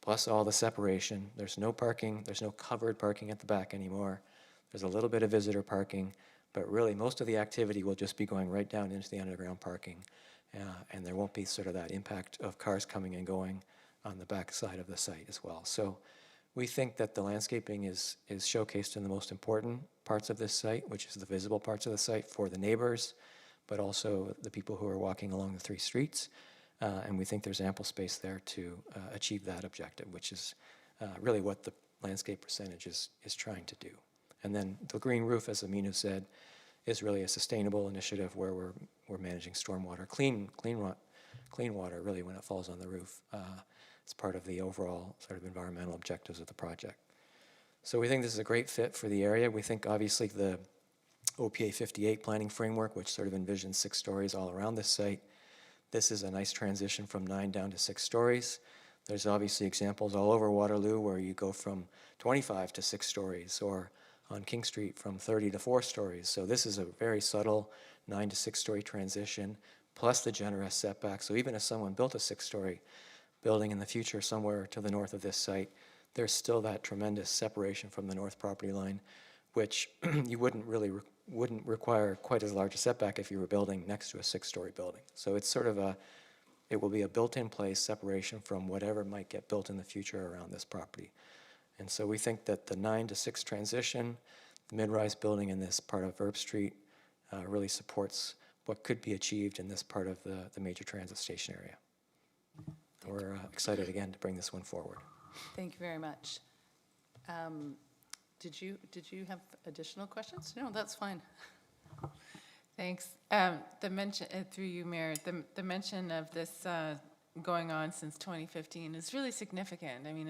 plus all the separation. There's no parking. There's no covered parking at the back anymore. There's a little bit of visitor parking, but really most of the activity will just be going right down into the underground parking. And there won't be sort of that impact of cars coming and going on the back side of the site as well. So we think that the landscaping is showcased in the most important parts of this site, which is the visible parts of the site for the neighbors, but also the people who are walking along the 3 streets. And we think there's ample space there to achieve that objective, which is really what the landscape percentage is trying to do. And then the green roof, as Aminu said, is really a sustainable initiative where we're managing stormwater, clean water, really, when it falls on the roof. It's part of the overall sort of environmental objectives of the project. So we think this is a great fit for the area. We think, obviously, the OPA 58 planning framework, which sort of envisions 6 stories all around this site, this is a nice transition from 9 down to 6 stories. There's obviously examples all over Waterloo where you go from 25 to 6 stories, or on King Street from 30 to 4 stories. So this is a very subtle 9 to 6 story transition, plus the generous setback. So even if someone built a 6-story building in the future somewhere to the north of this site, there's still that tremendous separation from the north property line, which you wouldn't require quite as large a setback if you were building next to a 6-story building. So it's sort of it will be a built-in place separation from whatever might get built in the future around this property. And so we think that the 9 to 6 transition, the mid-rise building in this part of Verb Street, really supports what could be achieved in this part of the major transit station area. We're excited again to bring this one forward. Thank you very much. Did you have additional questions? No, that's fine. Thanks. The mention, through you, Mayor, the mention of this going on since 2015 is really significant. I mean,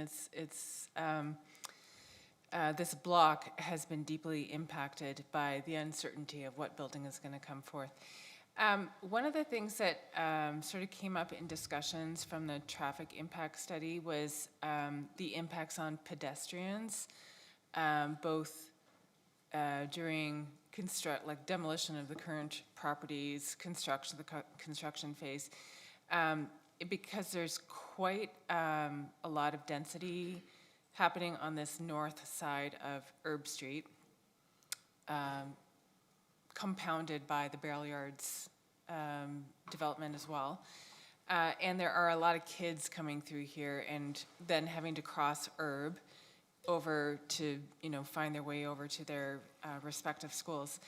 this block has been deeply impacted by the uncertainty of what building is going to come forth. One of the things that sort of came up in discussions from the traffic impact study was the impacts on pedestrians, both during demolition of the current properties, construction phase, because there's quite a lot of density happening on this north side of Herb Street, compounded by the Barrel Yards development as well. And there are a lot of kids coming through here and then having to cross Herb over to, find their way over to their respective schools.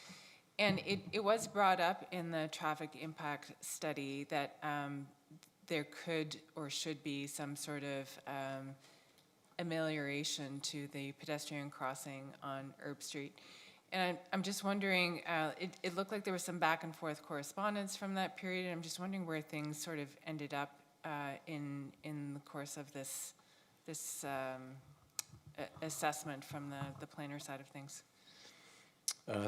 And it was brought up in the traffic impact study that there could or should be some sort of amelioration to the pedestrian crossing on Herb Street. And I'm just wondering, it looked like there was some back and forth correspondence from that period, and I'm just wondering where things sort of ended up in the course of this assessment from the planner side of things.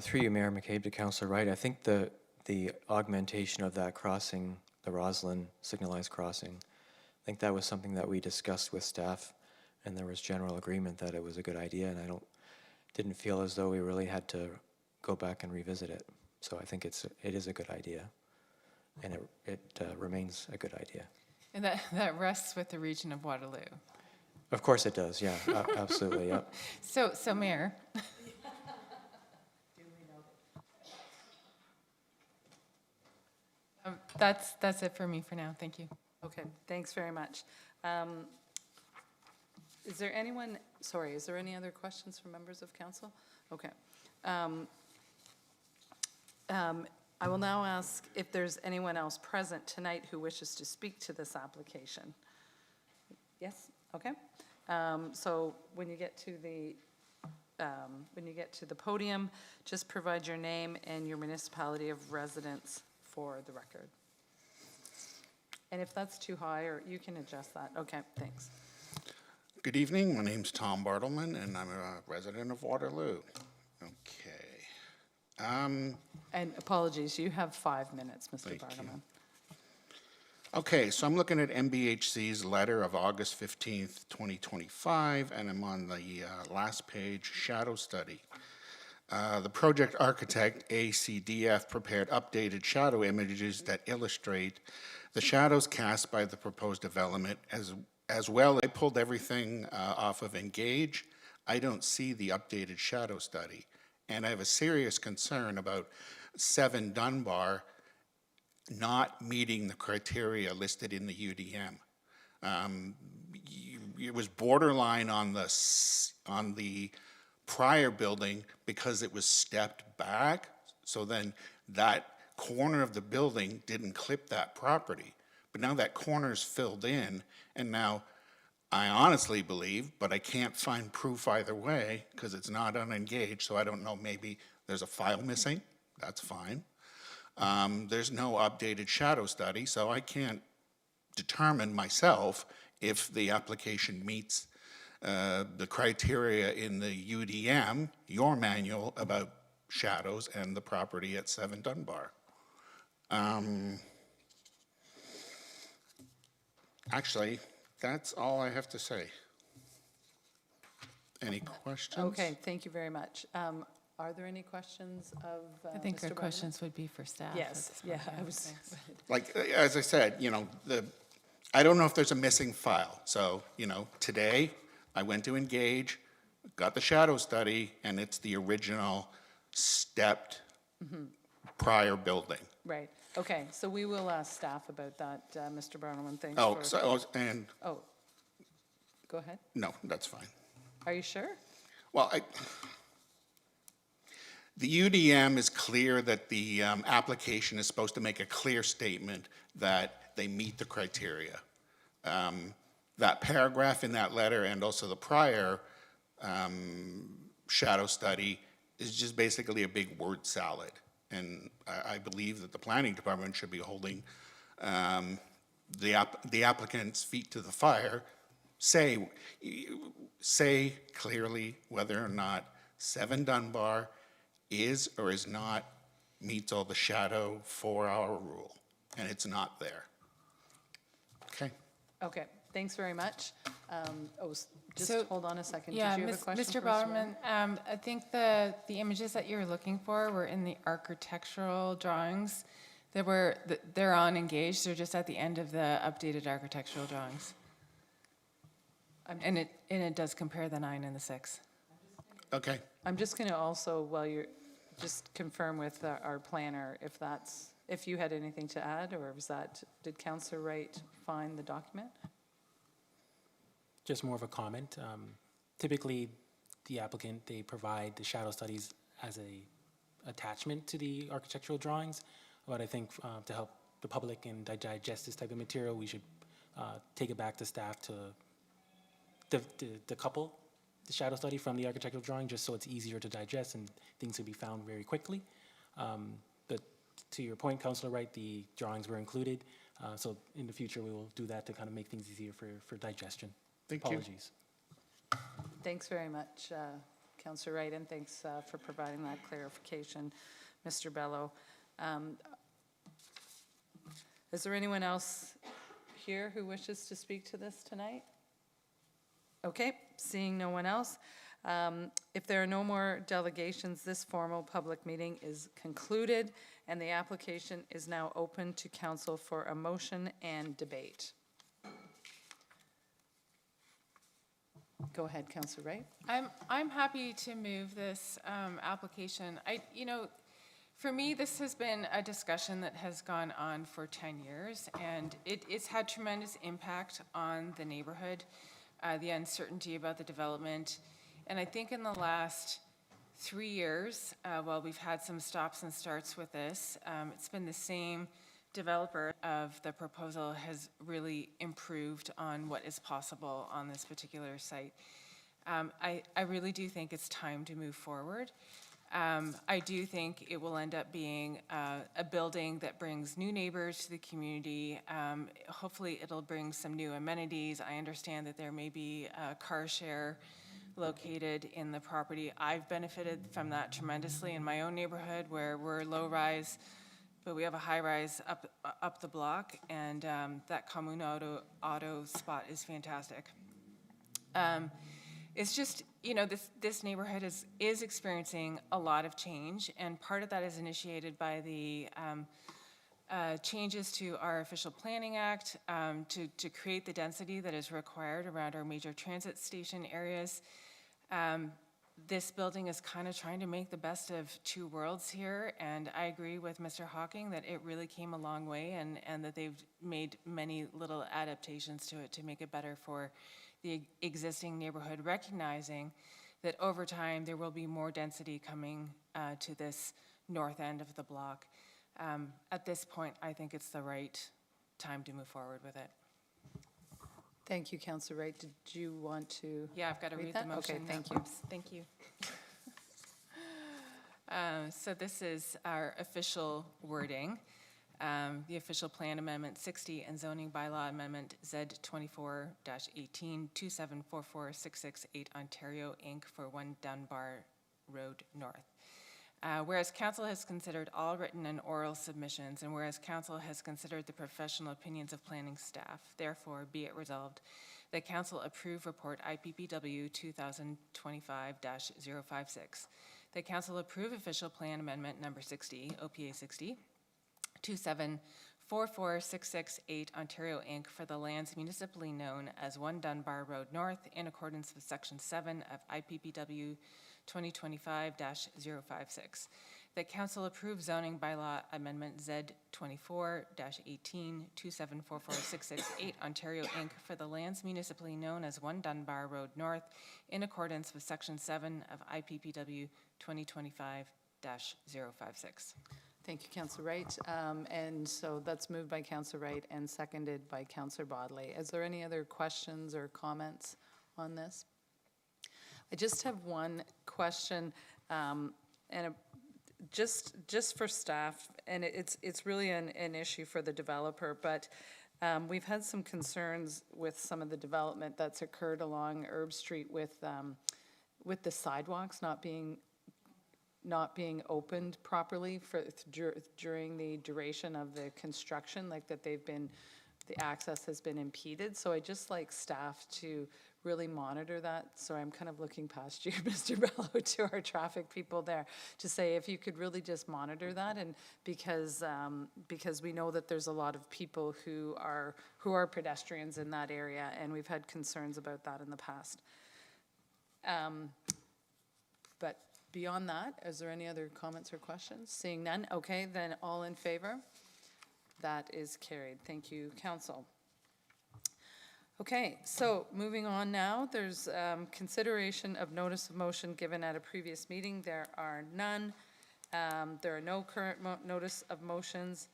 Through you, Mayor McCabe, to Councillor Wright, I think the augmentation of that crossing, the Roslyn signalized crossing, I think that was something that we discussed with staff, and there was general agreement that it was a good idea, and I didn't feel as though we really had to go back and revisit it. So I think it is a good idea, and it remains a good idea. And that rests with the region of Waterloo. Of course it does, yeah, absolutely, yeah. So Mayor. That's it for me for now, thank you. Okay, thanks very much. Is there any other questions from members of council? Okay. I will now ask if there's anyone else present tonight who wishes to speak to this application. Yes? Okay. So when you get to the podium, just provide your name and your municipality of residence for the record. And if that's too high, or you can adjust that. Okay, thanks. Good evening, my name's Tom Bartleman, and I'm a resident of Waterloo. Okay. And apologies, you have 5 minutes, Mr. Bartleman. Okay, so I'm looking at MBHC's letter of August 15th, 2025, and I'm on the last page, shadow study. The project architect, ACDF, prepared updated shadow images that illustrate the shadows cast by the proposed development as well. I pulled everything off of Engage. I don't see the updated shadow study. And I have a serious concern about 7 Dunbar not meeting the criteria listed in the UDM. It was borderline on the prior building because it was stepped back. So then that corner of the building didn't clip that property. But now that corner's filled in, and now I honestly believe, but I can't find proof either way because it's not unengaged, so I don't know, maybe there's a file missing, that's fine. There's no updated shadow study, so I can't determine myself if the application meets the criteria in the UDM, your manual about shadows and the property at 7 Dunbar. Actually, that's all I have to say. Any questions? Okay, thank you very much. Are there any questions of I think Mr. our Brennan? questions would be for staff. at Yes, this point, yeah, I was, thanks. Like, as I said, I don't know if there's a missing file. So, today, I went to Engage, got the shadow study, and it's the original stepped prior building. right, okay, so we will ask staff about that, Mr. Barnum, thanks Oh, for. and, Oh, go ahead. no, that's fine. Are you sure? Well, the UDM is clear that the application is supposed to make a clear statement that they meet the criteria. That paragraph in that letter and also the prior shadow study is just basically a big word salad. And I believe that the planning department should be holding the applicant's feet to the fire. Say clearly whether or not 7 Dunbar is or is not meets all the shadow 4-hour rule, and it's not there. Okay? Okay, thanks very much. Just So- hold on a second. Yeah, Did you have a question? Mr. for Ballerman, I think the images that you were looking for were in the architectural drawings. They're on Engage, they're just at the end of the updated architectural drawings. And it does compare the 9 and the 6. Okay. I'm just going to also, while you're, just confirm with our planner if you had anything to add, or did Councillor Wright find the document? Just more of a comment. Typically, the applicant, they provide the shadow studies as a attachment to the architectural drawings. But I think to help the public and digest this type of material, we should take it back to staff to decouple the shadow study from the architectural drawing, just so it's easier to digest and things can be found very quickly. But to your point, Councillor Wright, the drawings were included. So in the future, we will do that to kind of make things easier for digestion. Thank you. Apologies. Thanks very much, Councillor Wright, and thanks for providing that clarification, Mr. Bello. Is there anyone else here who wishes to speak to this tonight? Okay, seeing no one else. If there are no more delegations, this formal public meeting is concluded, and the application is now open to council for a motion and debate. Go ahead, Councillor Wright. I'm happy to move this application. For me, this has been a discussion that has gone on for 10 years, and it's had tremendous impact on the neighborhood, the uncertainty about the development. And I think in the last 3 years, while we've had some stops and starts with this, it's been the same developer of the proposal has really improved on what is possible on this particular site. I really do think it's time to move forward. I do think it will end up being a building that brings new neighbors to the community. Hopefully it'll bring some new amenities. I understand that there may be a car share located in the property. I've benefited from that tremendously in my own neighborhood, where we're low rise, but we have a high rise up the block, and that Commune auto spot is fantastic. It's just, this neighborhood is experiencing a lot of change, and part of that is initiated by the changes to our official planning act to create the density that is required around our major transit station areas. This building is kind of trying to make the best of two worlds here, and I agree with Mr. Hawking that it really came a long way, and that they've made many little adaptations to it to make it better for the existing neighborhood, recognizing that over time there will be more density coming to this north end of the block. At this point, I think it's the right time to move forward with it. Thank you, Councillor Wright. Did you want to? Yeah, I've got to read the that? motion. Okay, thank you. Thank you. So this is our official wording. The official plan amendment 60 and zoning bylaw amendment Z24-18-2744668 Ontario Inc. for 1 Dunbar Road North. Whereas council has considered all written and oral submissions, and whereas council has considered the professional opinions of planning staff, therefore be it resolved that council approve report IPPW 2025-056. That council approve official plan amendment number 60, OPA 60, 2744668 Ontario Inc. for the lands municipally known as 1 Dunbar Road North in accordance with section 7 of IPPW 2025-056. That council approve zoning bylaw amendment Z24-18-2744668 Ontario Inc. for the lands municipally known as 1 Dunbar Road North in accordance with section 7 of IPPW 2025-056. Thank you, Councillor Wright. And so that's moved by Councillor Wright and seconded by Councillor Bodley. Is there any other questions or comments on this? I just have one question, just for staff, and it's really an issue for the developer, but we've had some concerns with some of the development that's occurred along Herb Street with the sidewalks not being opened properly during the duration of the construction, like that the access has been impeded. So I just like staff to really monitor that. So I'm kind of looking past you, Mr. Bello, to our traffic people there, to say if you could really just monitor that, and because we know that there's a lot of people who are pedestrians in that area, and we've had concerns about that in the past. But beyond that, is there any other comments or questions? Seeing none, okay, then all in favor? That is carried. Thank you, Council. Okay, so moving on now, there's consideration of notice of motion given at a previous meeting. There are none. There are no current notice of motions,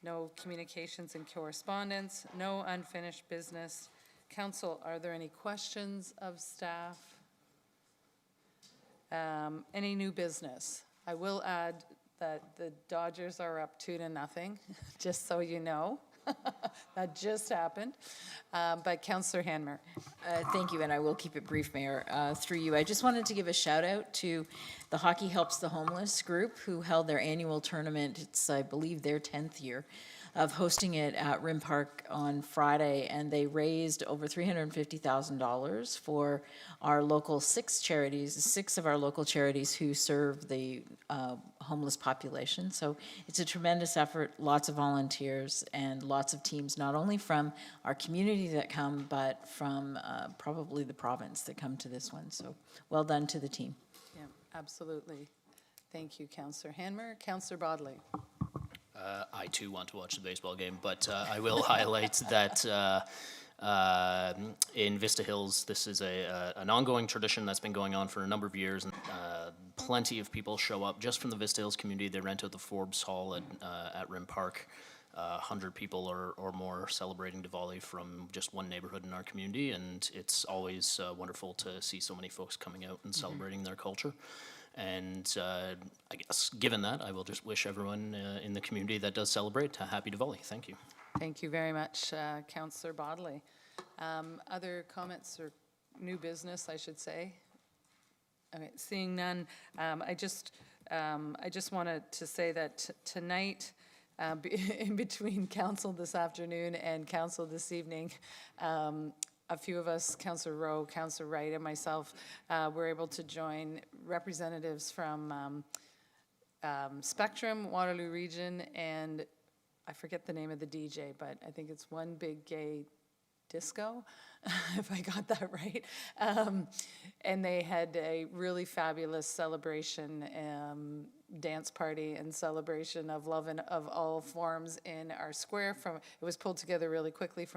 no communications and correspondence, no unfinished business. Council, are there any questions of staff? Any new business? I will add that the Dodgers are up 2-0, just so you know. That just happened. But Councillor Hanmer. Thank you, and I will keep it brief, Mayor. Through you, I just wanted to give a shout out to the Hockey Helps the Homeless group who held their annual tournament. It's, I believe, their 10th year of hosting it at Rim Park on Friday, and they raised over $350,000 for our local six of our local charities who serve the homeless population. So it's a tremendous effort, lots of volunteers and lots of teams, not only from our community that come, but from probably the province that come to this one. So well done to the team. Yeah, absolutely. Thank you, Councillor Hanmer. Councillor Bodley. I too want to watch the baseball game, but I will highlight that in Vista Hills, this is an ongoing tradition that's been going on for a number of years, and plenty of people show up just from the Vista Hills community. They rent out the Forbes Hall at Rim Park. 100 people or more celebrating Diwali from just one neighborhood in our community, and it's always wonderful to see so many folks coming out and celebrating their culture. And I guess, given that, I will just wish everyone in the community that does celebrate a happy Diwali. Thank you. Thank you very much, Councillor Bodley. Other comments or new business, I should say? Okay, seeing none, I just wanted to say that tonight, in between council this afternoon and council this evening, a few of us, Councillor Rowe, Councillor Wright, and myself, were able to join representatives from Spectrum, Waterloo Region, and I forget the name of the DJ, but I think it's One Big Gay Disco, if I got that right. And they had a really fabulous celebration, dance party and celebration of love and of all forms in our square. It was pulled together really quickly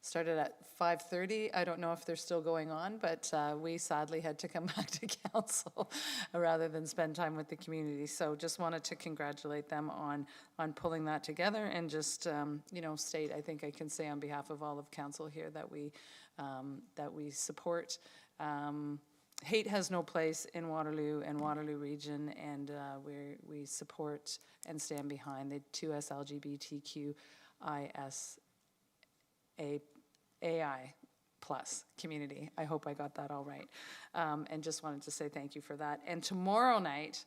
started at 5:30. I don't know if they're still going on, but we sadly had to come back to council rather than spend time with the community. So just wanted to congratulate them on pulling that together, and just state, I think I can say on behalf of all of council here that we support hate has no place in Waterloo and Waterloo region, and we support and stand behind the 2S LGBTQIS AI plus community. I hope I got that all right. And just wanted to say thank you for that. And tomorrow night,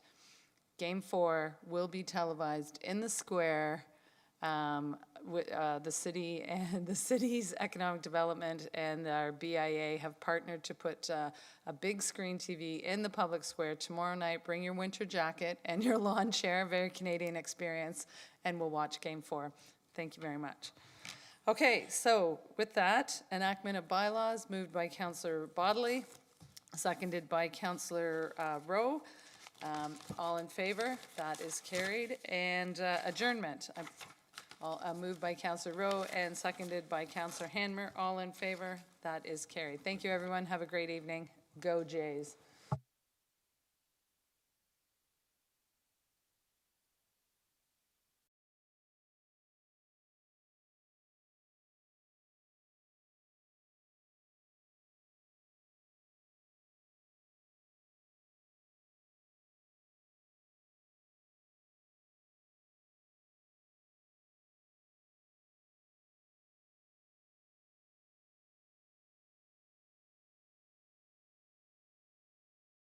Game 4 will be televised in the square. The city and the city's economic development and our BIA have partnered to put a big screen TV in the public square tomorrow night. Bring your winter jacket and your lawn chair, very Canadian experience, and we'll watch Game 4. Thank you very much. Okay, so with that, enactment of bylaws moved by Councillor Bodley, seconded by Councillor Rowe. All in favor? That is carried. And adjournment. Moved by Councillor Rowe and seconded by Councillor Hanmer. All in favor? That is carried. Thank you, everyone. Have a great evening. Go Jays.